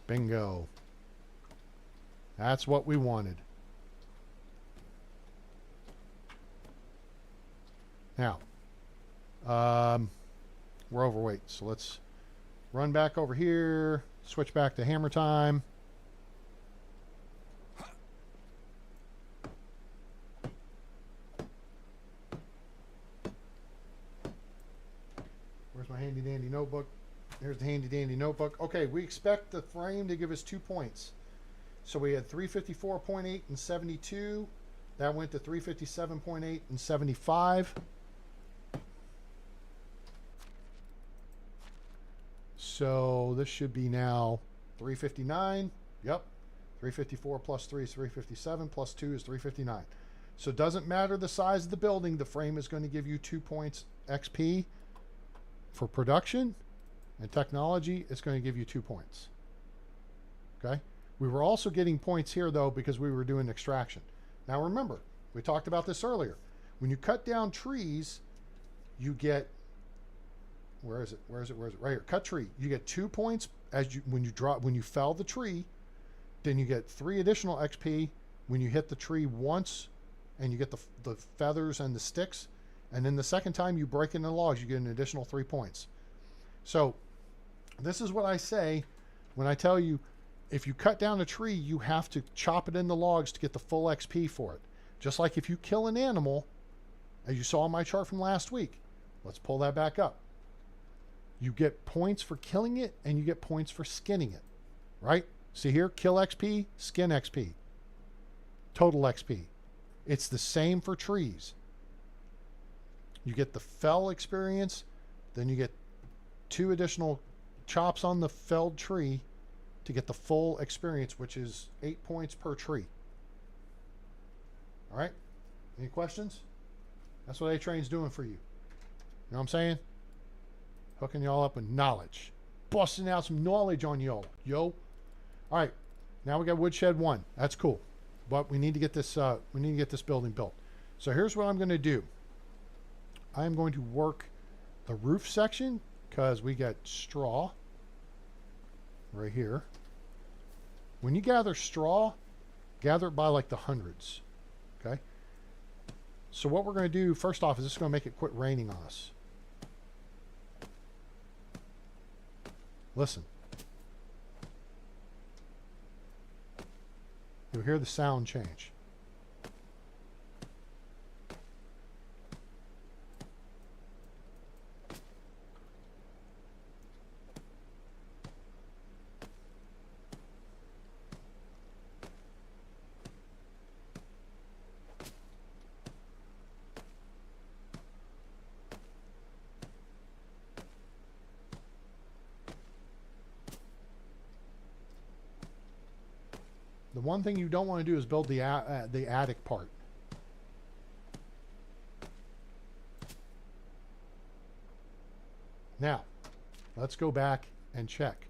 Bingo. That's what we wanted. Now, we're overweight, so let's run back over here, switch back to hammer time. Where's my handy dandy notebook? Here's the handy dandy notebook. Okay, we expect the frame to give us 2 points. So we had 354.8 and 72. That went to 357.8 and 75. So this should be now 359. Yep. 354 plus 3 is 357 plus 2 is 359. So it doesn't matter the size of the building. The frame is going to give you 2 points XP. For production and technology, it's going to give you 2 points. Okay? We were also getting points here, though, because we were doing extraction. Now, remember, we talked about this earlier. When you cut down trees, you get... Where is it? Where is it? Where is it? Right here. Cut tree. You get 2 points when you fell the tree. Then you get 3 additional XP when you hit the tree once, and you get the feathers and the sticks. And then the second time you break in the logs, you get an additional 3 points. So this is what I say when I tell you, if you cut down a tree, you have to chop it in the logs to get the full XP for it. Just like if you kill an animal, as you saw on my chart from last week. Let's pull that back up. You get points for killing it, and you get points for skinning it. Right? See here, kill XP, skin XP. Total XP. It's the same for trees. You get the fell experience, then you get 2 additional chops on the felled tree to get the full experience, which is 8 points per tree. All right? Any questions? That's what A-Train's doing for you. You know what I'm saying? Hooking y'all up with knowledge. Busting out some knowledge on y'all. Yo. All right. Now we got Woodshed 1. That's cool. But we need to get this building built. So here's what I'm going to do. I'm going to work the roof section because we got straw right here. When you gather straw, gather it by like the hundreds. Okay? So what we're going to do first off is this is going to make it quit raining on us. Listen. You'll hear the sound change. The one thing you don't want to do is build the attic part. Now, let's go back and check.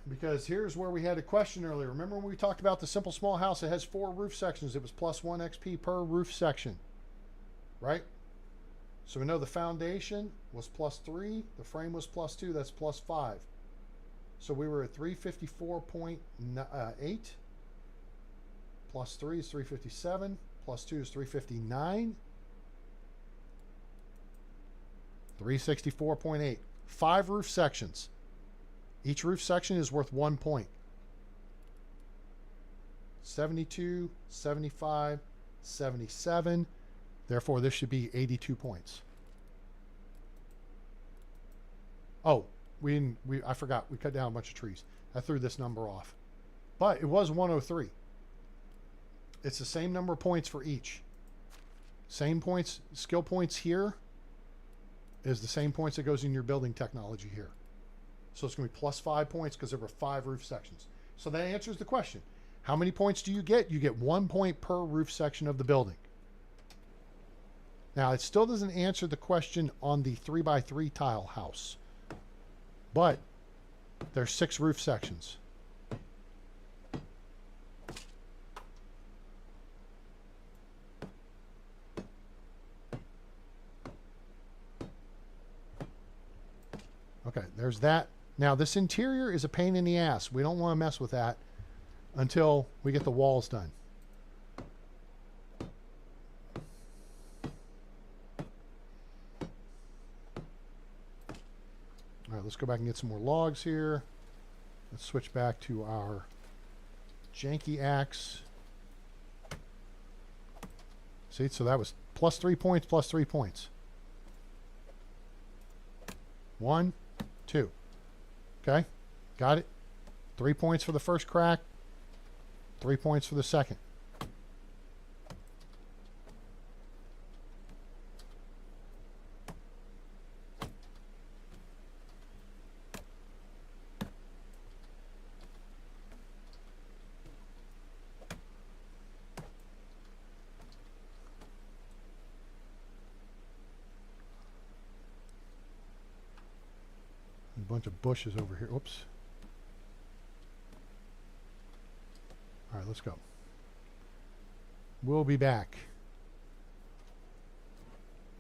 Because here's where we had a question earlier. Remember when we talked about the simple small house? It has 4 roof sections. It was plus 1 XP per roof section. Right? So we know the foundation was plus 3. The frame was plus 2. That's plus 5. So we were at 354.8. Plus 3 is 357. Plus 2 is 359. 364.8. 5 roof sections. Each roof section is worth 1 point. 72, 75, 77. Therefore, this should be 82 points. Oh, I forgot. We cut down a bunch of trees. I threw this number off. But it was 103. It's the same number of points for each. Same points, skill points here is the same points that goes in your building technology here. So it's going to be plus 5 points because there were 5 roof sections. So that answers the question. How many points do you get? You get 1 point per roof section of the building. Now, it still doesn't answer the question on the 3x3 tile house. But there's 6 roof sections. Okay, there's that. Now, this interior is a pain in the ass. We don't want to mess with that until we get the walls done. let's go back and get some more logs here. Let's switch back to our janky axe. See, so that was plus 3 points, plus 3 points. 1, 2. Okay, got it. 3 points for the first crack, 3 points for the second. A bunch of bushes over here. Oops. All right, let's go. We'll be back.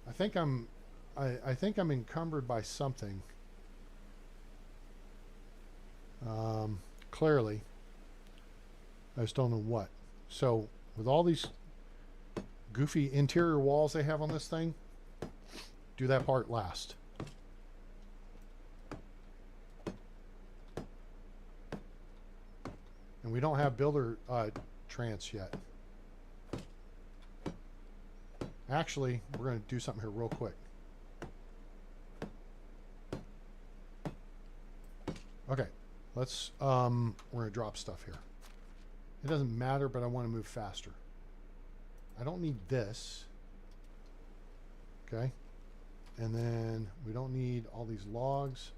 I think I'm encumbered by something. Clearly. I just don't know what. So with all these goofy interior walls they have on this thing, do that part last. And we don't have builder trance yet. Actually, we're going to do something here real quick. Okay, let's we're going to drop stuff here. It doesn't matter, but I want to move faster. I don't need this. Okay. And then we don't need all these logs.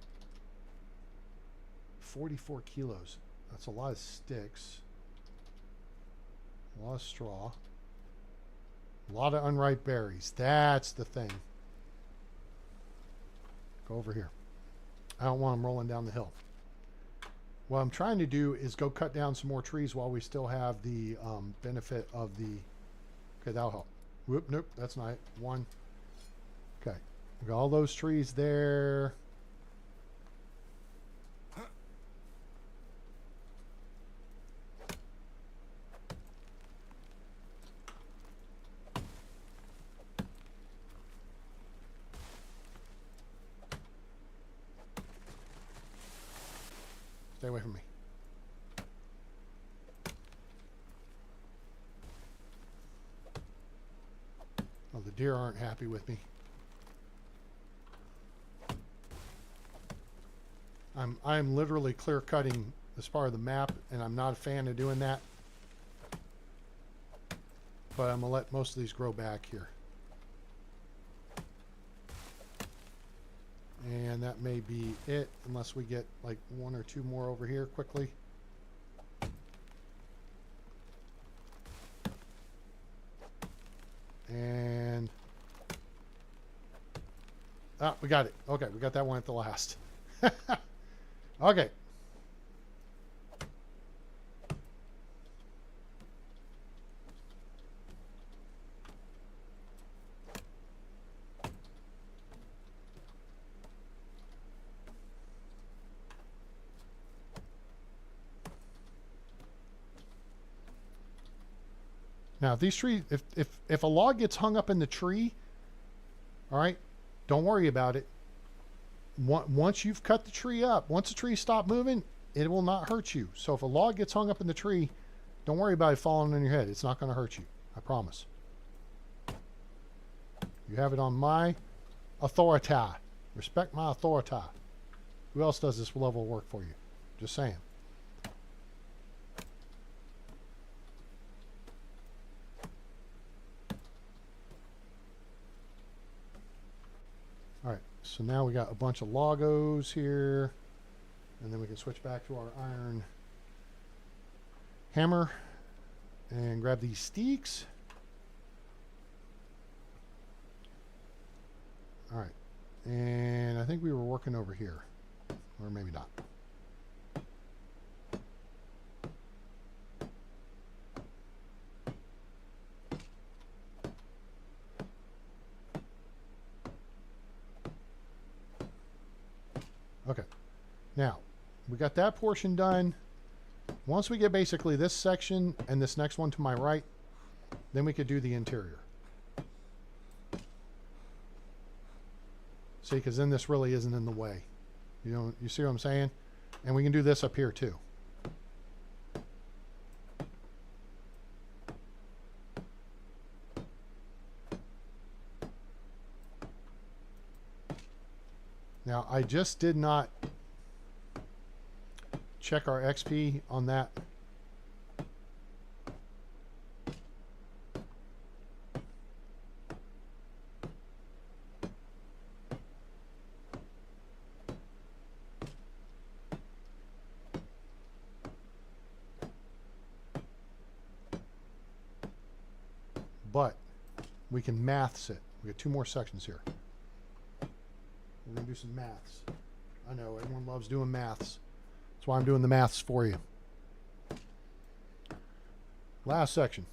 44 kilos. That's a lot of sticks. A lot of straw. A lot of unripe berries. That's the thing. Go over here. I don't want them rolling down the hill. What I'm trying to do is go cut down some more trees while we still have the benefit of the... Okay, that'll help. Whoop, nope, that's not it. 1. Okay. We got all those trees there. Stay away from me. Oh, the deer aren't happy with me. I'm literally clear cutting this part of the map, and I'm not a fan of doing that. But I'm gonna let most of these grow back here. And that may be it, unless we get like 1 or 2 more over here quickly. And we got it. Okay, we got that one at the last. Okay. Now, if these trees, if a log gets hung up in the tree, all right, don't worry about it. Once you've cut the tree up, once the tree stops moving, it will not hurt you. So if a log gets hung up in the tree, don't worry about it falling on your head. It's not going to hurt you. I promise. You have it on my authority. Respect my authority. Who else does this level of work for you? Just saying. All right, so now we got a bunch of logos here, and then we can switch back to our iron hammer and grab these steaks. All right, and I think we were working over here, or maybe not. Okay, now we got that portion done. Once we get basically this section and this next one to my right, then we could do the interior. See, because then this really isn't in the way. You know, you see what I'm saying? And we can do this up here too. Now, I just did not check our XP on that. But we can maths it. We got 2 more sections here. We're going to do some maths. I know, everyone loves doing maths. That's why I'm doing the maths for you. Last section.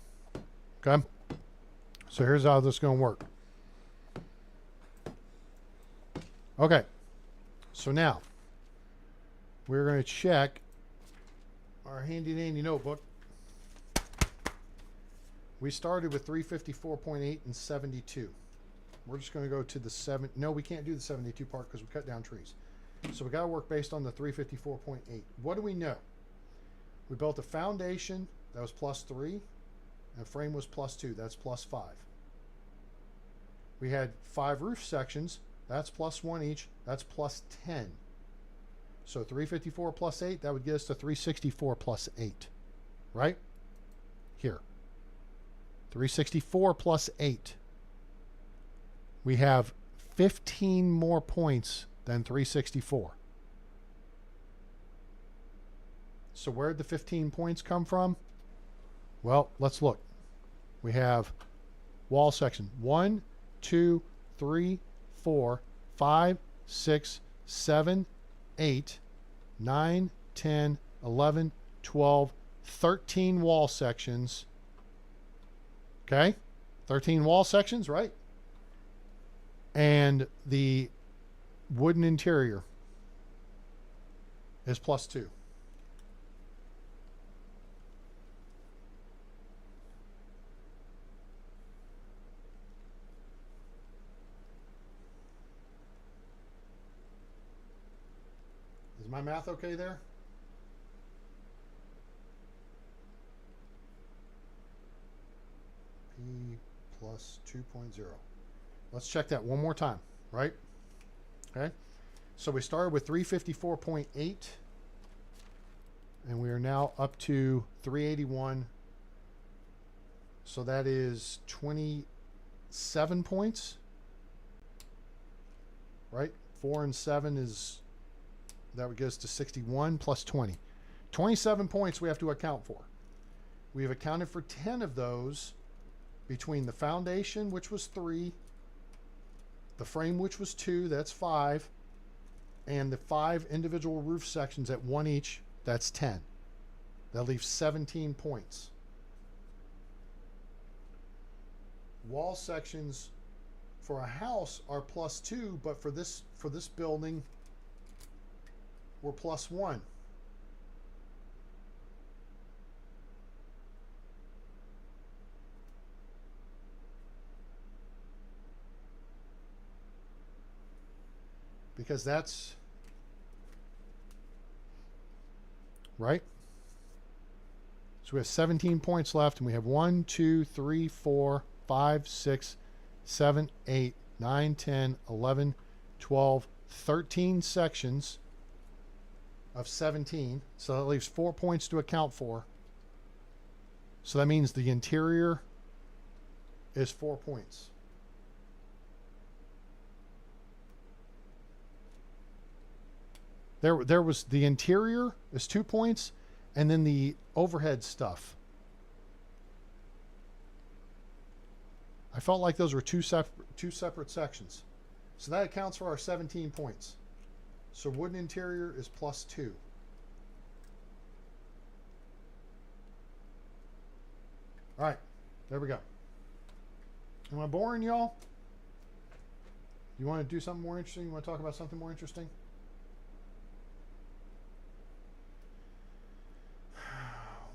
Okay? So here's how this is going to work. Okay. So now, we're going to check our handy-dandy notebook. We started with 354.8 and 72. We're just going to go to the 7. No, we can't do the 72 part because we cut down trees. So we got to work based on the 354.8. What do we know? We built a foundation that was +3, and a frame was +2. That's +5. We had 5 roof sections. That's +1 each. That's +10. So 354 + 8, that would get us to 364 + 8. Right? Here. 364 + 8. We have 15 more points than 364. So where'd the 15 points come from? Well, let's look. We have wall section 1, 2, 3, 4, 5, 6, 7, 8, 9, 10, 11, 12, 13 wall sections. Okay? 13 wall sections, right? And the wooden interior is +2. Is my math okay there? P plus 2.0. Let's check that one more time, right? Okay. So we started with 354.8, and we are now up to 381. So that is 27 points, right? 4 and 7 is, that would get us to 61 plus 20. 27 points we have to account for. We have accounted for 10 of those between the foundation, which was 3, the frame, which was 2, that's 5, and the 5 individual roof sections at 1 each, that's 10. That leaves 17 points. Wall sections for a house are +2, but for this building, we're +1. Because that's right. So we have 17 points left, and we have 1, 2, 3, 4, 5, 6, 7, 8, 9, 10, 11, 12, 13 sections of 17. So that leaves 4 points to account for. So that means the interior is 4 points. There was the interior is 2 points, and then the overhead stuff. I felt like those were two separate sections. So that accounts for our 17 points. So wooden interior is +2. All right, there we go. Am I boring y'all? You want to do something more interesting? You want to talk about something more interesting?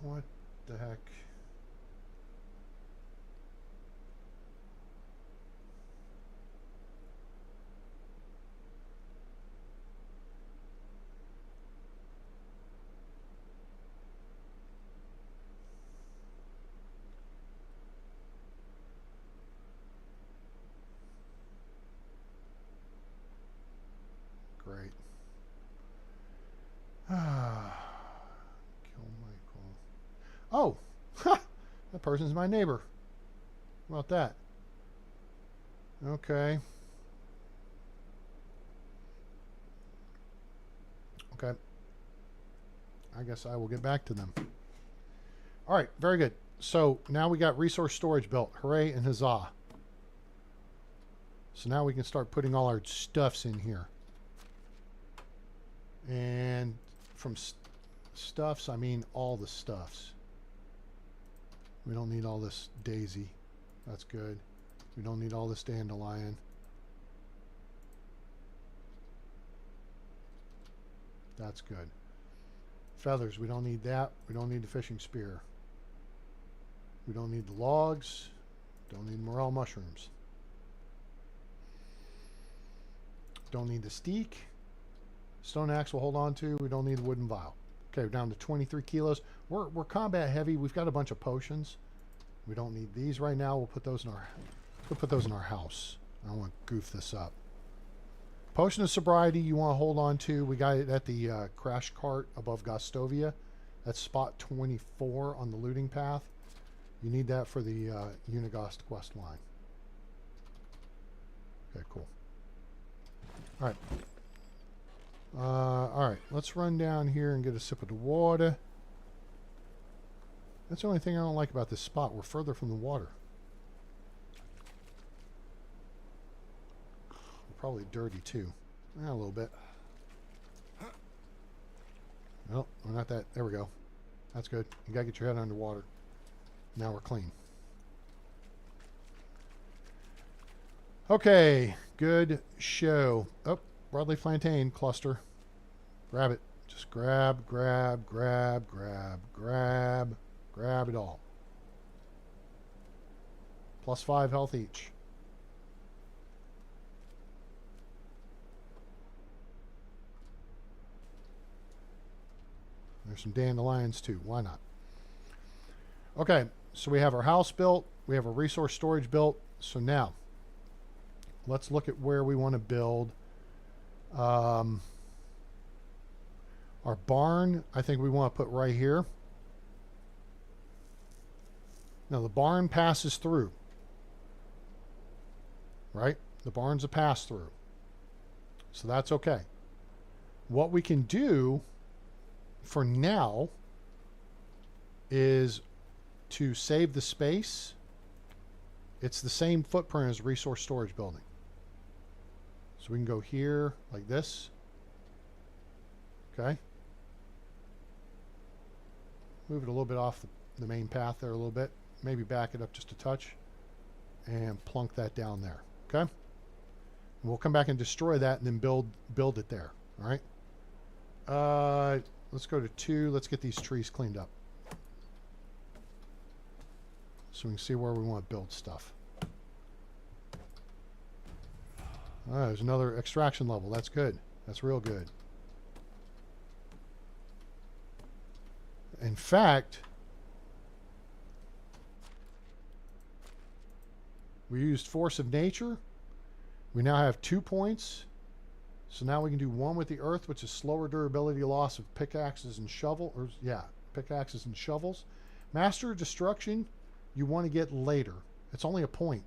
What the heck? great. Kill Michael. Oh, ha! That person's my neighbor. How about that? Okay. Okay. I guess I will get back to them. All right, very good. So now we got resource storage built. Hooray and huzzah. So now we can start putting all our stuffs in here. And from stuffs, I mean all the stuffs. We don't need all this daisy. That's good. We don't need all this dandelion. That's good. Feathers, we don't need that. We don't need the fishing spear. We don't need the logs. Don't need morel mushrooms. Don't need the steak. Stone axe we'll hold on to. We don't need the wooden vial. Okay, we're down to 23 kilos. We're combat heavy. We've got a bunch of potions. We don't need these right now. We'll put those in our house. I don't want to goof this up. Potion of sobriety you want to hold on to. We got it at the crash cart above Gostovia. That's spot 24 on the looting path. You need that for the Unigost quest line. Okay, cool. All right. All right, let's run down here and get a sip of the water. That's the only thing I don't like about this spot. We're further from the water. We're probably dirty too. A little bit. Well, we're not that. There we go. That's good. You gotta get your head underwater. Now we're clean. Okay, good show. Oh, broadleaf plantain cluster. Grab it. Just grab it all. +5 health each. There's some dandelions too. Why not? Okay, so we have our house built. We have our resource storage built. So now, let's look at where we want to build. Our barn, I think we want to put right here. Now the barn passes through. Right? The barn's a pass through. So that's okay. What we can do for now is to save the space. It's the same footprint as resource storage building. So we can go here like this. Okay. Move it a little bit off the main path there a little bit. Maybe back it up just a touch. And plunk that down there. Okay. And we'll come back and destroy that and then build it there. All right. Let's go to 2. Let's get these trees cleaned up. So we can see where we want to build stuff. There's another extraction level. That's good. That's real good. In fact, we used Force of Nature. We now have 2 points. So now we can do 1 with the earth, which is slower durability loss of pickaxes and pickaxes and shovels. Master of Destruction, you want to get later. It's only a point.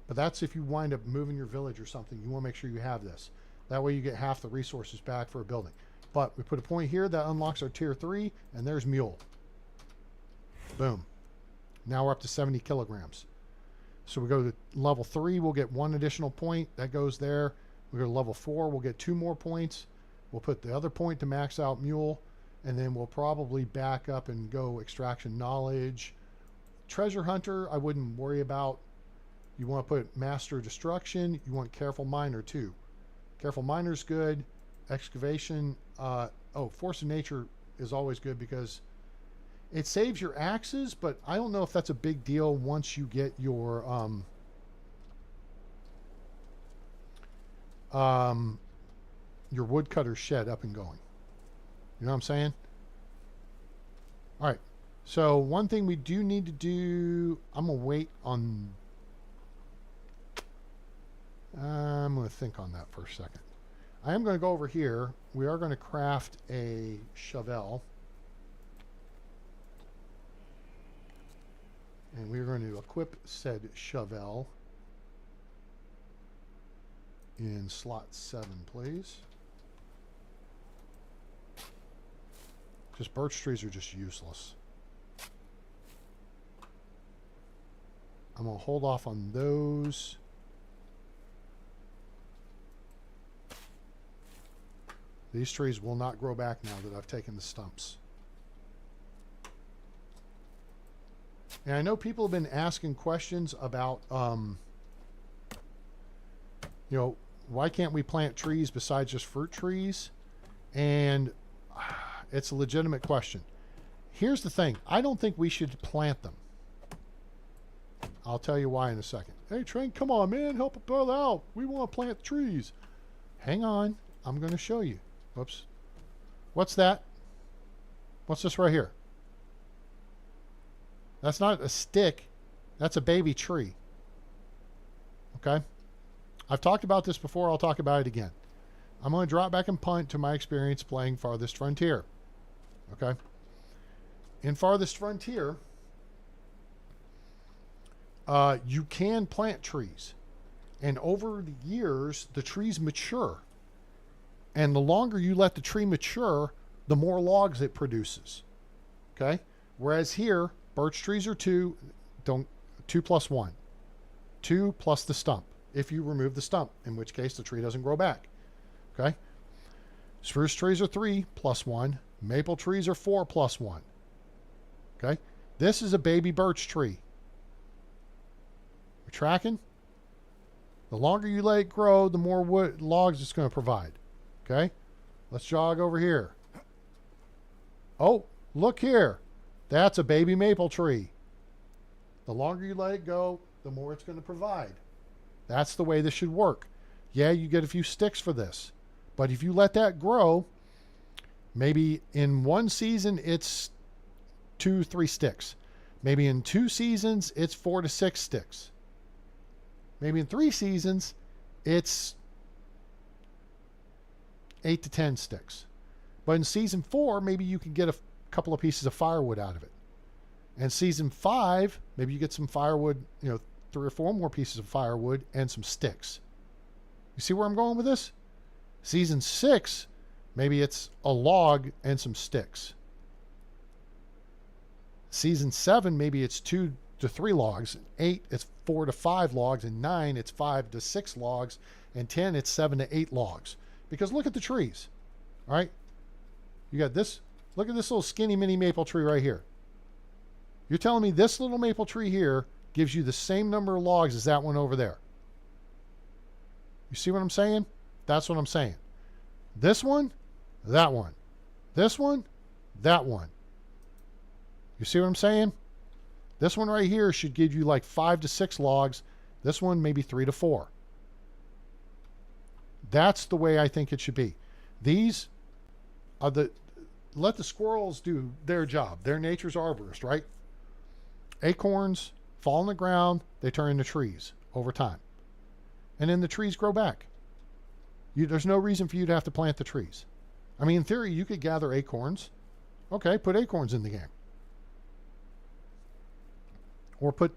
But that's if you wind up moving your village or something. You want to make sure you have this. That way you get half the resources back for a building. But we put a point here that unlocks our tier 3, and there's Mule. Boom. Now we're up to 70 kilograms. So we go to level 3, we'll get 1 additional point. That goes there. We go to level 4, we'll get 2 more points. We'll put the other point to max out Mule, and then we'll probably back up and go Extraction Knowledge. Treasure Hunter, I wouldn't worry about. You want to put Master of Destruction. You want Careful Miner too. Careful Miner's good. Excavation. Force of Nature is always good because it saves your axes, but I don't know if that's a big deal once you get your woodcutter shed up and going. You know what I'm saying? All right. So one thing we do need to do, I'm going to think on that for a second. I am going to go over here. We are going to craft a shovel. And we're going to equip said shovel in slot 7, please. Just birch trees are just useless. I'm going to hold off on those. These trees will not grow back now that I've taken the stumps. And I know people have been asking questions about, you know, why can't we plant trees besides just fruit trees? And it's a legitimate question. Here's the thing. I don't think we should plant them. I'll tell you why in a second. Hey, Trent, come on, man. Help a brother out. We want to plant trees. Hang on. I'm going to show you. Whoops. What's that? What's this right here? That's not a stick. That's a baby tree. Okay? I've talked about this before. I'll talk about it again. I'm going to drop back and punt to my experience playing Farthest Frontier. Okay? In Farthest Frontier, you can plant trees. And over the years, the trees mature. And the longer you let the tree mature, the more logs it produces. Okay? Whereas here, birch trees are 2 plus 1. 2 plus the stump. If you remove the stump, in which case the tree doesn't grow back. Okay? Spruce trees are 3 plus 1. Maple trees are 4 plus 1. Okay? This is a baby birch tree. We're tracking? The longer you let it grow, the more wood logs it's going to provide. Okay? Let's jog over here. Oh, look here. That's a baby maple tree. The longer you let it go, the more it's going to provide. That's the way this should work. Yeah, you get a few sticks for this. But if you let that grow, maybe in one season it's 2-3 sticks. Maybe in 2 seasons it's 4 to 6 sticks. Maybe in 3 seasons it's 8 to 10 sticks. But in season 4, maybe you can get a couple of pieces of firewood out of it. And season 5, maybe you get some firewood, 3 or 4 more pieces of firewood and some sticks. You see where I'm going with this? Season 6, maybe it's a log and some sticks. Season 7, maybe it's 2 to 3 logs. 8, it's 4 to 5 logs. And 9, it's 5 to 6 logs. And 10, it's 7 to 8 logs. Because look at the trees. All right? You got this. Look at this little skinny mini maple tree right here. You're telling me this little maple tree here gives you the same number of logs as that one over there. You see what I'm saying? That's what I'm saying. This one, that one. This one, that one. You see what I'm saying? This one right here should give you like 5 to 6 logs. This one maybe 3 to 4. That's the way I think it should be. These are let the squirrels do their job. They're nature's arborist, right? Acorns fall on the ground, they turn into trees over time. And then the trees grow back. There's no reason for you to have to plant the trees. I mean, in theory, you could gather acorns. Okay, put acorns in the game. Or put,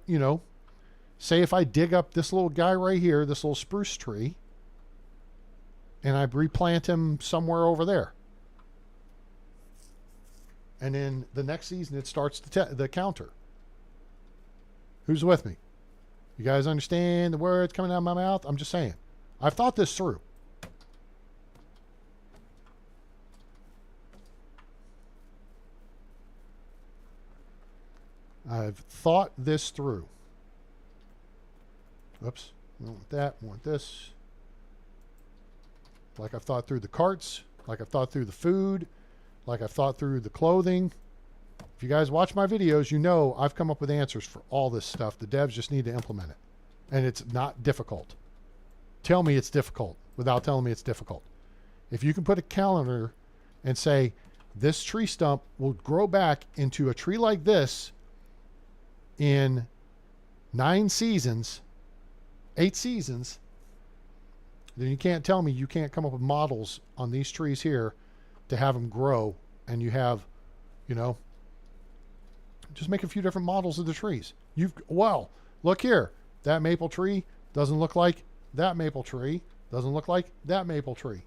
say if I dig up this little guy right here, this little spruce tree, and I replant him somewhere over there. And then the next season, it starts the counter. Who's with me? You guys understand the words coming out of my mouth? I'm just saying. I've thought this through. I've thought this through. Oops. I don't want that. I want this. Like I've thought through the carts. Like I've thought through the food. Like I've thought through the clothing. If you guys watch my videos, you know I've come up with answers for all this stuff. The devs just need to implement it. And it's not difficult. Tell me it's difficult without telling me it's difficult. If you can put a calendar and say, this tree stump will grow back into a tree like this in 9 seasons, 8 seasons, then you can't tell me you can't come up with models on these trees here to have them grow, and you have, you know, just make a few different models of the trees. Well, look here. That maple tree doesn't look like that maple tree. Doesn't look like that maple tree.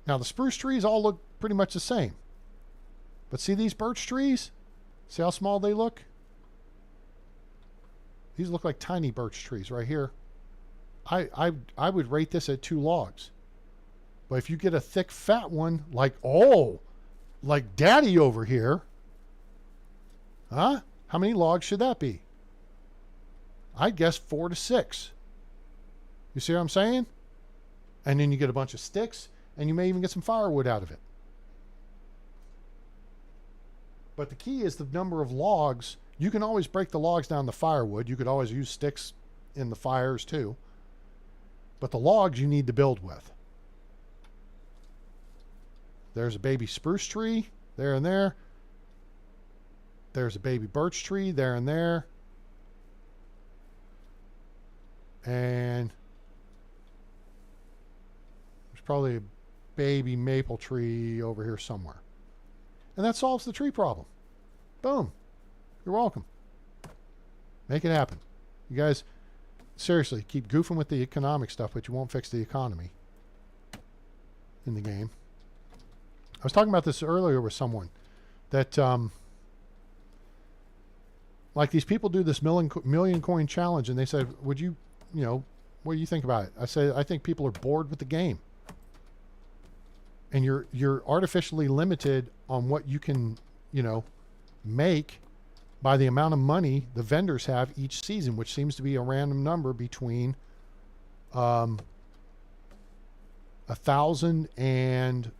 Now the spruce trees all look pretty much the same. But see these birch trees? See how small they look? These look like tiny birch trees right here. I would rate this at 2 logs. But if you get a thick fat one like Daddy over here, huh? How many logs should that be? I'd guess 4 to 6. You see what I'm saying? And then you get a bunch of sticks, and you may even get some firewood out of it. But the key is the number of logs. You can always break the logs down to firewood. You could always use sticks in the fires too. But the logs you need to build with. There's a baby spruce tree there and there. There's a baby birch tree there and there. And there's probably a baby maple tree over here somewhere. And that solves the tree problem. Boom. You're welcome. Make it happen. You guys, seriously, keep goofing with the economic stuff, but you won't fix the economy in the game. I was talking about this earlier with someone that, like these people do this million coin challenge, and they said, would you, what do you think about it? I said, I think people are bored with the game. And you're artificially limited on what you can, make by the amount of money the vendors have each season, which seems to be a random number between 1,000 and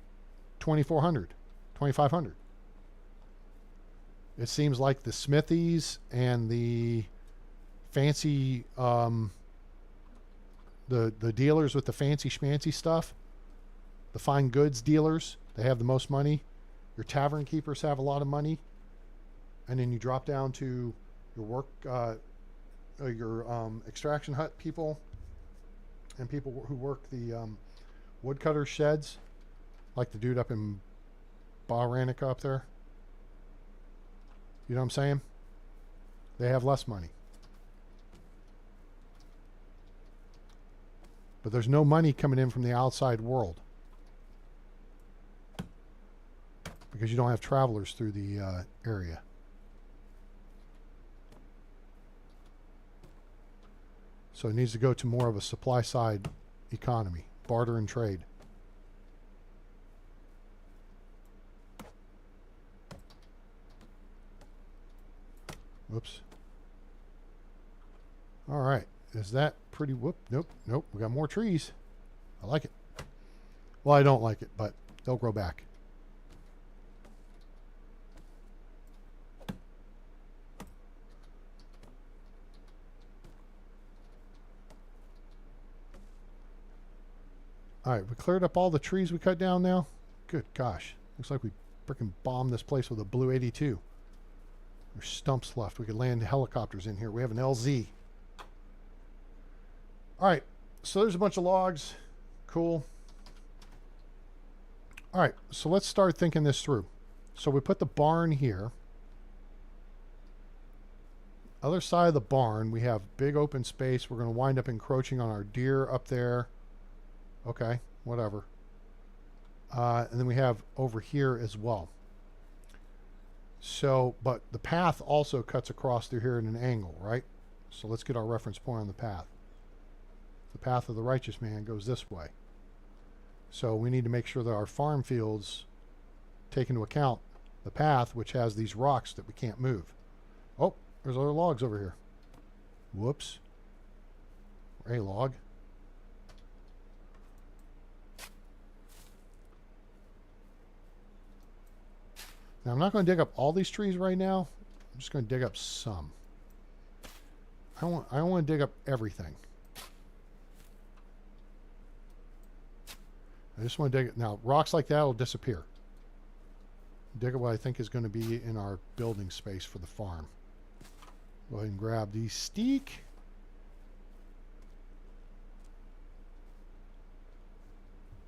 2,400, 2,500. It seems like the smithies and the fancy, the dealers with the fancy schmancy stuff, the fine goods dealers, they have the most money. Your tavern keepers have a lot of money. And then you drop down to your work, your extraction hut people and people who work the woodcutter sheds, like the dude up in Bahranica up there. You know what I'm saying? They have less money. But there's no money coming in from the outside world, because you don't have travelers through the area. So it needs to go to more of a supply side economy, barter and trade. Whoops. All right. Is that pretty? Whoop. Nope. Nope. We got more trees. I like it. Well, I don't like it, but they'll grow back. All right, we cleared up all the trees we cut down now. Good gosh. Looks like we freaking bombed this place with a Blue 82. There's stumps left. We could land helicopters in here. We have an LZ. All right, so there's a bunch of logs. Cool. All right, so let's start thinking this through. So we put the barn here. Other side of the barn, we have big open space. We're going to wind up encroaching on our deer up there. Okay, whatever. And then we have over here as well. So, but the path also cuts across through here at an angle, right? So let's get our reference point on the path. The path of the righteous man goes this way. So we need to make sure that our farm fields take into account the path, which has these rocks that we can't move. Oh, there's other logs over here. Whoops. A log. Now, I'm not going to dig up all these trees right now. I'm just going to dig up some. I don't want to dig up everything. I just want to dig it. Now, rocks like that will disappear. Dig up what I think is going to be in our building space for the farm. Go ahead and grab the steak.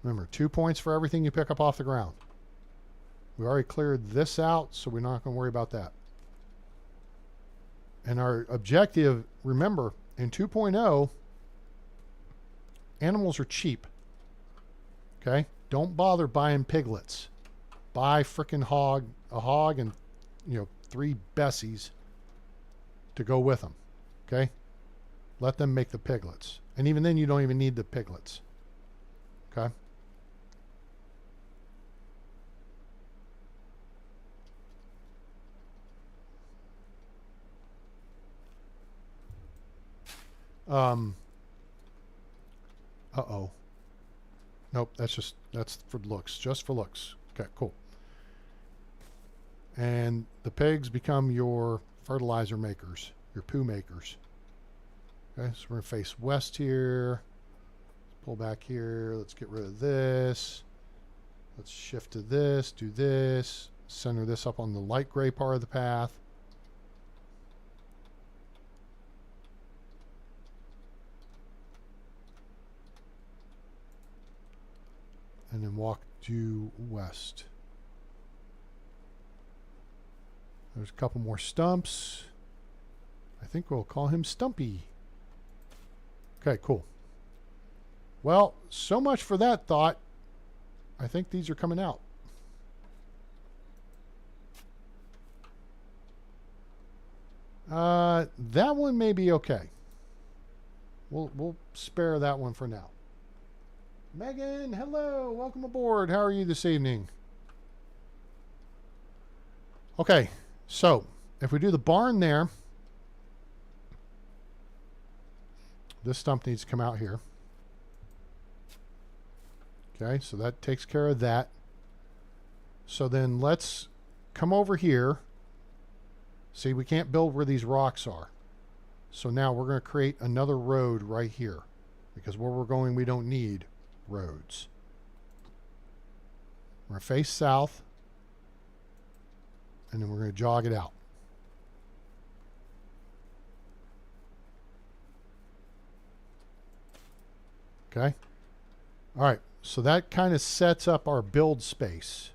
Remember, 2 points for everything you pick up off the ground. We already cleared this out, so we're not going to worry about that. And our objective, remember, in 2.0, animals are cheap. Okay? Don't bother buying piglets. Buy frickin' a hog and, 3 Bessies to go with them. Okay? Let them make the piglets. And even then, you don't even need the piglets. Okay? Uh-oh. Nope, that's for looks. Just for looks. Okay, cool. And the pigs become your fertilizer makers, your poo makers. Okay, so we're going to face west here. Let's pull back here. Let's get rid of this. Let's shift to this, do this. Center this up on the light gray part of the path. And then walk due west. There's a couple more stumps. I think we'll call him Stumpy. Okay, cool. Well, so much for that thought. I think these are coming out. That one may be okay. We'll spare that one for now. Megan, hello. Welcome aboard. How are you this evening? Okay, so if we do the barn there, this stump needs to come out here. Okay, so that takes care of that. So then let's come over here. See, we can't build where these rocks are. So now we're going to create another road right here, because where we're going, we don't need roads. We're going to face south, and then we're going to jog it out. Okay? All right, so that kind of sets up our build space.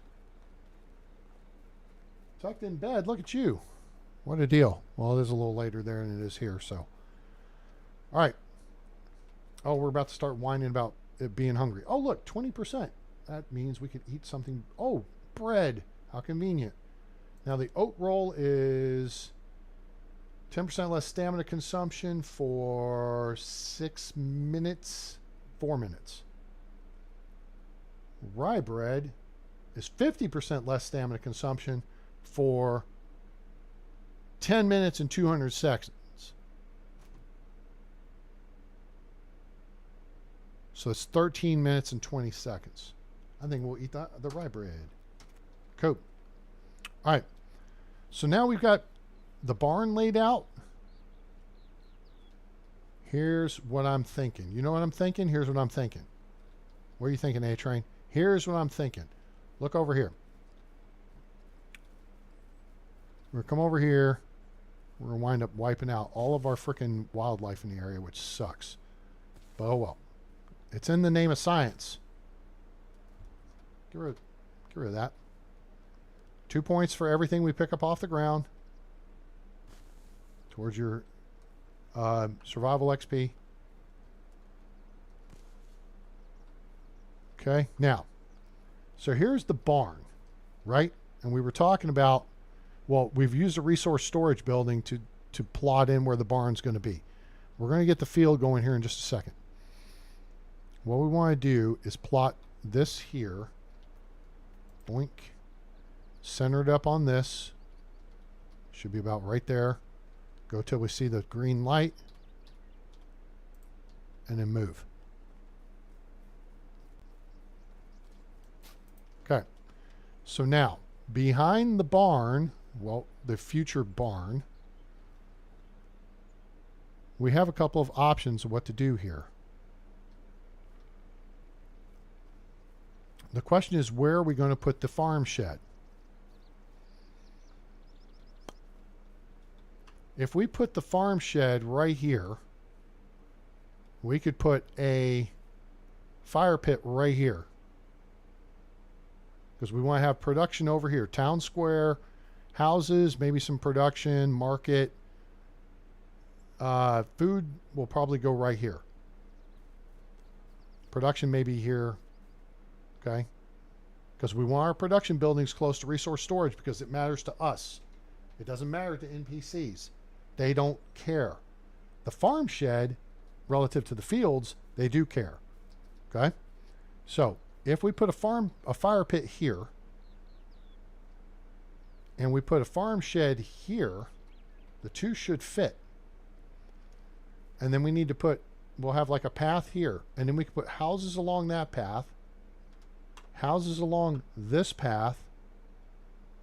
Tucked in bed, look at you. What a deal. Well, it is a little later there than it is here, so. All right. Oh, we're about to start whining about it being hungry. Oh, look, 20%. That means we could eat something. Oh, bread. How convenient. Now, the oat roll is 10% less stamina consumption for 6 minutes, 4 minutes. Rye bread is 50% less stamina consumption for 10 minutes and 200 seconds. So it's 13 minutes and 20 seconds. I think we'll eat the rye bread. Cool. All right. So now we've got the barn laid out. Here's what I'm thinking. You know what I'm thinking? Here's what I'm thinking. What are you thinking, A-Train? Here's what I'm thinking. Look over here. We're going to come over here. We're going to wind up wiping out all of our freaking wildlife in the area, which sucks. But oh well. It's in the name of science. Get rid of that. 2 points for everything we pick up off the ground. Towards your survival XP. Okay, now. So here's the barn, right? And we were talking about, well, we've used a resource storage building to plot in where the barn's going to be. We're going to get the field going here in just a second. What we want to do is plot this here. Boink. Center it up on this. Should be about right there. Go till we see the green light. And then move. Okay. So now, behind the barn, well, the future barn, we have a couple of options of what to do here. The question is, where are we going to put the farm shed? If we put the farm shed right here, we could put a fire pit right here. because we want to have production over here. Town square, houses, maybe some production, market. Food will probably go right here. Production may be here. Okay. Because we want our production buildings close to resource storage because it matters to us. It doesn't matter to NPCs. They don't care. The farm shed, relative to the fields, they do care. Okay? So, if we put a fire pit here, and we put a farm shed here, the two should fit. And then we need to put, we'll have like a path here, and then we can put houses along that path, houses along this path.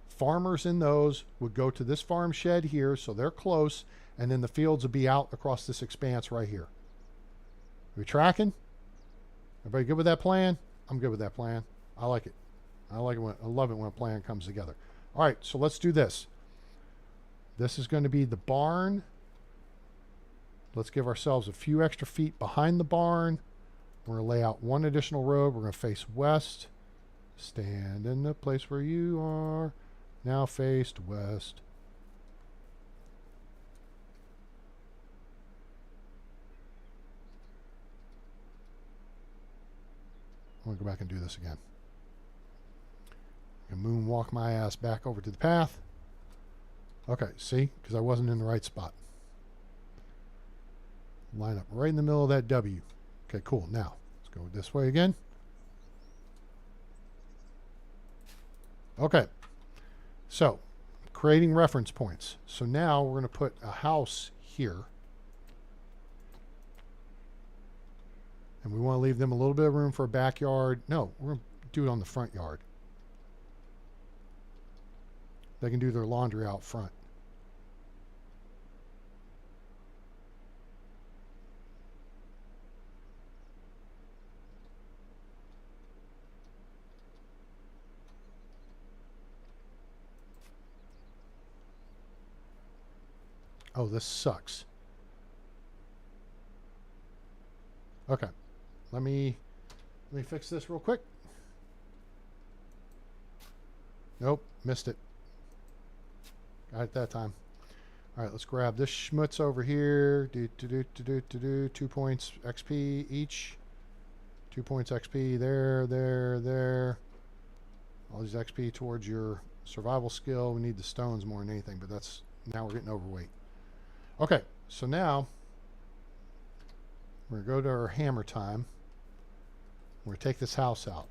Farmers in those would go to this farm shed here, so they're close, and then the fields would be out across this expanse right here. Are we tracking? Everybody good with that plan? I'm good with that plan. I like it. I like it when, I love it when a plan comes together. All right, so let's do this. This is going to be the barn. Let's give ourselves a few extra feet behind the barn. We're going to lay out one additional road. We're going to face west. Stand in the place where you are. Now face west. I'm going to go back and do this again. I'm going to moonwalk my ass back over to the path. Okay, see? Because I wasn't in the right spot. Line up right in the middle of that W. Okay, cool. Now, let's go this way again. Okay. So, creating reference points. So now we're going to put a house here. And we want to leave them a little bit of room for a backyard. No, we're going to do it on the front yard. They can do their laundry out front. Oh, this sucks. Okay. Let me fix this real quick. Nope, missed it. Got it that time. All right, let's grab this schmutz over here. 2 points XP each. 2 points XP there. All these XP towards your survival skill. We need the stones more than anything, but that's, now we're getting overweight. Okay, so now we're going to go to our hammer time. We're going to take this house out.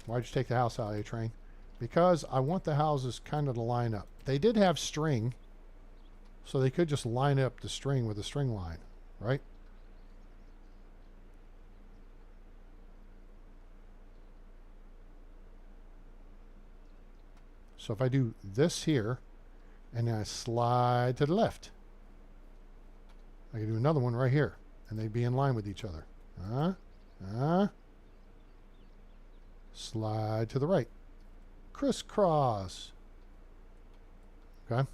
Why'd you take the house out, A-Train? Because I want the houses kind of to line up. They did have string, so they could just line up the string with a string line, right? So if I do this here, and then I slide to the left, I can do another one right here, and they'd be in line with each other. Slide to the right. Crisscross. Okay.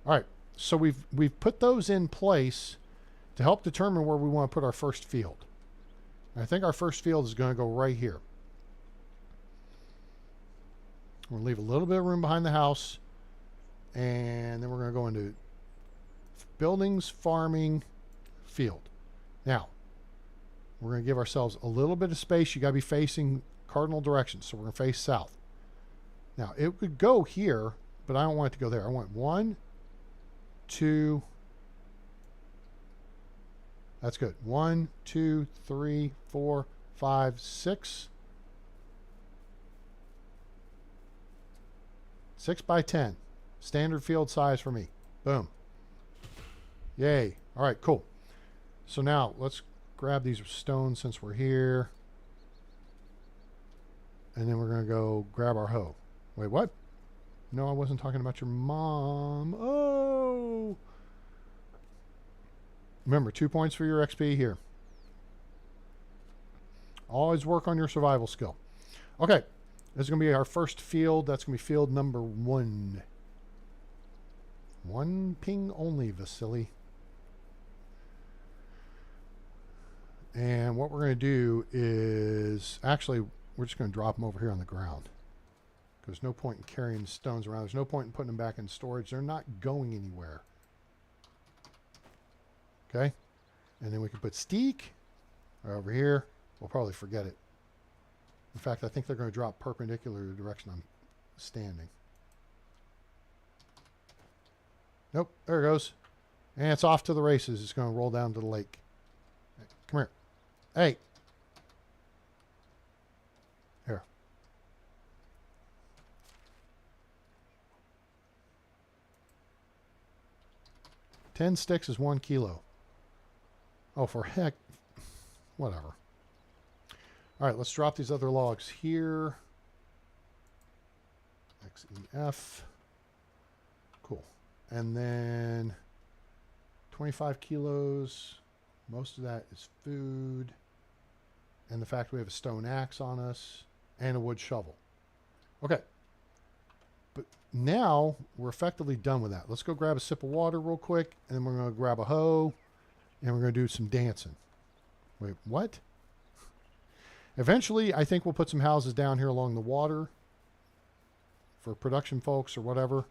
All right. So we've put those in place to help determine where we want to put our first field. And I think our first field is going to go right here. We're going to leave a little bit of room behind the house, and then we're going to go into buildings, farming, field. Now, we're going to give ourselves a little bit of space. You got to be facing cardinal directions, so we're going to face south. Now, it could go here, but I don't want it to go there. I want 1, 2. That's good. 1, 2, 3, 4, 5, 6. 6 by 10. Standard field size for me. Boom. Yay. All right, cool. So now let's grab these stones since we're here. And then we're going to go grab our hoe. Wait, what? No, I wasn't talking about your mom. Oh. Remember, 2 points for your XP here. Always work on your survival skill. Okay. This is going to be our first field. That's going to be field number 1. 1 ping only, Vasily. And what we're going to do is, actually, we're just going to drop them over here on the ground. There's no point in carrying the stones around. There's no point in putting them back in storage. They're not going anywhere. Okay? And then we can put steak over here. We'll probably forget it. In fact, I think they're going to drop perpendicular to the direction I'm standing. Nope, there it goes. And it's off to the races. It's going to roll down to the lake. Come here. Hey. Here. Ten sticks is 1 kilo. Oh, for heck. Whatever. All right, let's drop these other logs here. XEF. Cool. And then 25 kilos. Most of that is food. And the fact we have a stone axe on us and a wood shovel. Okay. But now we're effectively done with that. Let's go grab a sip of water real quick. And then we're going to grab a hoe. And we're going to do some dancing. Wait, what? Eventually, I think we'll put some houses down here along the water for production folks or whatever.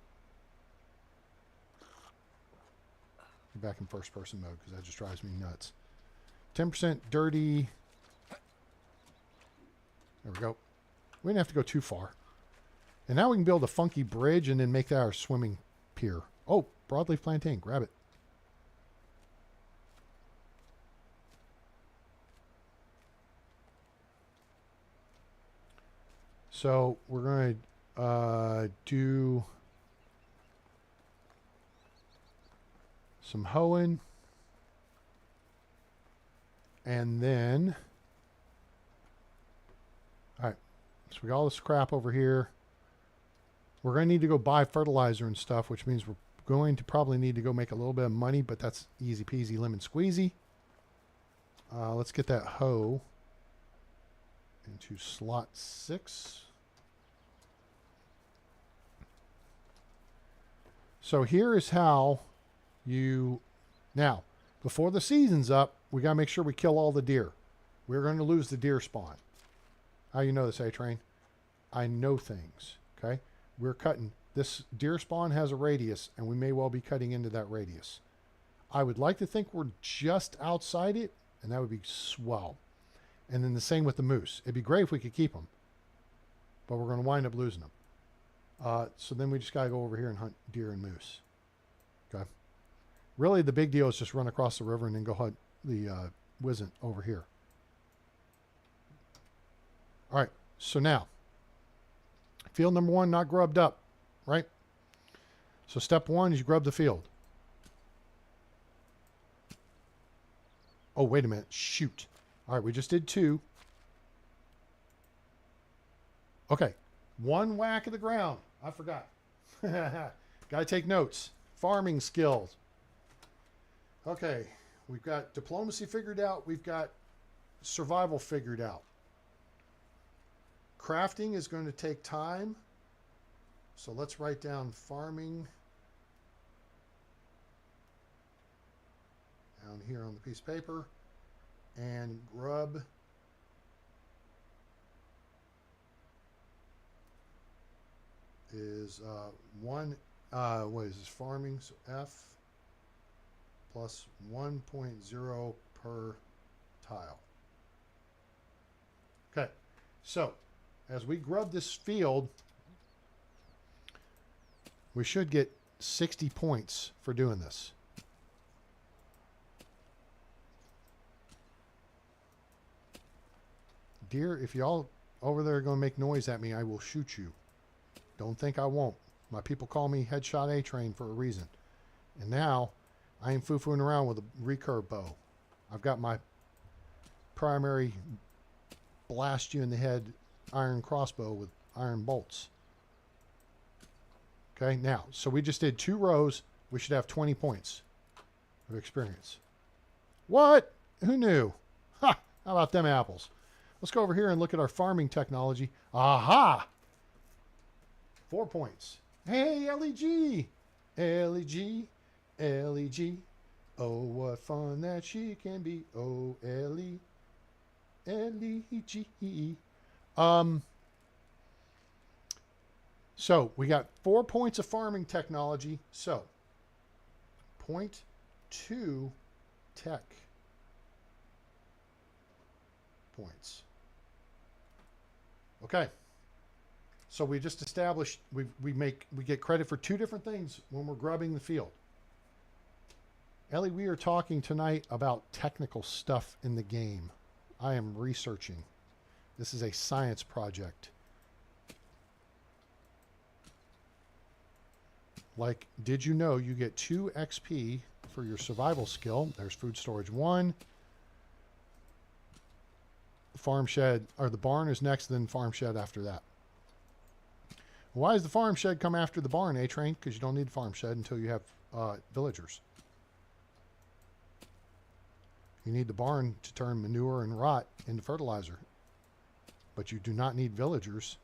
Get back in first person mode because that just drives me nuts. 10% dirty. There we go. We didn't have to go too far. And now we can build a funky bridge and then make that our swimming pier. Oh, broadleaf plantain. Grab it. So we're going to do some hoeing. And then, all right, so we got all this crap over here. We're going to need to go buy fertilizer and stuff, which means we're going to probably need to go make a little bit of money, but that's easy peasy lemon squeezy. Let's get that hoe into slot 6. So here is how you, now, before the season's up, we got to make sure we kill all the deer. We're going to lose the deer spawn. How you know this, A-Train? I know things, okay? We're cutting, this deer spawn has a radius, and we may well be cutting into that radius. I would like to think we're just outside it, and that would be swell. And then the same with the moose. It'd be great if we could keep them, but we're going to wind up losing them. So then we just got to go over here and hunt deer and moose. Okay. Really, the big deal is just run across the river and then go hunt the wisent over here. All right. So now, field number 1, not grubbed up, right? So step 1 is you grub the field. Oh, wait a minute. Shoot. All right, we just did 2. Okay. 1 whack of the ground. I forgot. Got to take notes. Farming skills. Okay. We've got diplomacy figured out. We've got survival figured out. Crafting is going to take time. So let's write down farming down here on the piece of paper. And grub is 1, what is this, farming? So F plus 1.0 per tile. Okay, so as we grub this field, we should get 60 points for doing this. Deer, if y'all over there are going to make noise at me, I will shoot you. Don't think I won't. My people call me Headshot A-Train for a reason. And now, I ain't foo-fooing around with a recurve bow. I've got my primary blast you in the head iron crossbow with iron bolts. Okay, now, so we just did 2 rows. We should have 20 points of experience. What? Who knew? Ha! How about them apples? Let's go over here and look at our farming technology. Aha! 4 points. Hey, LEG! LEG, LEG. Oh, what fun that she can be. Oh, Ellie. L-E-G-E. So we got 4 points of farming technology. So, point 2 tech points. Okay. So we just established we get credit for 2 different things when we're grubbing the field. Ellie, we are talking tonight about technical stuff in the game. I am researching. This is a science project. Like, did you know you get 2 XP for your survival skill? There's food storage 1. Farm shed, or the barn is next, then farm shed after that. Why does the farm shed come after the barn, A-Train? Because you don't need the farm shed until you have villagers. You need the barn to turn manure and rot into fertilizer. But you do not need villagers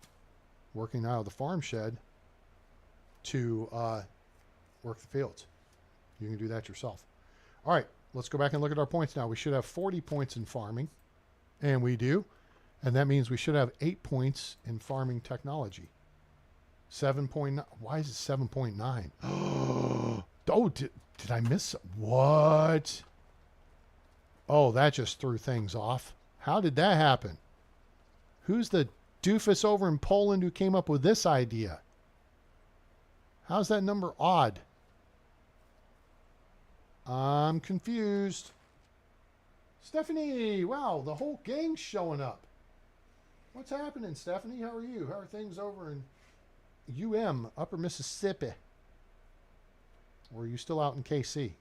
working out of the farm shed to work the fields. You can do that yourself. All right, let's go back and look at our points now. We should have 40 points in farming, and we do. And that means we should have 8 points in farming technology. 7.9. Why is it 7.9? Oh, did I miss? What? Oh, that just threw things off. How did that happen? Who's the doofus over in Poland who came up with this idea? How's that number odd? I'm confused. Stephanie, wow, the whole gang's showing up. What's happening, Stephanie? How are you? How are things over in UM, Upper Mississippi? Or are you still out in KC?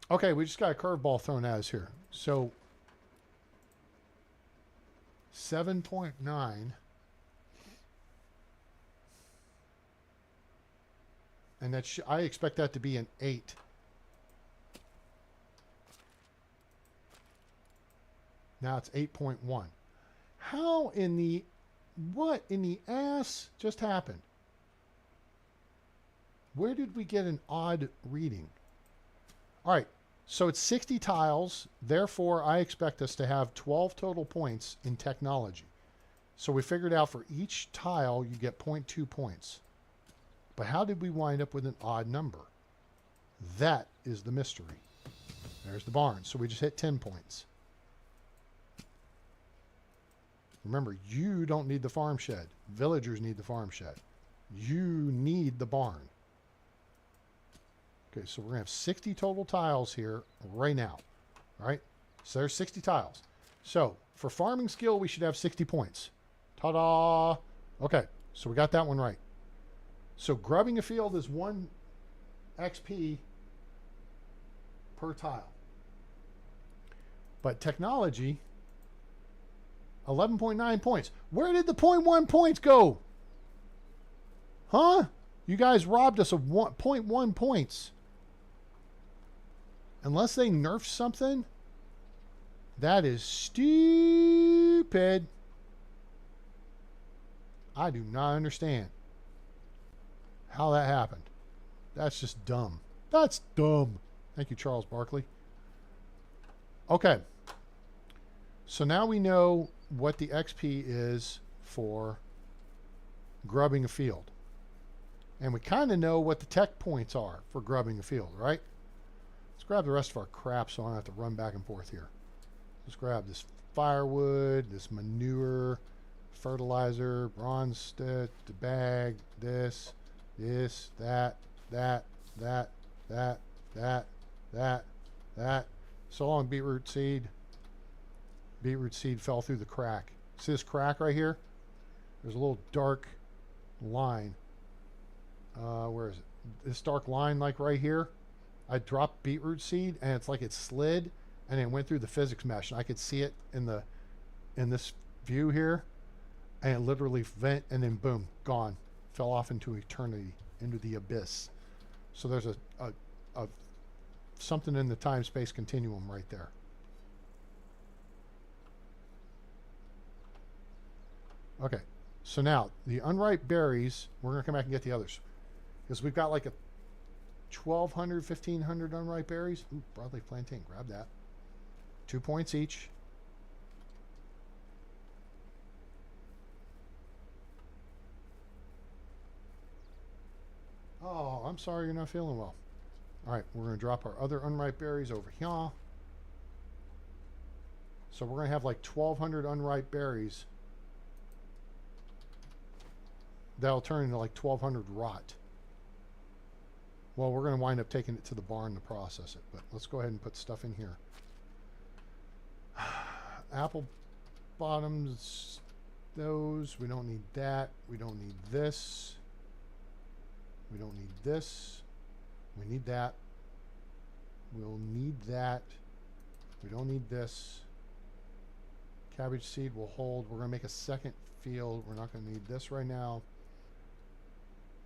Okay, we just got a curveball thrown at us here. So 7.9. And that I expect that to be an 8. Now it's 8.1. How in the, what in the ass just happened? Where did we get an odd reading? All right, so it's 60 tiles. Therefore, I expect us to have 12 total points in technology. So we figured out for each tile, you get 0.2 points. But how did we wind up with an odd number? That is the mystery. There's the barn. So we just hit 10 points. Remember, you don't need the farm shed. Villagers need the farm shed. You need the barn. Okay, so we're going to have 60 total tiles here right now. All right? So there's 60 tiles. So for farming skill, we should have 60 points. Ta-da! Okay, so we got that one right. So grubbing a field is 1 XP per tile. But technology, 11.9 points. Where did the 0.1 points go? Huh? You guys robbed us of 0.1 points. Unless they nerfed something, that is stupid. I do not understand how that happened. That's just dumb. That's dumb. Thank you, Charles Barkley. Okay. So now we know what the XP is for grubbing a field. And we kind of know what the tech points are for grubbing a field, right? Let's grab the rest of our crap so I don't have to run back and forth here. Let's grab this firewood, this manure, fertilizer, bronze stick, the bag, this, that. So long, beetroot seed. Beetroot seed fell through the crack. See this crack right here? There's a little dark line. Where is it? This dark line, like right here. I dropped beetroot seed, and it's like it slid, and it went through the physics mesh, and I could see it in this view here, and it literally went, and then boom, gone, fell off into eternity, into the abyss. So there's a something in the time-space continuum right there. Okay, so now the unripe berries, we're gonna come back and get the others, because we've got like a 1,200, 1,500 unripe berries. Ooh, broadleaf plantain, grab that. 2 points each. Oh, I'm sorry you're not feeling well. All right, we're going to drop our other unripe berries over here. So we're going to have like 1,200 unripe berries. That'll turn into like 1,200 rot. Well, we're going to wind up taking it to the barn to process it. But let's go ahead and put stuff in here. Apple bottoms, those. We don't need that. We don't need this. We don't need this. We need that. We'll need that. We don't need this. Cabbage seed will hold. We're going to make a second field. We're not going to need this right now.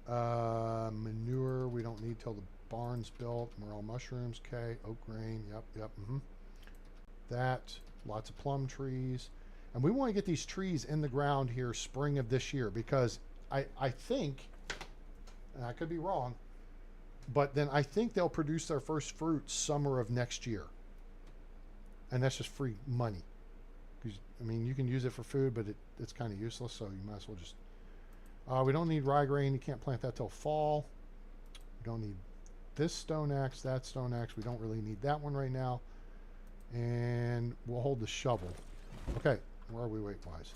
Manure, we don't need till the barn's built. Morel mushrooms, okay. Oak grain, yep. That, lots of plum trees. And we want to get these trees in the ground here spring of this year, because I think, and I could be wrong, but then I think they'll produce their first fruit summer of next year. And that's just free money. Because, I mean, you can use it for food, but it's kind of useless, so you might as well just... we don't need rye grain. You can't plant that till fall. We don't need this stone axe, that stone axe. We don't really need that one right now. And we'll hold the shovel. Okay, where are we weight-wise?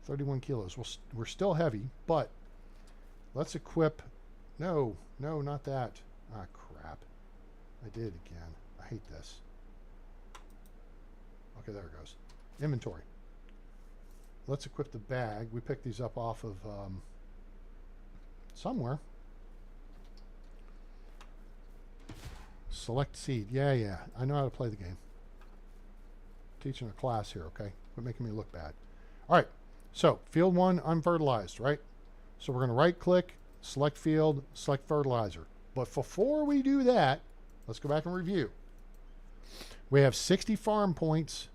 31 kilos. We're still heavy, but let's equip... No, not that. Ah, crap. I did it again. I hate this. Okay, there it goes. Inventory. Let's equip the bag. We picked these up off of somewhere. Select seed. Yeah. I know how to play the game. Teaching a class here, okay? Quit making me look bad. All right. So, field 1, unfertilized, right? So, we're going to right-click, select field, select fertilizer. But before we do that, let's go back and review. We have 60 farm points,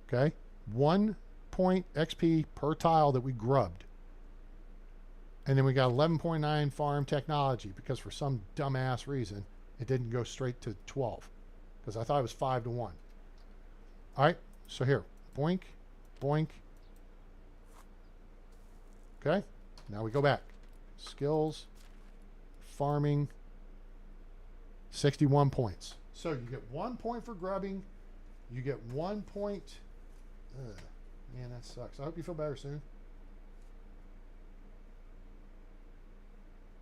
okay? 1 point XP per tile that we grubbed. And then we got 11.9 farm technology, because for some dumbass reason, it didn't go straight to 12. Because I thought it was 5 to 1. All right, so here, boink, boink. Okay, now we go back. Skills, farming, 61 points. So you get 1 point for grubbing. You get 1 point. Man, that sucks. I hope you feel better soon.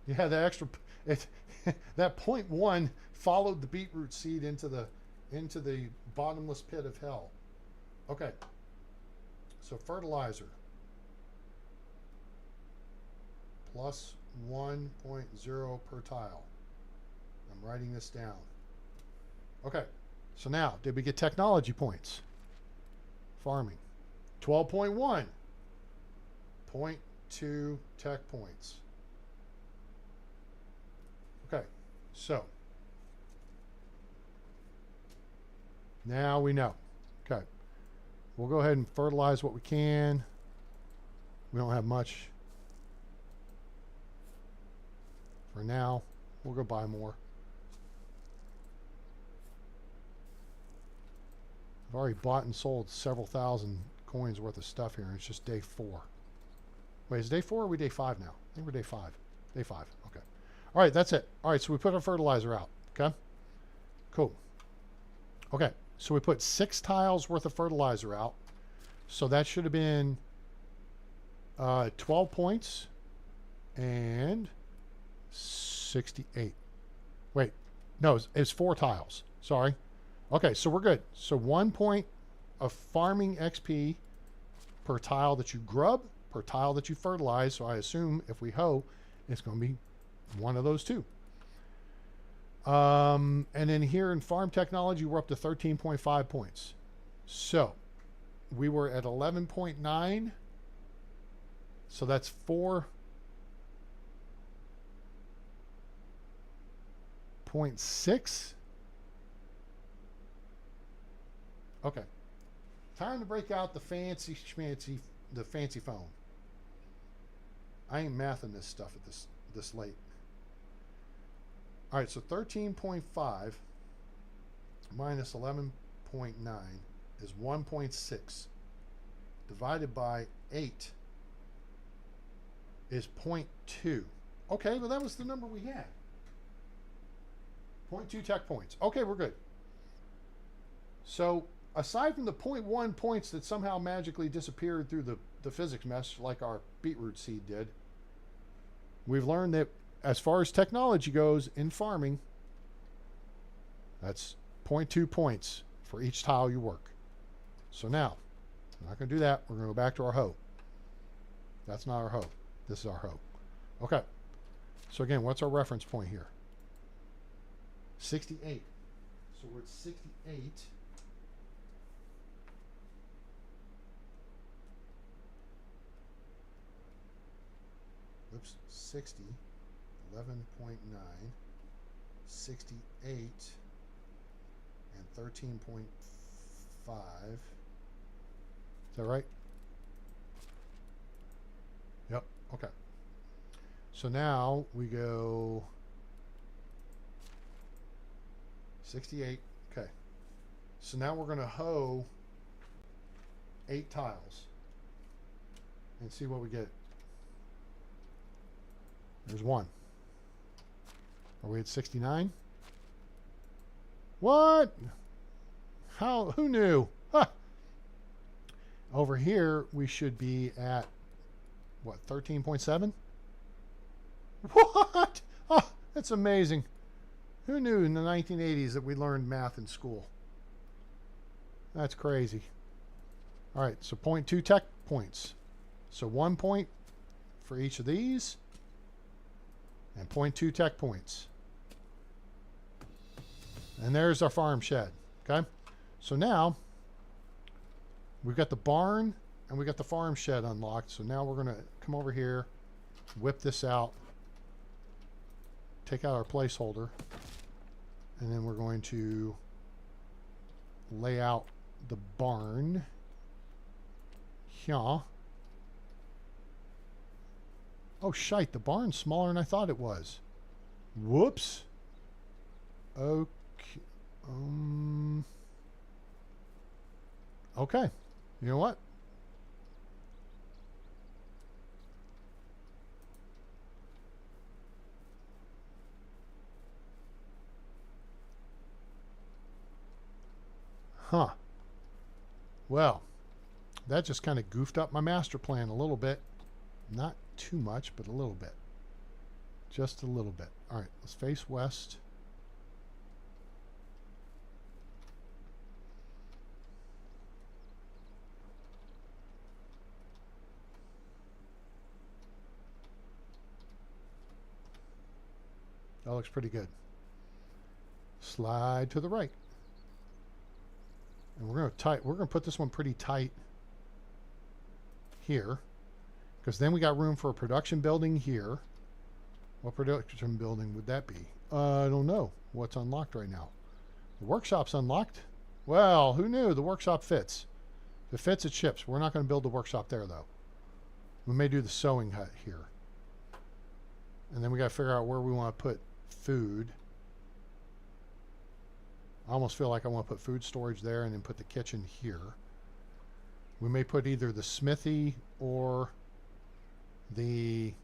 Yeah, the extra that 0.1 followed the beetroot seed into the bottomless pit of hell. Okay. So fertilizer plus 1.0 per tile. I'm writing this down. Okay. So now, did we get technology points? Farming. 12.1. 0.2 tech points. Okay, so now we know. Okay, we'll go ahead and fertilize what we can. We don't have much for now. We'll go buy more. I've already bought and sold several thousand coins worth of stuff here, and it's just day 4. Wait, is day 4 or are we day 5 now? I think we're day 5. Day 5, okay. All right, that's it. All right, so we put our fertilizer out, okay? Cool. Okay, so we put 6 tiles worth of fertilizer out. So that should have been 12 points and 68. Wait, no, it's 4 tiles. Sorry. Okay, so we're good. So 1 point of farming XP per tile that you grub, per tile that you fertilize. So I assume if we hoe, it's going to be one of those 2. And then here in farm technology, we're up to 13.5 points. So we were at 11.9. So that's 4.6. Okay. Time to break out the fancy phone. I ain't mathing this stuff at this late. All right, so 13.5 minus 11.6 is 1.6. Divided by 8 is 0.2. Okay, well that was the number we had. 0.2 tech points. Okay, we're good. So aside from the 0.1 points that somehow magically disappeared through the physics mess like our beetroot seed did, we've learned that as far as technology goes in farming, that's 0.2 points for each tile you work. So now, we're not going to do that. We're going to go back to our hoe. That's not our hoe. This is our hoe. Okay. So again, what's our reference point here? 68. So we're at 68. Oops, 60, 11.9, 68, and 13.5. Is that right? Yep, okay. So now we go 68, okay. So now we're going to hoe 8 tiles and see what we get. There's 1. Are we at 69? What? How? Who knew? Huh. Over here, we should be at, what, 13.7? What? Oh, that's amazing. Who knew in the 1980s that we learned math in school? That's crazy. All right, so 0.2 tech points. So 1 point for each of these, and 0.2 tech points. And there's our farm shed, okay? So now, we've got the barn and we got the farm shed unlocked. So now we're going to come over here, whip this out, take out our placeholder, and then we're going to lay out the barn here. Oh, shite, the barn's smaller than I thought it was. Whoops. Okay. Okay. You know what? Huh. Well, that just kind of goofed up my master plan a little bit. Not too much, but a little bit. Just a little bit. All right, let's face west. That looks pretty good. Slide to the right. And we're going to put this one pretty tight here, because then we got room for a production building here. What production building would that be? I don't know what's unlocked right now. The workshop's unlocked. Well, who knew? The workshop fits. If it fits, it ships. We're not going to build the workshop there, though. We may do the sewing hut here. And then we got to figure out where we want to put food. I almost feel like I want to put food storage there and then put the kitchen here. We may put either the smithy or the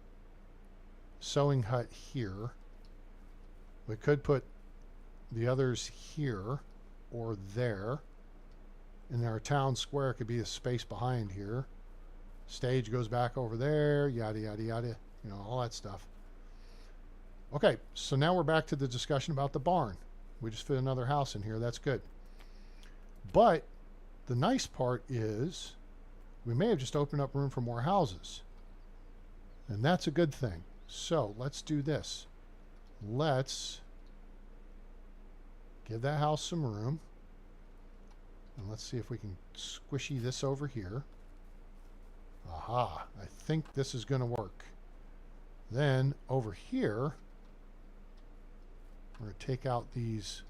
sewing hut here. We could put the others here or there. And our town square could be a space behind here. Stage goes back over there, yada, yada, yada. You know, all that stuff. Okay, so now we're back to the discussion about the barn. We just fit another house in here. That's good. But the nice part is we may have just opened up room for more houses. And that's a good thing. So let's do this. Let's give that house some room. And let's see if we can squishy this over here. Aha, I think this is going to work. Then over here, we're going to take out these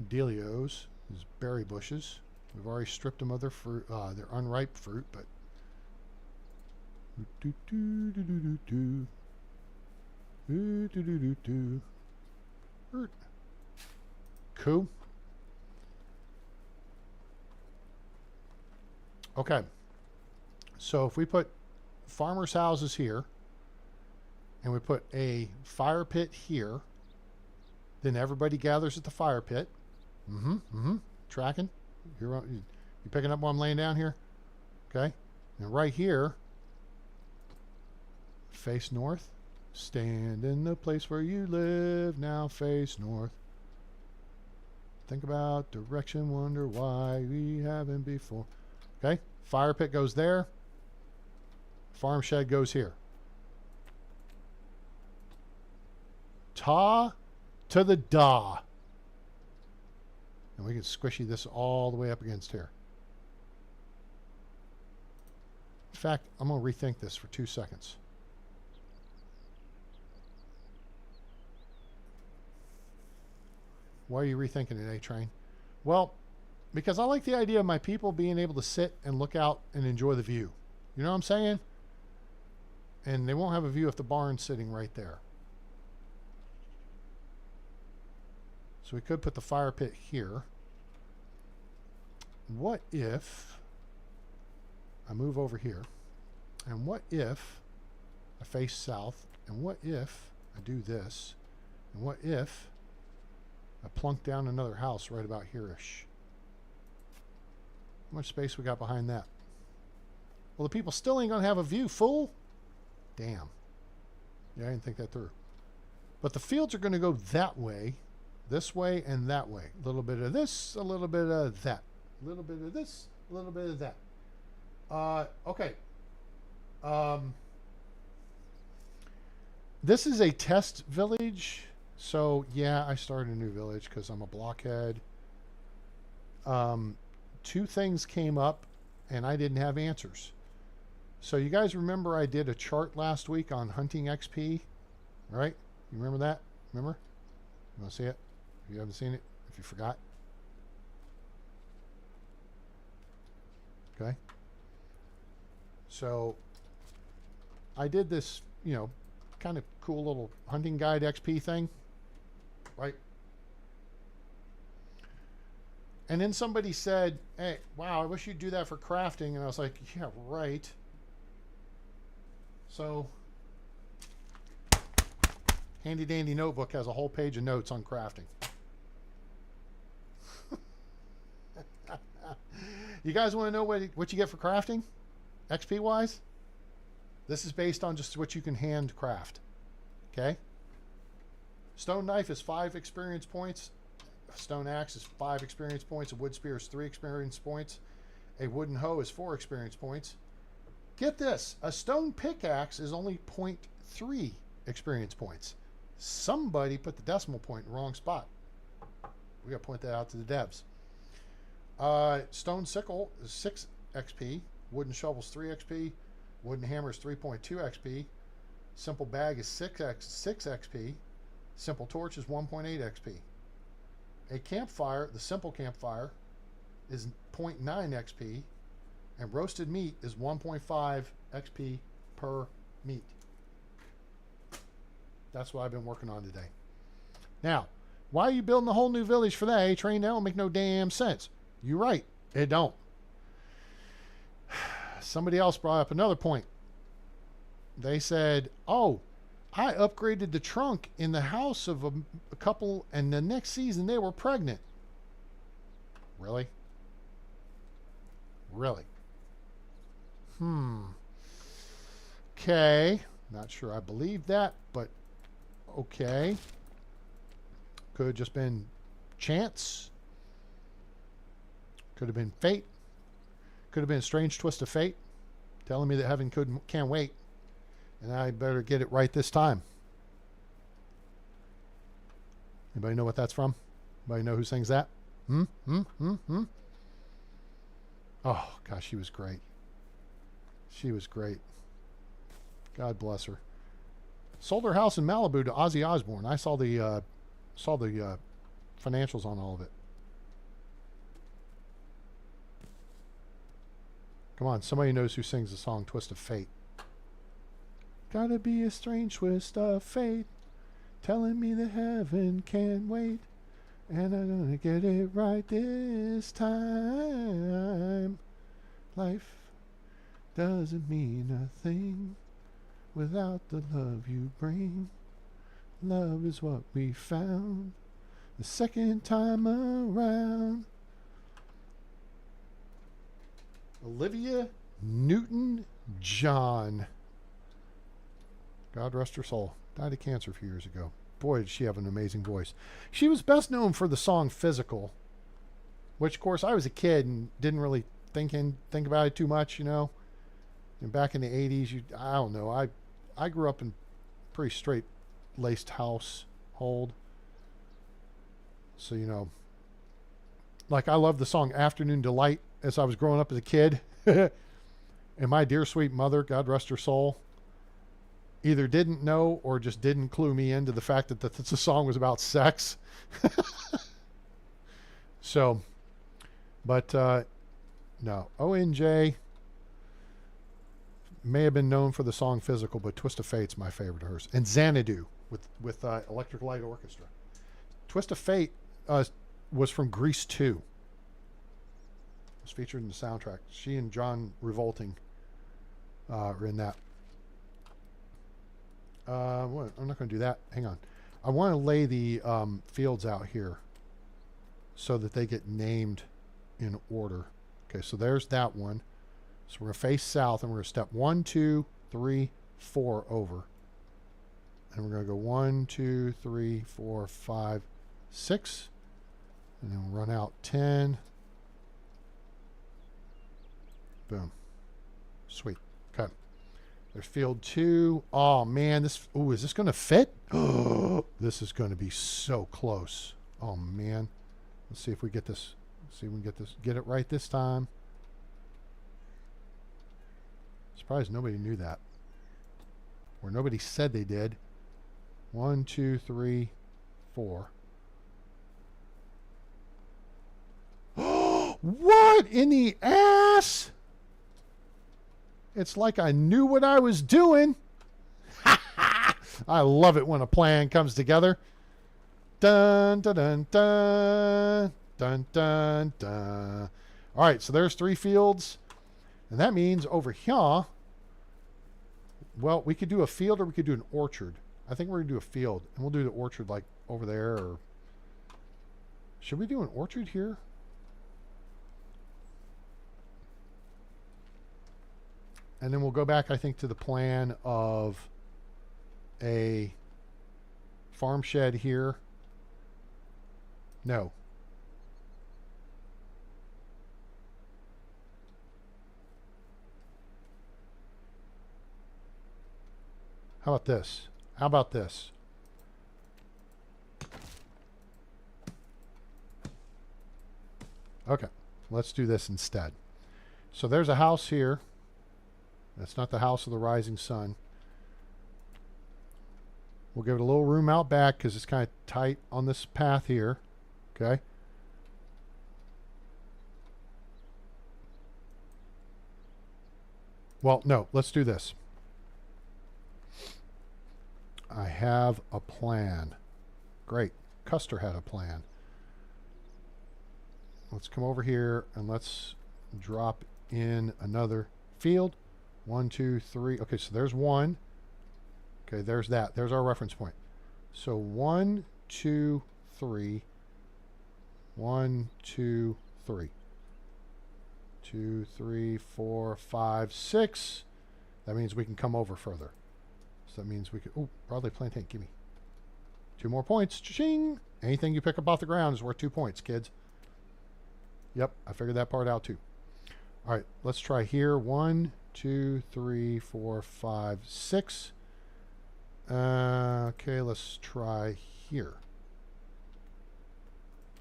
delios, these berry bushes. We've already stripped them of their fruit, their unripe fruit, but cool. Okay. So if we put farmers' houses here and we put a fire pit here, then everybody gathers at the fire pit. Tracking? You picking up what I'm laying down here? Okay. And right here, face north. Stand in the place where you live, now face north. Think about direction, wonder why we haven't before. Okay, fire pit goes there. Farm shed goes here. Ta to the da. And we can squishy this all the way up against here. In fact, I'm going to rethink this for 2 seconds. Why are you rethinking it, A-Train? Well, because I like the idea of my people being able to sit and look out and enjoy the view. You know what I'm saying? And they won't have a view if the barn's sitting right there. So we could put the fire pit here. What if I move over here? And what if I face south? And what if I do this? And what if I plunk down another house right about here-ish? How much space we got behind that? Well, the people still ain't going to have a view, fool. Damn. Yeah, I didn't think that through. But the fields are going to go that way, this way, and that way. A little bit of this, a little bit of that. A little bit of this, a little bit of that. Okay. This is a test village. So, yeah, I started a new village because I'm a blockhead. 2 things came up, and I didn't have answers. So, you guys remember I did a chart last week on hunting XP, right? You remember that? Remember? You want to see it? If you haven't seen it, if you forgot. Okay. So, I did this, you know, kind of cool little hunting guide XP thing. Right? And then somebody said, hey, wow, I wish you'd do that for crafting. And I was like, yeah, right. So, handy dandy notebook has a whole page of notes on crafting. You guys want to know what you get for crafting? XP wise? This is based on just what you can hand craft. Okay? Stone knife is 5 experience points. A stone axe is 5 experience points. A wood spear is 3 experience points. A wooden hoe is 4 experience points. Get this. A stone pickaxe is only 0.3 experience points. Somebody put the decimal point in the wrong spot. We got to point that out to the devs. Stone sickle is 6 XP. Wooden shovel is 3 XP. Wooden hammer is 3.2 XP. Simple bag is 6 XP. Simple torch is 1.8 XP. A campfire, the simple campfire, is 0.9 XP. And roasted meat is 1.5 XP per meat. That's what I've been working on today. Now, why are you building a whole new village for that, A-Train? That don't make no damn sense. You're right. It don't. Somebody else brought up another point. They said, oh, I upgraded the trunk in the house of a couple, and the next season they were pregnant. Really? Really? Okay. Not sure I believe that, but okay. Could have just been chance. Could have been fate. Could have been a strange twist of fate telling me that heaven can't wait. And I better get it right this time. Anybody know what that's from? Anybody know who sings that? Oh, gosh, she was great. She was great. God bless her. Sold her house in Malibu to Ozzy Osbourne. I saw the financials on all of it. Come on, somebody knows who sings the song Twist of Fate. Gotta be a strange twist of fate, telling me that heaven can't wait, and I'm gonna get it right this time. Life doesn't mean a thing without the love you bring. Love is what we found the second time around. Olivia Newton-John. God rest her soul. Died of cancer a few years ago. Boy, did she have an amazing voice. She was best known for the song Physical, which, of course, I was a kid and didn't really think about it too much, you know. And back in the 80s, I don't know. I grew up in pretty straight-laced household. So, you know, like I loved the song Afternoon Delight as I was growing up as a kid. And my dear sweet mother, God rest her soul, either didn't know or just didn't clue me into the fact that the song was about sex. So, but no, ONJ may have been known for the song Physical, but Twist of Fate's my favorite of hers. And Xanadu with Electric Light Orchestra. Twist of Fate was from Grease 2. It was featured in the soundtrack. She and John Revolting are in that. I'm not going to do that. Hang on. I want to lay the fields out here so that they get named in order. Okay, so there's that one. So we're going to face south, and we're going to step 1, 2, 3, 4 over. And we're going to go 1, 2, 3, 4, 5, 6. And then we'll run out 10. Boom. Sweet. Okay. There's field 2. Oh, man. Is this going to fit? Oh, this is going to be so close. Oh, man. Let's see if we get this. Let's see if we can get it right this time. Surprised nobody knew that. Or nobody said they did. 1, 2, 3, 4. What in the ass? It's like I knew what I was doing. I love it when a plan comes together. Dun, dun, dun, dun, dun, dun, dun. All right, so there's 3 fields. And that means over here, well, we could do a field or we could do an orchard. I think we're going to do a field. And we'll do the orchard like over there. Or should we do an orchard here? And then we'll go back, I think, to the plan of a farm shed here. No. How about this? How about this? Okay, let's do this instead. So there's a house here. That's not the house of the rising sun. We'll give it a little room out back because it's kind of tight on this path here. Okay. Well, no, let's do this. I have a plan. Great. Custer had a plan. Let's come over here and let's drop in another field. 1, 2, 3. Okay, so there's 1. Okay, there's that. There's our reference point. So 1, 2, 3. 1, 2, 3. 2, 3, 4, 5, 6. That means we can come over further. So that means we could... Oh, broadleaf plantain. Give me 2 more points. Cha-ching! Anything you pick up off the ground is worth 2 points, kids. Yep, I figured that part out too. All right, let's try here. 1, 2, 3, 4, 5, 6. Okay, let's try here.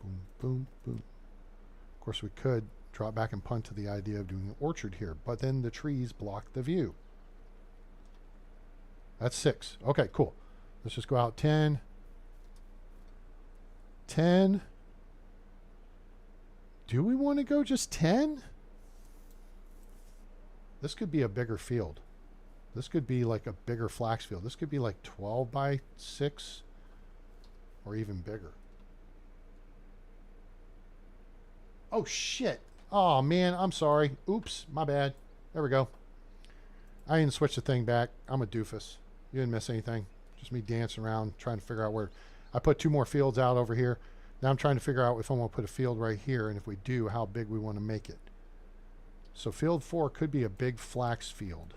Boom, boom, boom. Of course, we could drop back and punt to the idea of doing an orchard here, but then the trees block the view. That's 6. Okay, cool. Let's just go out 10. 10. Do we want to go just 10? This could be a bigger field. This could be like a bigger flax field. This could be like 12 by 6 or even bigger. Oh, shit. Oh, man, I'm sorry. Oops, my bad. There we go. I didn't switch the thing back. I'm a doofus. You didn't miss anything. Just me dancing around trying to figure out where. I put 2 more fields out over here. Now I'm trying to figure out if I want to put a field right here, and if we do, how big we want to make it. So field 4 could be a big flax field.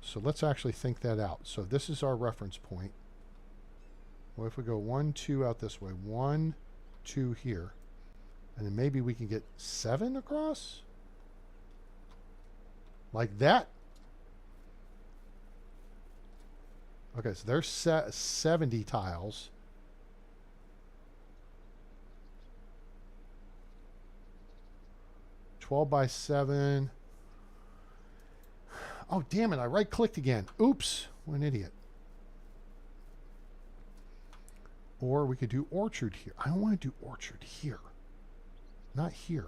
So let's actually think that out. So this is our reference point. What if we go 1, 2 out this way? 1, 2 here. And then maybe we can get 7 across? Like that? Okay, so there's 70 tiles. $12 by 7. Oh, damn it. I right-clicked again. Oops. What an idiot. Or we could do orchard here. I don't want to do orchard here. Not here.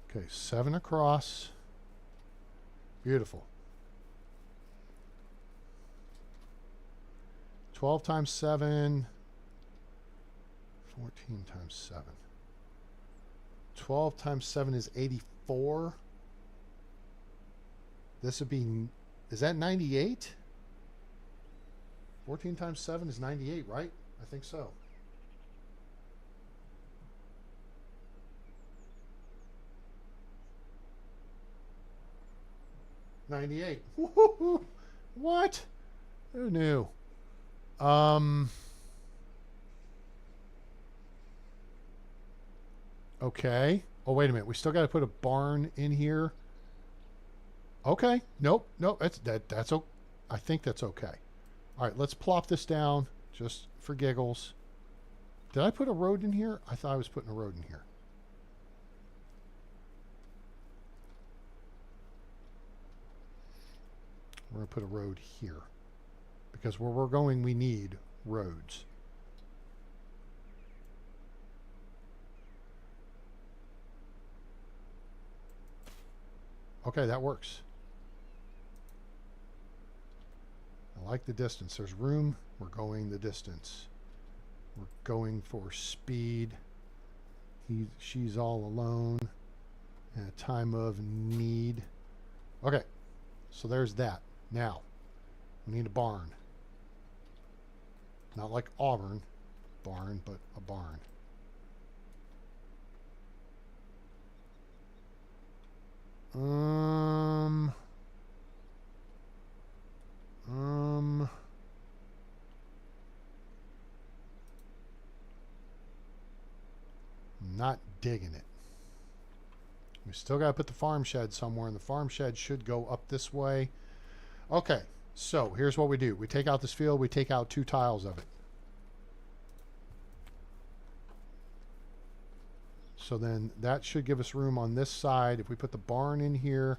Okay, 7 across. Beautiful. 12 times 7. 14 times 7. 12 times 7 is 84. This would be, is that 98? 14 times 7 is 98, right? I think so. $98. Woo-hoo-hoo. What? Who knew? Okay. Oh, wait a minute. We still got to put a barn in here. Okay. Nope. Nope. That's okay. I think that's okay. All right. Let's plop this down just for giggles. Did I put a road in here? I thought I was putting a road in here. We're going to put a road here. Because where we're going, we need roads. Okay, that works. I like the distance. There's room. We're going the distance. We're going for speed. She's all alone in a time of need. Okay, so there's that. Now, we need a barn. Not like Auburn barn, but a barn. Not digging it. We still got to put the farm shed somewhere, and the farm shed should go up this way. Okay, so here's what we do. We take out this field, we take out 2 tiles of it. So then that should give us room on this side. If we put the barn in here,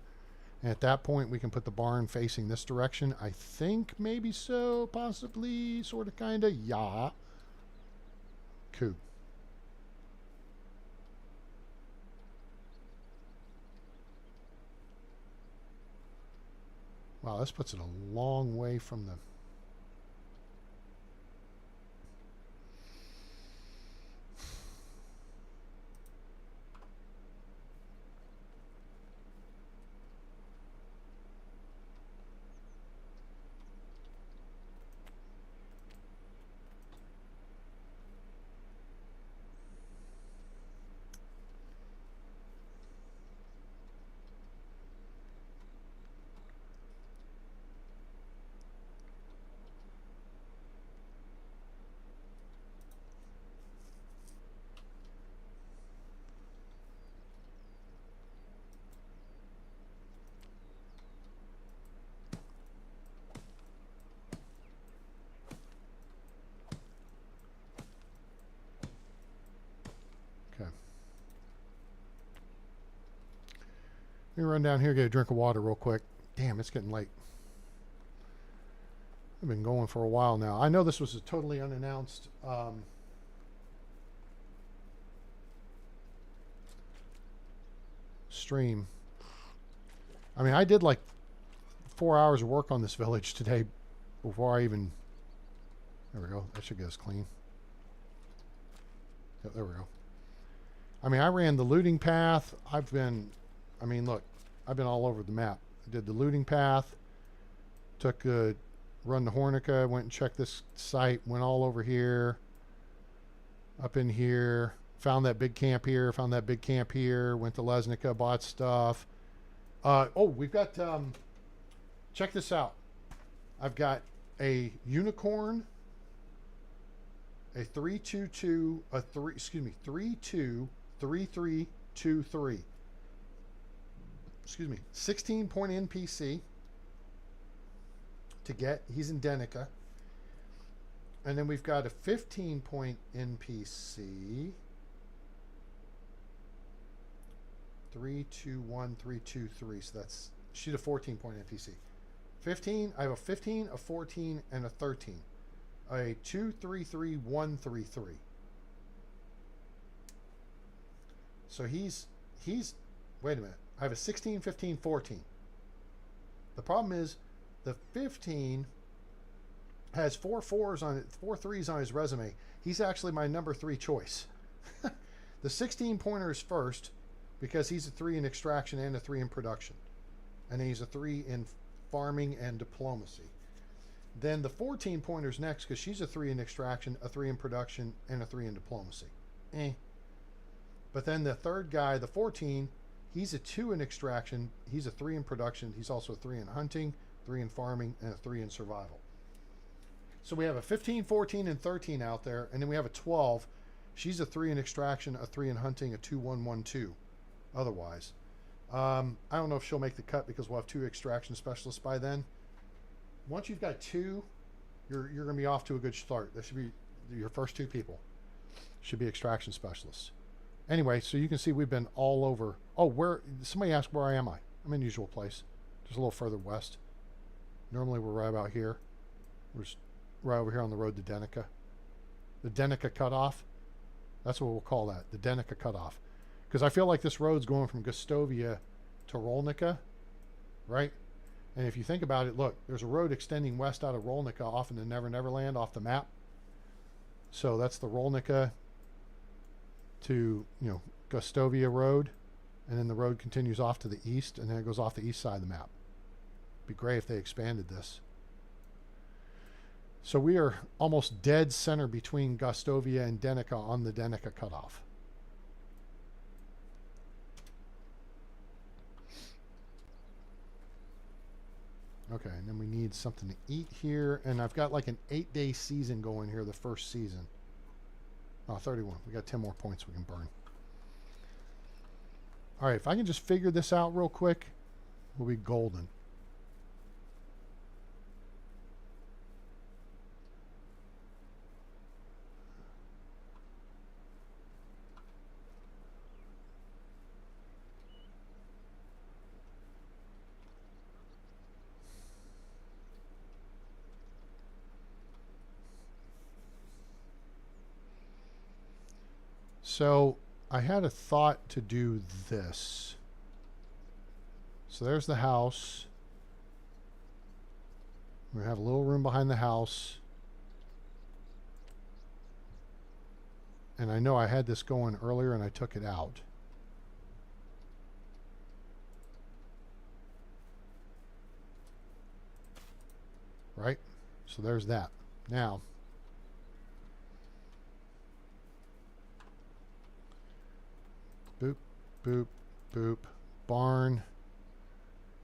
and at that point we can put the barn facing this direction. I think maybe so, possibly, sort of, kind of, yeah. Cool. Wow, this puts it a long way from the... Let me run down here, get a drink of water real quick. Damn, it's getting late. I've been going for a while now. I know this was a totally unannounced stream. I mean, I did like 4 hours of work on this village today before I even... There we go. That should get us clean. Yep, there we go. I mean, I ran the looting path. I've been... I mean, look. I've been all over the map. I did the looting path. Took a run to Hornica. Went and checked this site. Went all over here. Up in here. Found that big camp here. Found that big camp here. Went to Lesnica. Bought stuff. Oh, we've got... check this out. I've got a unicorn, a 322, a 3, excuse me, 323323. Excuse me, 16 point NPC to get. He's in Denica. And then we've got a 15 point NPC. 321323. So that's, she's a 14 point NPC. 15, I have a 15, a 14, and a 13. A 233133. So he's, wait a minute. I have a 16, 15, 14. The problem is the 15 has 4 4s on it, 4 3s on his resume. He's actually my number 3 choice. The 16 pointer is first because he's a 3 in extraction and a 3 in production. And then he's a 3 in farming and diplomacy. Then the 14 pointer's next because she's a 3 in extraction, a 3 in production, and a 3 in diplomacy. But then the third guy, the 14, he's a 2 in extraction, he's a 3 in production, he's also a 3 in hunting, 3 in farming, and a 3 in survival. So we have a 15, 14, and 13 out there, and then we have a 12. She's a 3 in extraction, a 3 in hunting, a 2, 1, 1, 2. Otherwise. I don't know if she'll make the cut because we'll have 2 extraction specialists by then. Once you've got 2, you're going to be off to a good start. That should be your first 2 people. Should be extraction specialists. Anyway, so you can see we've been all over. Oh, where? Somebody asked where am I? I'm in the usual place. Just a little further west. Normally we're right about here. We're just right over here on the road to Denica. The Denica cutoff. That's what we'll call that. The Denica cutoff. Because I feel like this road's going from Gustovia to Rolnica, right? And if you think about it, look, there's a road extending west out of Rolnica off into Never Never Land off the map. So that's the Rolnica to, Gustovia Road. And then the road continues off to the east, and then it goes off the east side of the map. Be great if they expanded this. So we are almost dead center between Gustovia and Denica on the Denica cutoff. Okay, and then we need something to eat here. And I've got like an 8-day season going here, the first season. Oh, 31. We got 10 more points we can burn. All right, if I can just figure this out real quick, we'll be golden. So I had a thought to do this. So there's the house. We're going to have a little room behind the house. And I know I had this going earlier and I took it out. Right? So there's that. Now, boop, boop, boop. Barn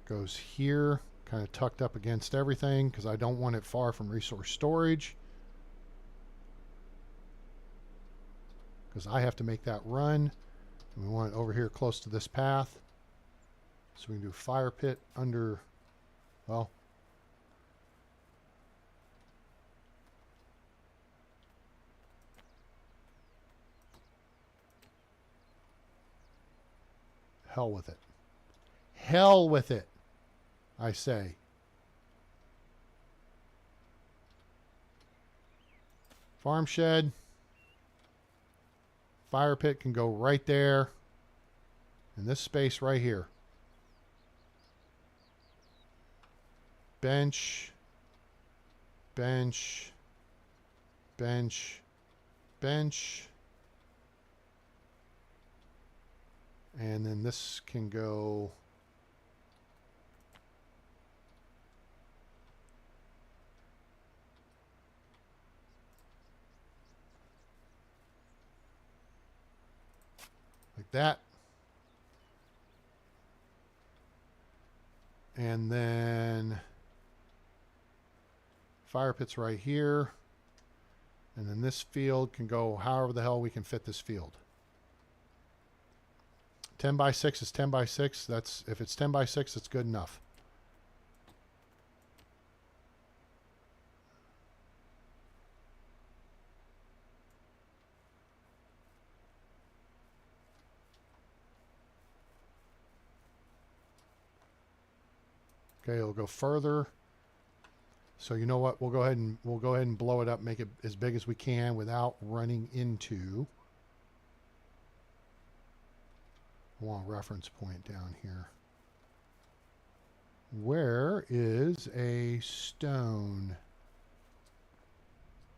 goes here, kind of tucked up against everything because I don't want it far from resource storage. Because I have to make that run. And we want it over here close to this path. So we can do fire pit under, well, hell with it. Hell with it, I say. Farm shed. Fire pit can go right there. in this space right here. Bench, bench, bench, bench. And then this can go like that. And then fire pit's right here. And then this field can go however the hell we can fit this field. 10 by 6 is 10 by 6. That's, if it's 10 by 6, it's good enough. Okay, it'll go further. So you know what? We'll go ahead and blow it up, make it as big as we can without running into. I want a reference point down here. Where is a stone?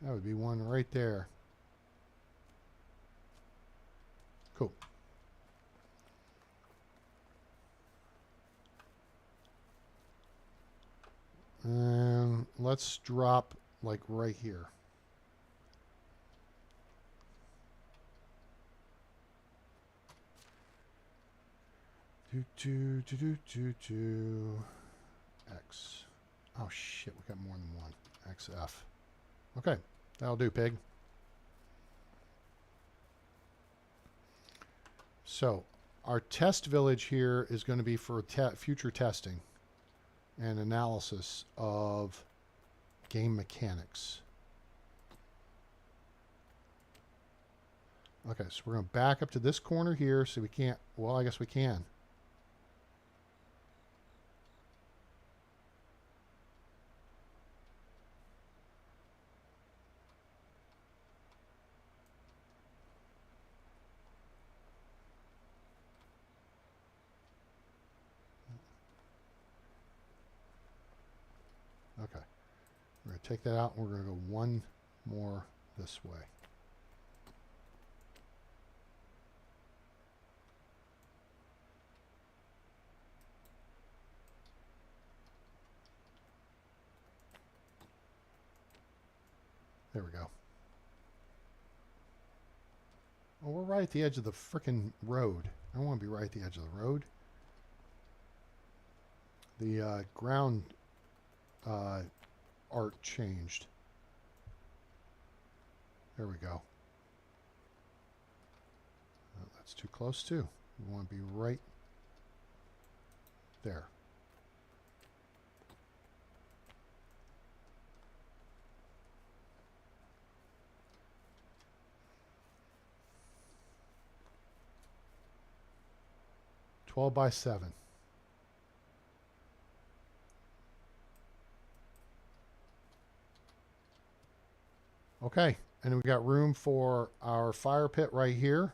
That would be one right there. Cool. And let's drop like right here. X. Oh shit, we got more than one. XF. Okay, that'll do, pig. So our test village here is going to be for future testing and analysis of game mechanics. Okay, so we're going to back up to this corner here, so we can't, well, I guess we can. Okay, we're going to take that out and we're going to go one more this way. There we go. Oh, we're right at the edge of the frickin' road. I don't want to be right at the edge of the road. The ground art changed. There we go. Oh, that's too close too. We want to be right there. By 7. Okay, and we got room for our fire pit right here.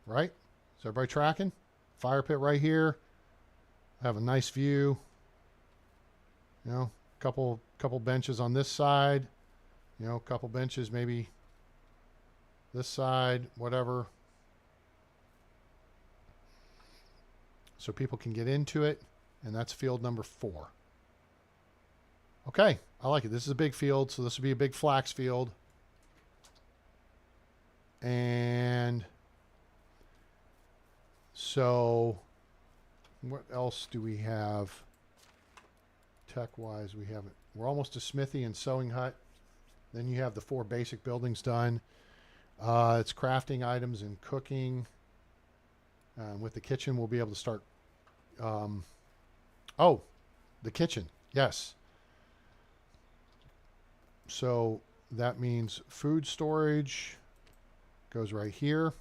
Right? Is everybody tracking? Fire pit right here. Have a nice view. You know, couple benches on this side. You know, couple benches maybe this side, whatever. So people can get into it, and that's field number 4. Okay, I like it. This is a big field, so this will be a big flax field. And so what else do we have tech-wise? We have it. We're almost to smithy and sewing hut. Then you have the 4 basic buildings done. It's crafting items and cooking. With the kitchen, we'll be able to start. Oh, the kitchen. Yes. So that means food storage goes right here.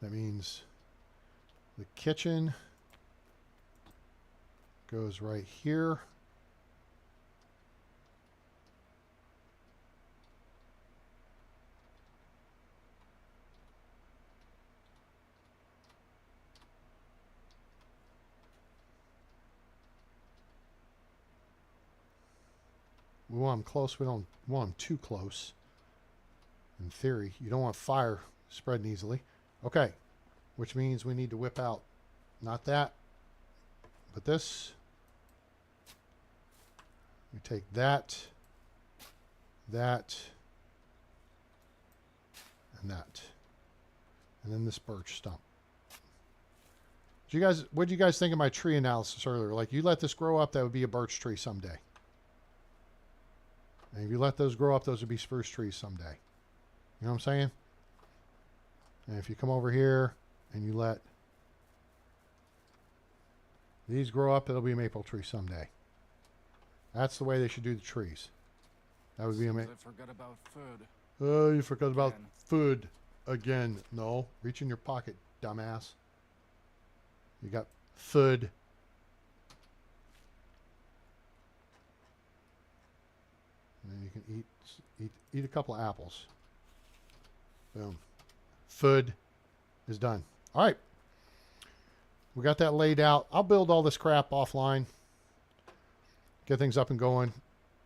That means The kitchen goes right here. We want them close. We don't want them too close. In theory, you don't want fire spreading easily. Okay, which means we need to whip out not that, but this. We take that, that, and that, and then this birch stump. What did you guys think of my tree analysis earlier? Like, you let this grow up, that would be a birch tree someday. And if you let those grow up, those would be spruce trees someday. You know what I'm saying? And if you come over here and you let these grow up, it'll be a maple tree someday. That's the way they should do the trees. That would be amazing. I forgot about food. Oh, you forgot about Again. food again. No, reach in your pocket, dumbass. You got food. And then you can eat a couple of apples. Boom. Food is done. All right. We got that laid out. I'll build all this crap offline. Get things up and going.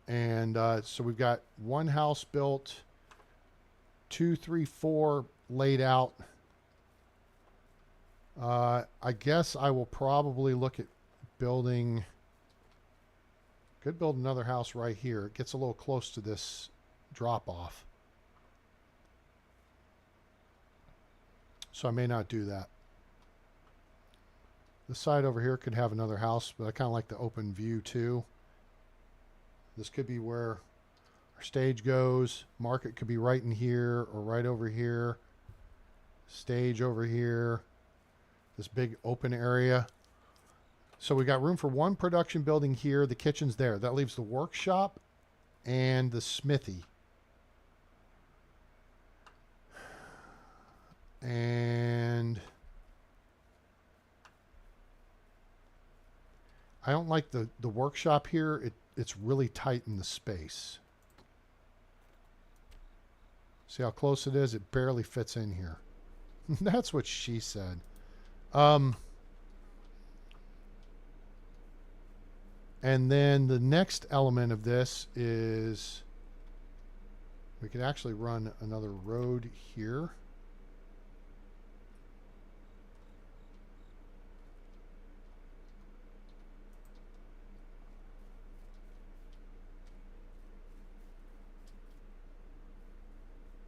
And so we've got one house built, 2, 3, 4 laid out. I guess I will probably look at building. Could build another house right here. It gets a little close to this drop off. So I may not do that. This side over here could have another house, but I kind of like the open view too. This could be where our stage goes. Market could be right in here or right over here. Stage over here. This big open area. So we got room for one production building here. The kitchen's there. That leaves the workshop and the smithy. And I don't like the workshop here. It's really tight in the space. See how close it is? It barely fits in here. That's what she said. And then the next element of this is we could actually run another road here.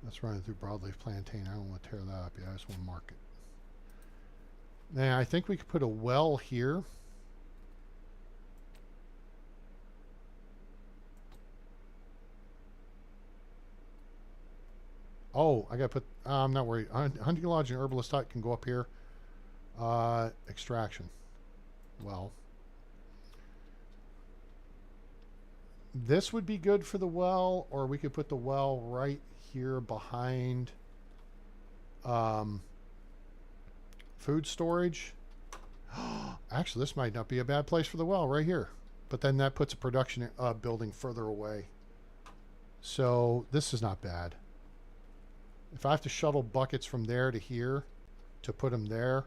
Let's run it through Broadleaf Plantain. I don't want to tear that up yet. I just want to mark it. Now, I think we could put a well here. Oh, I got to put, I'm not worried. Hunting Lodge and Herbalist Hut can go up here. Extraction. Well. This would be good for the well, or we could put the well right here behind food storage. Actually, this might not be a bad place for the well right here. But then that puts a production building further away. So this is not bad. If I have to shuttle buckets from there to here to put them there,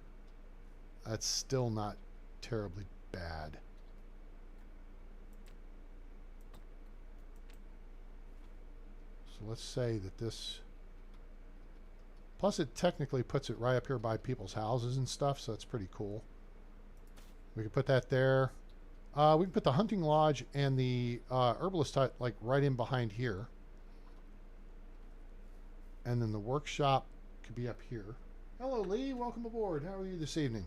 that's still not terribly bad. So let's say that this, plus it technically puts it right up here by people's houses and stuff, so that's pretty cool. We can put that there. We can put the hunting lodge and the herbalist hut like right in behind here. And then the workshop could be up here. Hello, Lee. Welcome aboard. How are you this evening?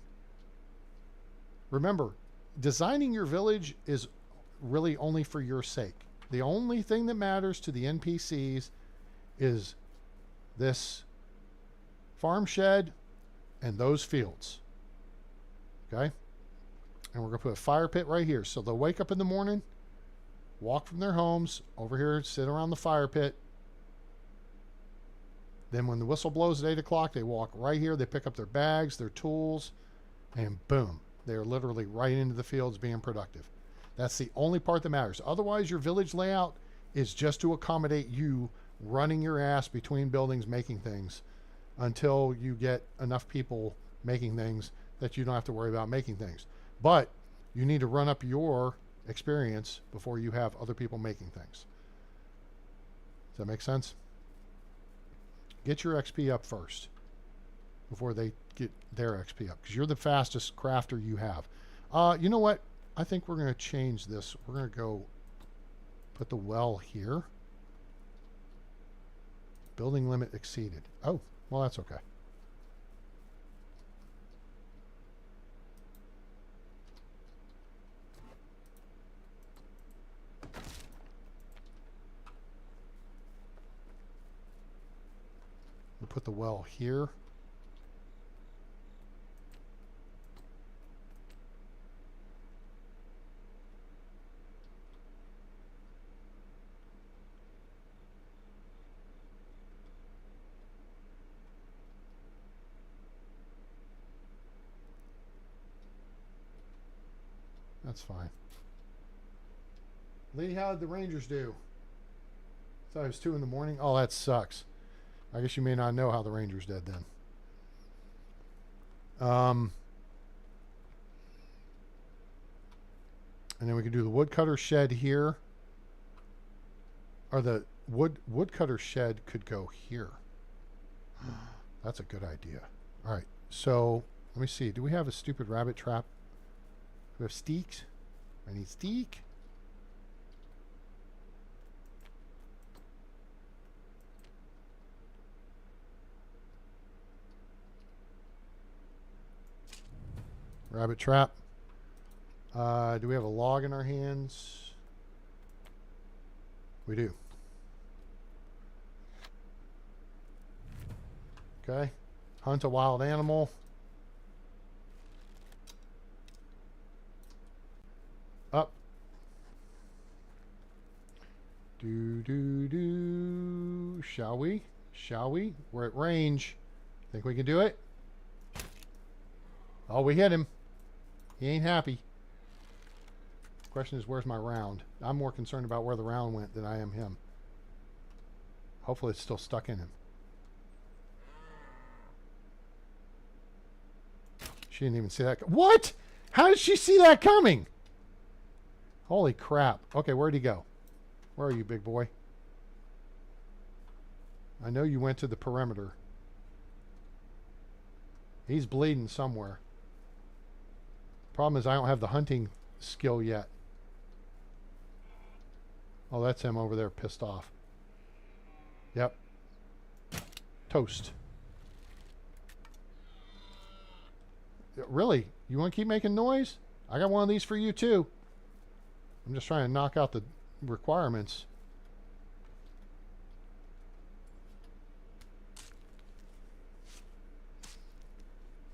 Remember, designing your village is really only for your sake. The only thing that matters to the NPCs is this farm shed and those fields. Okay? And we're going to put a fire pit right here. So they'll wake up in the morning, walk from their homes, over here, sit around the fire pit. Then when the whistle blows at 8 o'clock, they walk right here. They pick up their bags, their tools, And boom, they're literally right into the fields being productive. That's the only part that matters. Otherwise, your village layout is just to accommodate you running your ass between buildings making things until you get enough people making things that you don't have to worry about making things. But you need to run up your experience before you have other people making things. Does that make sense? Get your XP up first before they get their XP up, because you're the fastest crafter you have. You know what? I think we're going to change this. We're going to go put the well here. Building limit exceeded. Oh, well, that's okay. We'll put the well here. That's fine. Lee, how did the Rangers do? Thought it was 2 in the morning. Oh, that sucks. I guess you may not know how the Rangers did then. And then we can do the woodcutter shed here. Or the woodcutter shed could go here. That's a good idea. All right. So let me see. Do we have a stupid rabbit trap? Do we have steaks? I need steak. Rabbit trap. Do we have a log in our hands? We do. Okay. Hunt a wild animal. Up. Do. Shall we? Shall we? We're at range. Think we can do it? Oh, we hit him. He ain't happy. Question is, where's my round? I'm more concerned about where the round went than I am him. Hopefully it's still stuck in him. She didn't even see that. What? How did she see that coming? Holy crap. Okay, where'd he go? Where are you, big boy? I know you went to the perimeter. He's bleeding somewhere. Problem is I don't have the hunting skill yet. Oh, that's him over there pissed off. Yep. Toast. Really? You want to keep making noise? I got one of these for you too. I'm just trying to knock out the requirements.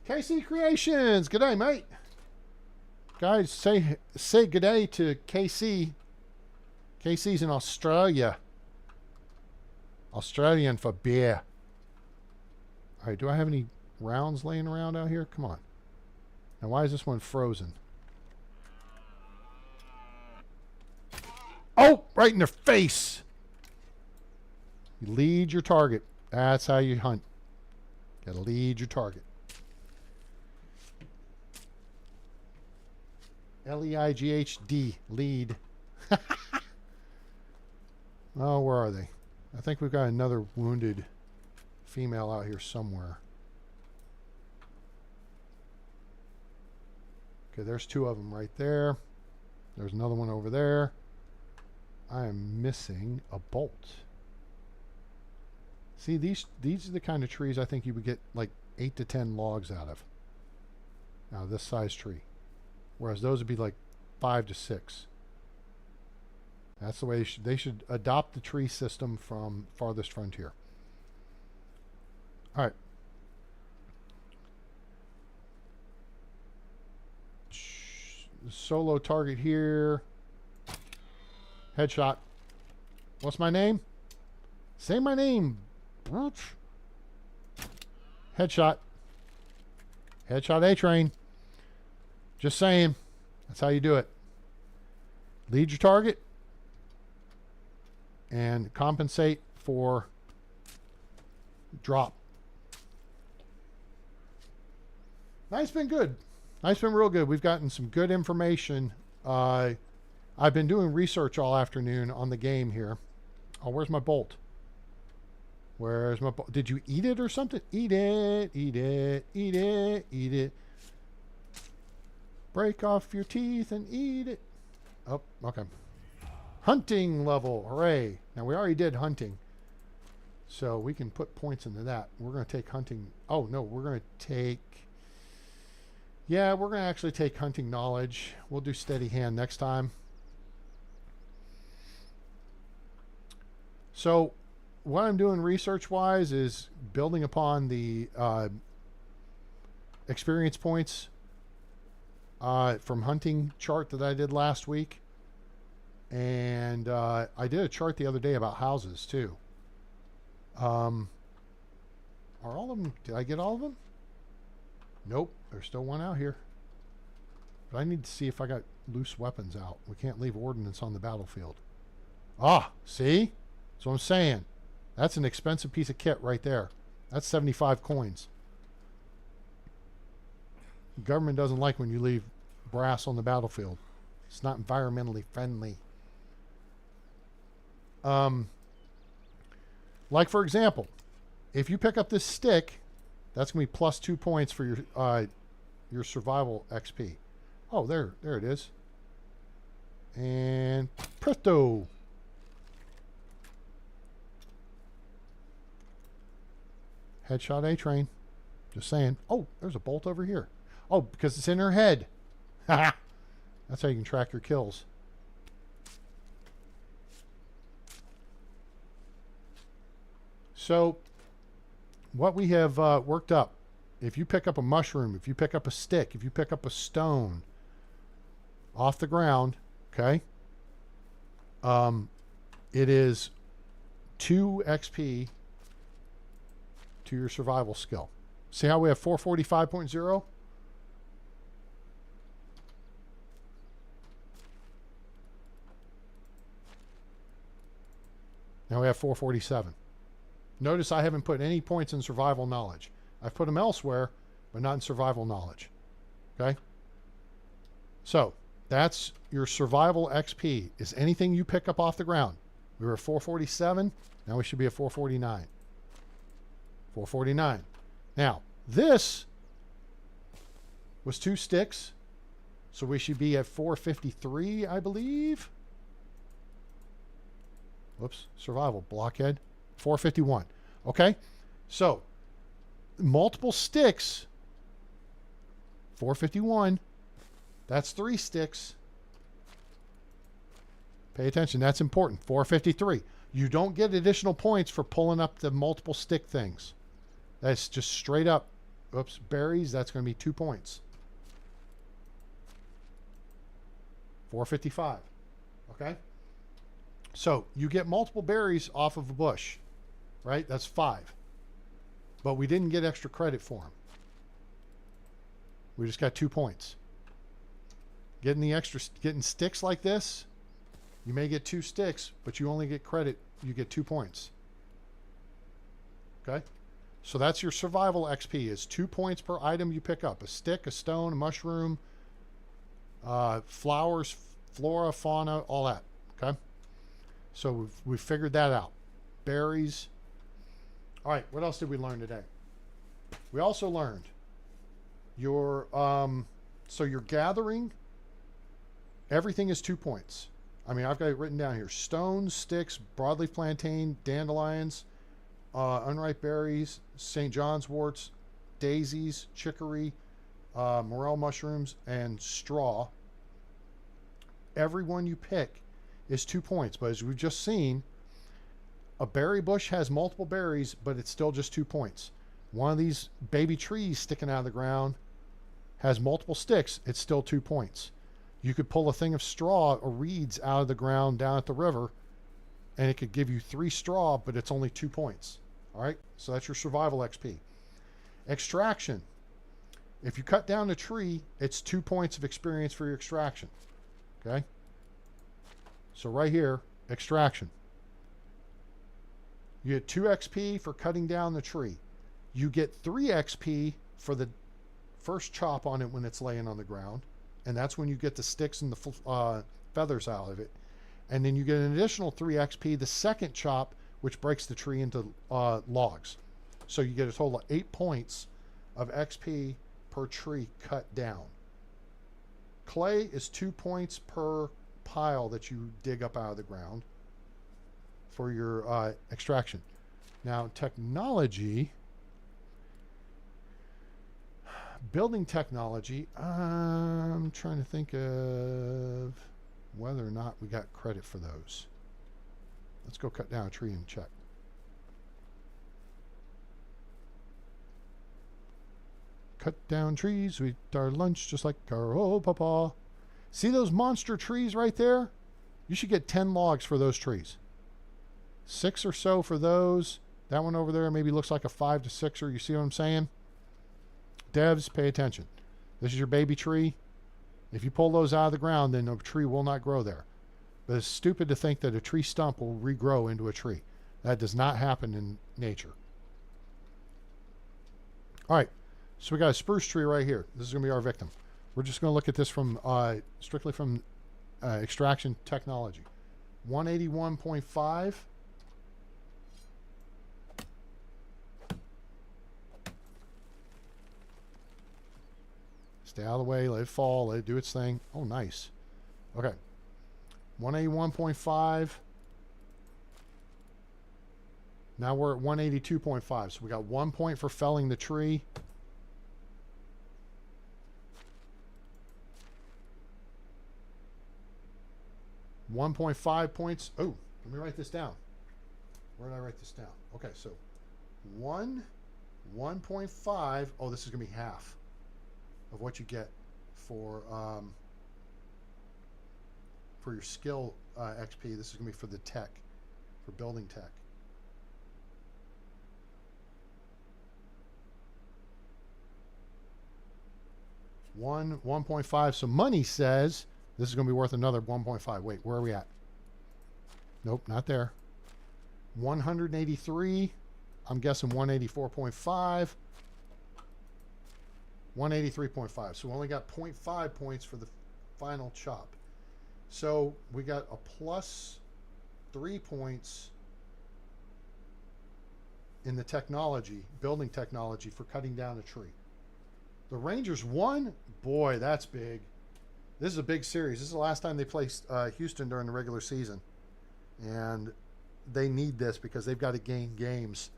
KC Creations. Good day, mate. Guys, say good day to KC. KC's in Australia. Australian for beer. All right, do I have any rounds laying around out here? Come on. Now, why is this one frozen? Oh, right in their face. You lead your target. That's how you hunt. Gotta lead your target. L-E-I-G-H-D. Lead. Oh, where are they? I think we've got another wounded female out here somewhere. Okay, there's 2 of them right there. There's another one over there. I am missing a bolt. See, these are the kind of trees I think you would get like 8 to 10 logs out of this size tree. Whereas those would be like 5 to 6. That's the way they should adopt the tree system from Farthest Frontier. All right. Solo target here. Headshot. What's my name? Say my name. Headshot. Headshot A-Train. Just saying. That's how you do it. Lead your target and compensate for drop. Night's been good. Night's been real good. We've gotten some good information. I've been doing research all afternoon on the game here. Oh, where's my bolt? Where's my bolt? Did you eat it or something? Eat it, eat it, eat it, eat it. Break off your teeth and eat it. Oh, okay. Hunting level. Hooray. Now, we already did hunting. So we can put points into that. We're going to take hunting. Oh, no, we're going to take... Yeah, we're going to actually take hunting knowledge. We'll do steady hand next time. So what I'm doing research-wise is building upon the experience points from hunting chart that I did last week. And I did a chart the other day about houses, too. Are all of them... Did I get all of them? Nope, there's still one out here. But I need to see if I got loose weapons out. We can't leave ordnance on the battlefield. Ah, see? That's what I'm saying. That's an expensive piece of kit right there. That's 75 coins. The government doesn't like when you leave brass on the battlefield. It's not environmentally friendly. Like, for example, if you pick up this stick... That's going to be plus 2 points for your survival XP. Oh, there it is. And presto. Headshot A-train. Just saying. Oh, there's a bolt over here. Oh, because it's in her head. That's how you can track your kills. So... what we have worked up, if you pick up a mushroom, if you pick up a stick, if you pick up a stone off the ground, okay, it is 2 XP to your survival skill. See how we have 445.0? Now we have 447. Notice I haven't put any points in survival knowledge. I've put them elsewhere, but not in survival knowledge. Okay? So, that's your survival XP. Is anything you pick up off the ground. We were at 447. Now we should be at 449. 449. Now, this was 2 sticks. So we should be at 453, I believe. Whoops. Survival. Blockhead. 451. Okay, so multiple sticks. 451. That's 3 sticks. Pay attention. That's important. 453. You don't get additional points for pulling up the multiple stick things. That's just straight up. Oops, berries. That's going to be 2 points. 455. Okay. So you get multiple berries off of a bush, right? That's 5. But we didn't get extra credit for them. We just got 2 points. Getting sticks like this, you may get 2 sticks, but you only get credit. You get 2 points. Okay? So that's your survival XP is 2 points per item you pick up. A stick, a stone, a mushroom, flowers, flora, fauna, all that. Okay? So we've figured that out. Berries. All right, what else did we learn today? We also learned your so you're gathering, everything is 2 points. I mean, I've got it written down here. Stones, sticks, broadleaf plantain, dandelions, unripe berries, St. John's worts, daisies, chicory, morel mushrooms, and straw. Every one you pick is 2 points. But as we've just seen, a berry bush has multiple berries, but it's still just 2 points. One of these baby trees sticking out of the ground has multiple sticks. It's still 2 points. You could pull a thing of straw or reeds out of the ground down at the river, and it could give you 3 straw, but it's only 2 points. All right, so that's your survival XP. Extraction. If you cut down a tree, it's 2 points of experience for your extraction. Okay? So right here, extraction. You get 2 XP for cutting down the tree. You get 3 XP for the first chop on it when it's laying on the ground. And that's when you get the sticks and the feathers out of it. And then you get an additional 3 XP the second chop, which breaks the tree into logs. So you get a total of 8 points of XP per tree cut down. Clay is 2 points per pile that you dig up out of the ground for your extraction. Now, technology, building technology, I'm trying to think of whether or not we got credit for those. Let's go cut down a tree and check. Cut down trees, we eat our lunch just like our old papa. See those monster trees right there? You should get 10 logs for those trees. 6 or so for those. That one over there maybe looks like a 5 to 6er. You see what I'm saying? Devs, pay attention. This is your baby tree. If you pull those out of the ground, then the tree will not grow there. But it's stupid to think that a tree stump will regrow into a tree. That does not happen in nature. All right. So we got a spruce tree right here. This is going to be our victim. We're just going to look at this from strictly from extraction technology. 181.5. Stay out of the way. Let it fall. Let it do its thing. Oh, nice. Okay. 181.5. Now we're at 182.5. So we got 1 point for felling the tree. $1.5 points. Oh, let me write this down. Where did I write this down? Okay, so 1.5. Oh, this is going to be half of what you get for your skill XP. This is going to be for the tech, for building tech. One 1.5. So money says this is going to be worth another 1.5. Wait, where are we at? Nope, not there. 183. I'm guessing 184.5. 183.5. So we only got 0.5 points for the final chop. So we got a plus 3 points in the technology, building technology, for cutting down a tree. The Rangers won. Boy, that's big. This is a big series. This is the last time they played Houston during the regular season. And they need this because they've got to gain games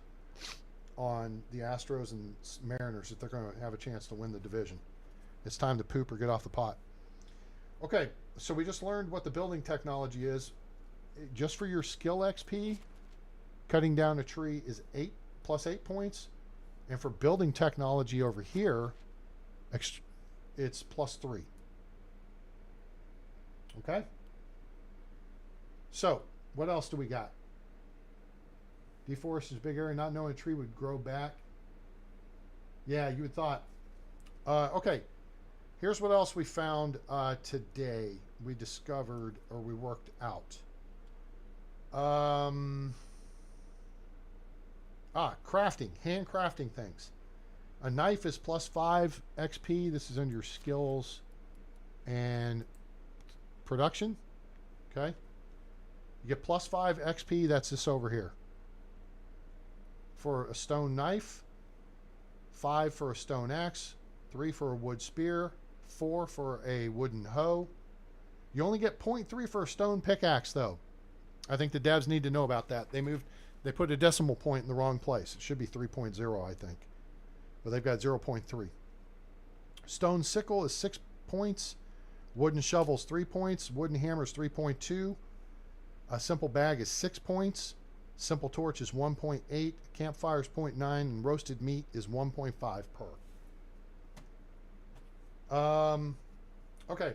on the Astros and Mariners if they're going to have a chance to win the division. It's time to poop or get off the pot. Okay, so we just learned what the building technology is. Just for your skill XP, cutting down a tree is plus 8 points. And for building technology over here, it's plus 3. Okay? So, what else do we got? Deforest is big area, not knowing a tree would grow back. Yeah, you would thought. Okay, here's what else we found today. We discovered, or we worked out. Crafting, hand crafting things. A knife is plus 5 XP. This is under your skills and production. Okay. You get plus 5 XP. That's this over here. For a stone knife, 5 for a stone axe, 3 for a wood spear, 4 for a wooden hoe. You only get 0.3 for a stone pickaxe, though. I think the devs need to know about that. They put a decimal point in the wrong place. It should be 3.0, I think. But they've got 0.3. Stone sickle is 6 points. Wooden shovel's 3 points. Wooden hammer's 3.2. A simple bag is 6 points. Simple torch is 1.8. Campfire is 0.9. And roasted meat is 1.5 per. Okay.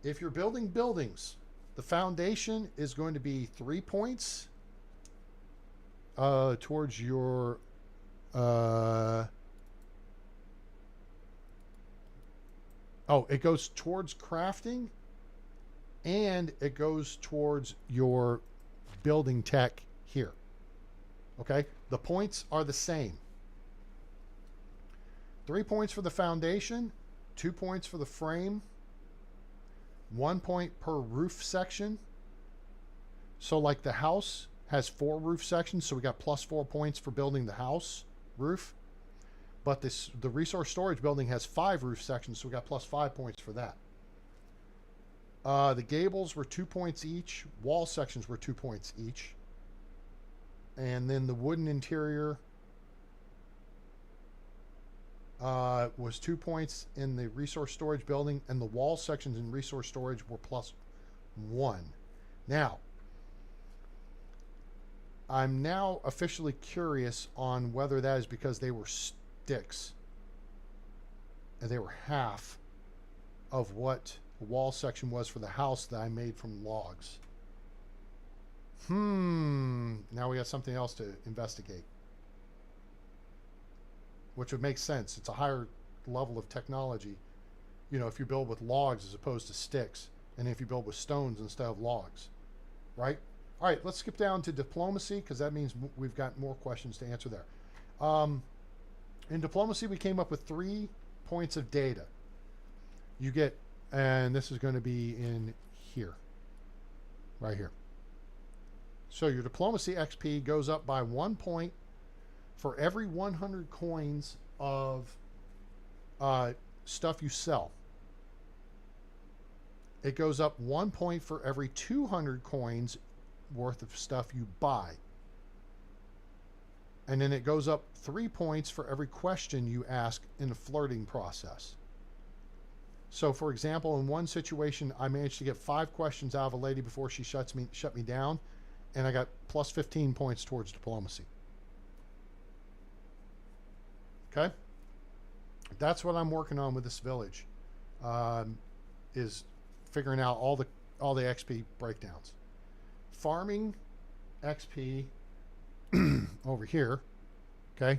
If you're building buildings, the foundation is going to be 3 points towards your Oh, it goes towards crafting, and it goes towards your building tech here. Okay? The points are the same. 3 points for the foundation, 2 points for the frame, 1 point per roof section. So like the house has 4 roof sections, so we got plus 4 points for building the house roof. But the resource storage building has 5 roof sections, so we got plus 5 points for that. The gables were 2 points each. Wall sections were 2 points each. And then the wooden interior was 2 points in the resource storage building, and the wall sections in resource storage were plus 1. Now, I'm now officially curious on whether that is because they were sticks and they were half of what the wall section was for the house that I made from logs. Now we got something else to investigate, which would make sense. It's a higher level of technology, you know, if you build with logs as opposed to sticks, and if you build with stones instead of logs, right? All right, let's skip down to diplomacy, because that means we've got more questions to answer there. In diplomacy, we came up with 3 points of data. You get, and this is going to be in here, right here. So your diplomacy XP goes up by 1 point for every 100 coins of stuff you sell. It goes up 1 point for every 200 coins worth of stuff you buy. And then it goes up 3 points for every question you ask in the flirting process. So for example, in one situation, I managed to get 5 questions out of a lady before she shut me down, and I got plus 15 points towards diplomacy. Okay? That's what I'm working on with this village, is figuring out all the XP breakdowns. Farming XP over here, okay?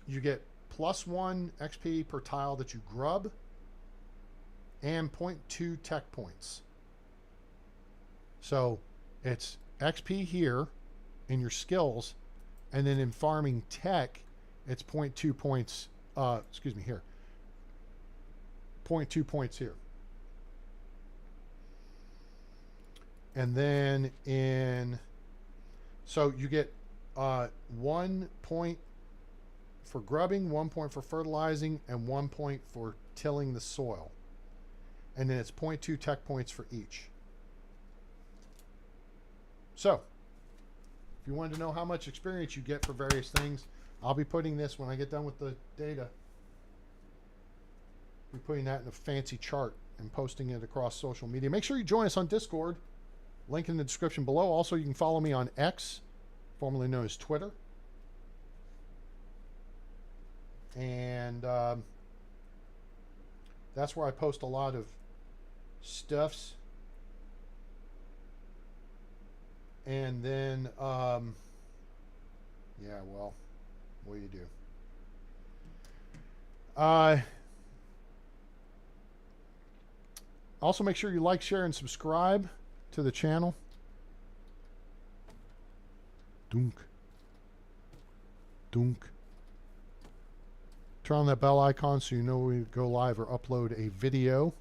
You get plus 1 XP per tile that you grub and 0.2 tech points. So it's XP here in your skills, and then in farming tech, it's 0.2 points, excuse me, here. 0.2 points here. And then so you get 1 point for grubbing, 1 point for fertilizing, and 1 point for tilling the soil. And then it's 0.2 tech points for each. So, if you wanted to know how much experience you get for various things, I'll be putting this when I get done with the data. I'll be putting that in a fancy chart and posting it across social media. Make sure you join us on Discord. Link in the description below. Also, you can follow me on X, formerly known as Twitter. And that's where I post a lot of stuffs. And then, yeah, well, what do you do? Also, make sure you like, share, and subscribe to the channel. Dunk. Dunk. Turn on that bell icon so you know when we go live or upload a video,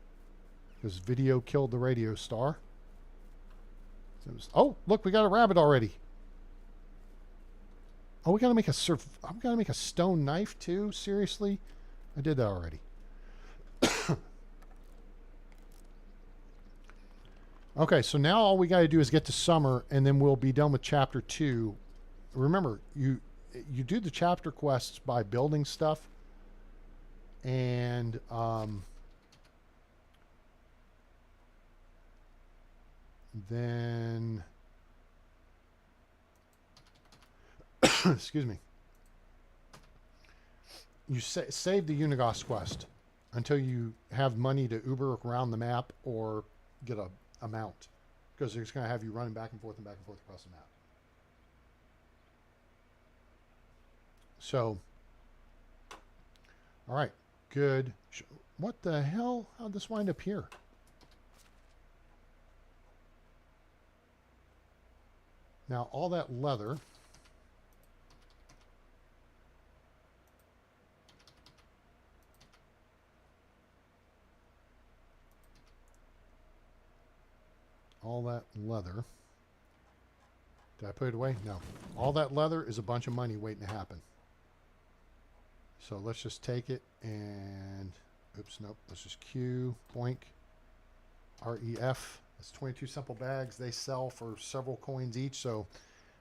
because video killed the radio star. Oh, look, we got a rabbit already. Oh, we gotta make a stone knife too? Seriously? I did that already. Okay, so now all we gotta do is get to summer, and then we'll be done with chapter 2. Remember, you do the chapter quests by building stuff, and then excuse me, you save the Unigos quest until you have money to Uber around the map or get a mount, because they're just going to have you running back and forth across the map. So, all right, good. What the hell? How'd this wind up here? Now, all that leather. All that leather. Did I put it away? No. All that leather is a bunch of money waiting to happen. So let's just take it and, oops, nope. Let's just Q, boink, REF. That's 22 simple bags. They sell for several coins each, so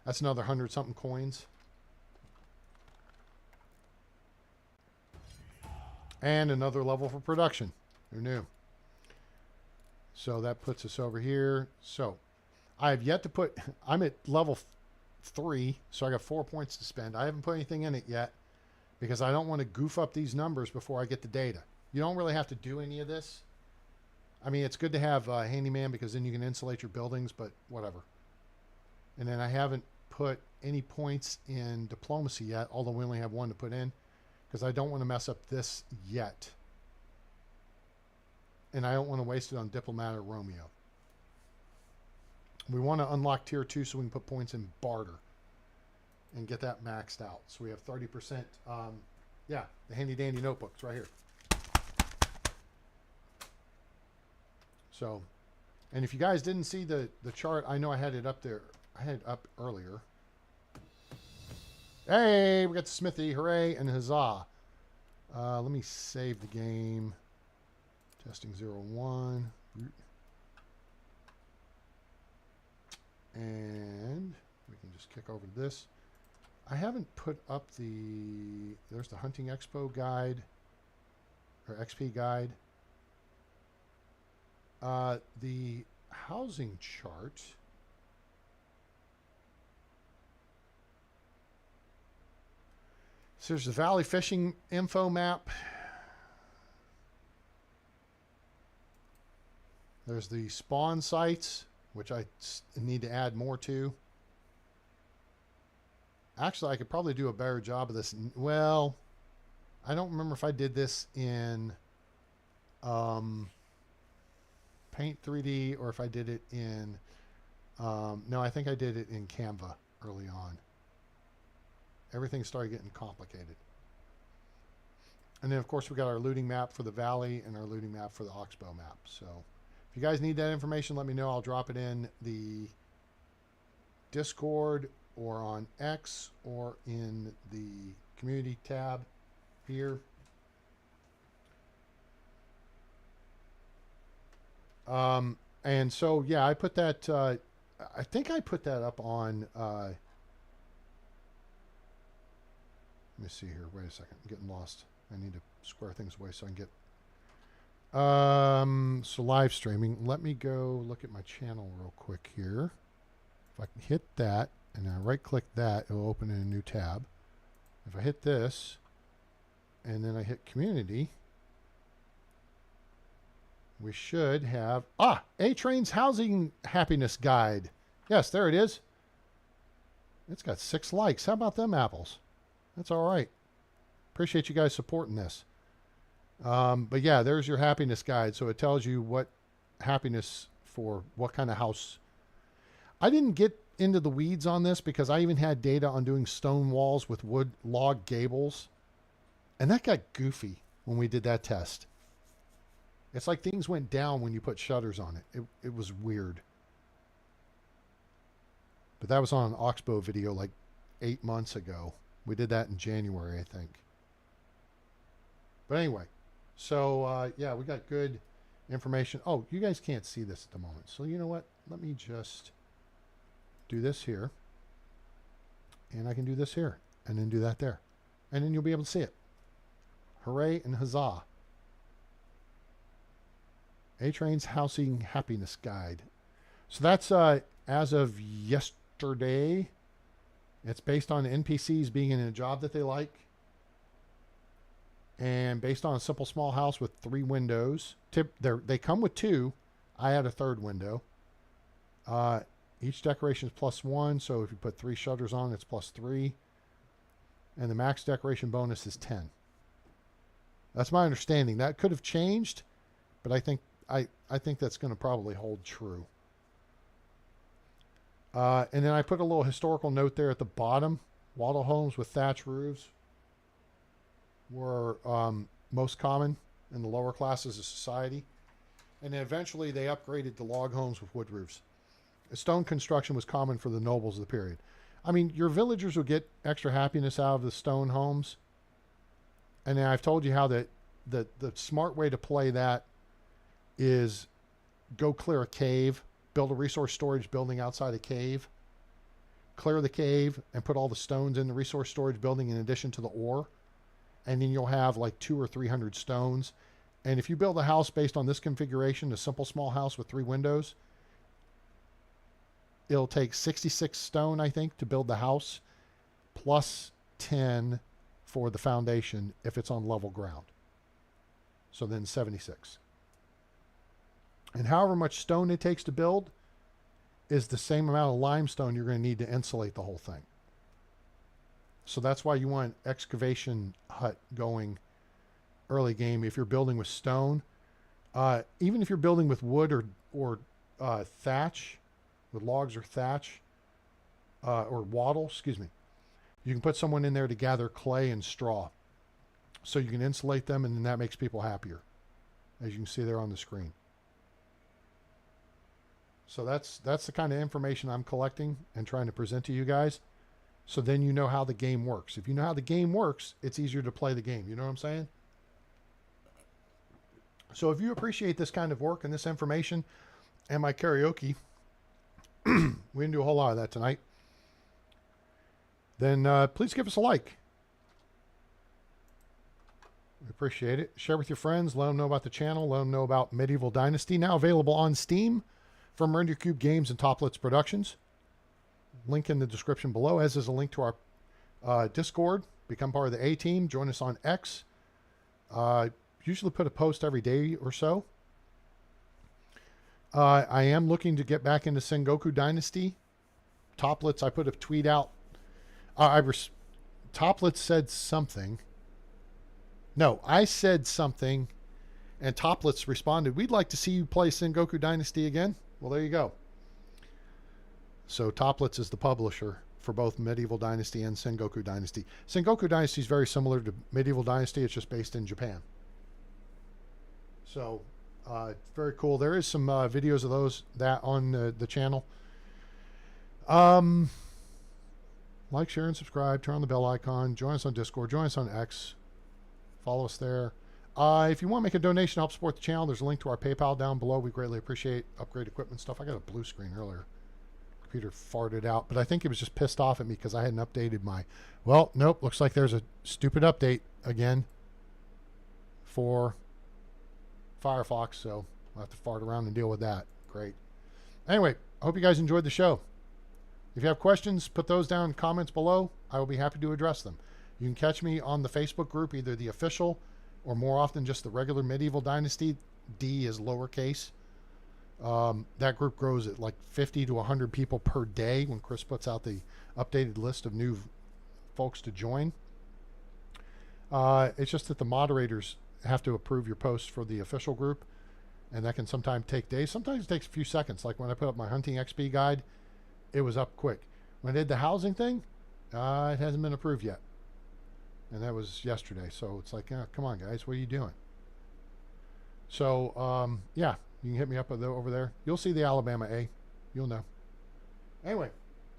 that's another 100 something coins. And another level for production. Who knew? So that puts us over here. So I have yet to put, I'm at level 3, so I got 4 points to spend. I haven't put anything in it yet because I don't want to goof up these numbers before I get the data. You don't really have to do any of this. I mean, it's good to have a handyman because then you can insulate your buildings, but whatever. And then I haven't put any points in diplomacy yet, although we only have 1 to put in because I don't want to mess up this yet. And I don't want to waste it on diplomat or Romeo. We want to unlock tier 2 so we can put points in barter and get that maxed out. So we have 30%. Yeah, the handy dandy notebooks right here. So, and if you guys didn't see the chart, I know I had it up there. I had it up earlier. Hey, we got the smithy. Hooray and huzzah. Let me save the game. Testing 01. And we can just kick over to this. I haven't put up there's the Hunting Expo guide, or XP guide. The housing chart. So there's the Valley Fishing info map. There's the spawn sites, which I need to add more to. Actually, I could probably do a better job of this. Well, I don't remember if I did this in Paint 3D or if I did it in... no, I think I did it in Canva early on. Everything started getting complicated. And then, of course, we got our looting map for the Valley and our looting map for the Oxbow map. So if you guys need that information, let me know. I'll drop it in the Discord or on X or in the community tab here. And so, yeah, I put that, I think I put that up on, let me see here. Wait a second. I'm getting lost. I need to square things away so I can get, so live streaming. Let me go look at my channel real quick here. If I can hit that and I right click that, it'll open in a new tab. If I hit this and then I hit community, we should have, A-Train's Housing Happiness Guide. Yes, there it is. It's got 6 likes. How about them apples? That's all right. Appreciate you guys supporting this. But yeah, there's your happiness guide. So it tells you what happiness for what kind of house. I didn't get into the weeds on this because I even had data on doing stone walls with wood log gables. And that got goofy when we did that test. It's like things went down when you put shutters on it. It was weird. But that was on an Oxbow video like 8 months ago. We did that in January, I think. But anyway, so yeah, we got good information. Oh, you guys can't see this at the moment. So you know what? Let me just do this here. And I can do this here. And then do that there. And then you'll be able to see it. Hooray and huzzah. A-Train's Housing Happiness Guide. So that's as of yesterday. It's based on NPCs being in a job that they like. And based on a simple small house with 3 windows. They come with 2. I had a 3rd window. Each decoration is +1. So if you put 3 shutters on, it's +3. And the max decoration bonus is 10. That's my understanding. That could have changed, but I think that's going to probably hold true. And then I put a little historical note there at the bottom. Wattle homes with thatch roofs were most common in the lower classes of society. And then eventually they upgraded to log homes with wood roofs. Stone construction was common for the nobles of the period. I mean, your villagers will get extra happiness out of the stone homes. And then I've told you how the smart way to play that is go clear a cave, build a resource storage building outside a cave, clear the cave, and put all the stones in the resource storage building in addition to the ore. And then you'll have like 200 or 300 stones. And if you build a house based on this configuration, a simple small house with 3 windows, it'll take 66 stone, I think, to build the house, plus 10 for the foundation if it's on level ground. So then 76. And however much stone it takes to build is the same amount of limestone you're going to need to insulate the whole thing. So that's why you want an excavation hut going early game if you're building with stone. Even if you're building with wood or thatch, with logs or thatch, or wattle, excuse me, you can put someone in there to gather clay and straw. So you can insulate them, and then that makes people happier, as you can see there on the screen. So that's the kind of information I'm collecting and trying to present to you guys. So then you know how the game works. If you know how the game works, it's easier to play the game. You know what I'm saying? So if you appreciate this kind of work and this information and my karaoke, we didn't do a whole lot of that tonight, then please give us a like. We appreciate it. Share with your friends. Let them know about the channel. Let them know about Medieval Dynasty. Now available on Steam from Render Cube Games and Toplitz Productions. Link in the description below, as is a link to our Discord. Become part of the A-Team. Join us on X. Usually put a post every day or so. I am looking to get back into Sengoku Dynasty. Toplitz, I put a tweet out. Toplitz said something. No, I said something, and Toplitz responded, "We'd like to see you play Sengoku Dynasty again." Well, there you go. So Toplitz is the publisher for both Medieval Dynasty and Sengoku Dynasty. Sengoku Dynasty is very similar to Medieval Dynasty. It's just based in Japan. So very cool. There is some videos of that on the channel. Like, share, and subscribe. Turn on the bell icon. Join us on Discord. Join us on X. Follow us there. If you want to make a donation to help support the channel, there's a link to our PayPal down below. We greatly appreciate upgrade equipment stuff. I got a blue screen earlier. Computer farted out, but I think it was just pissed off at me because I hadn't updated my... Well, nope. Looks like there's a stupid update again for Firefox, so I'll have to fart around and deal with that. Great. Anyway, I hope you guys enjoyed the show. If you have questions, put those down in comments below. I will be happy to address them. You can catch me on the Facebook group, either the official or more often just the regular Medieval Dynasty. D is lowercase. That group grows at like 50 to 100 people per day when Chris puts out the updated list of new folks to join. It's just that the moderators have to approve your posts for the official group, and that can sometimes take days. Sometimes it takes a few seconds. Like when I put up my hunting XP guide, it was up quick. When I did the housing thing, it hasn't been approved yet. And that was yesterday. So it's like, come on, guys, what are you doing? So, yeah, you can hit me up over there. You'll see the Alabama A. You'll know. Anyway,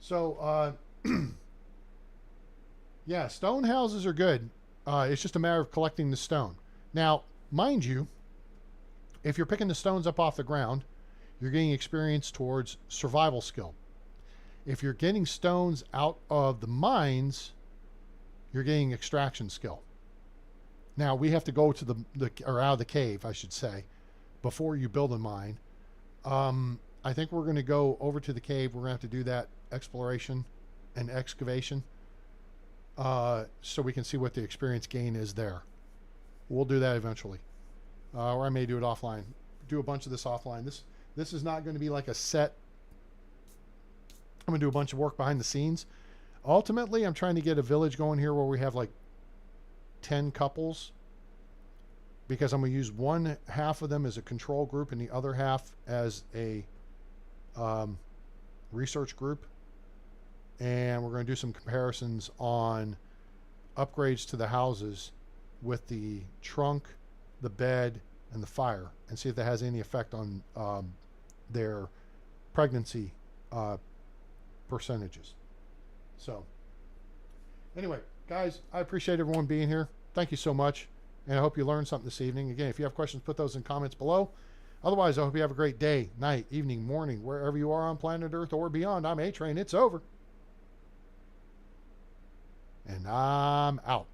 so, yeah, stone houses are good. It's just a matter of collecting the stone. Now, mind you, if you're picking the stones up off the ground, you're getting experience towards survival skill. If you're getting stones out of the mines, you're getting extraction skill. Now, we have to go to or out of the cave, I should say, before you build a mine. I think we're going to go over to the cave. We're going to have to do that exploration and excavation so we can see what the experience gain is there. We'll do that eventually. Or I may do it offline. Do a bunch of this offline. This is not going to be like a set. I'm going to do a bunch of work behind the scenes. Ultimately, I'm trying to get a village going here where we have like 10 couples because I'm going to use one half of them as a control group and the other half as a research group. And we're going to do some comparisons on upgrades to the houses with the trunk, the bed, and the fire, and see if that has any effect on their pregnancy percentages. So anyway, guys, I appreciate everyone being here. Thank you so much, and I hope you learned something this evening. Again, if you have questions, put those in comments below. Otherwise, I hope you have a great day, night, evening, morning, wherever you are on planet Earth or beyond. I'm A-Train. It's over. And I'm out.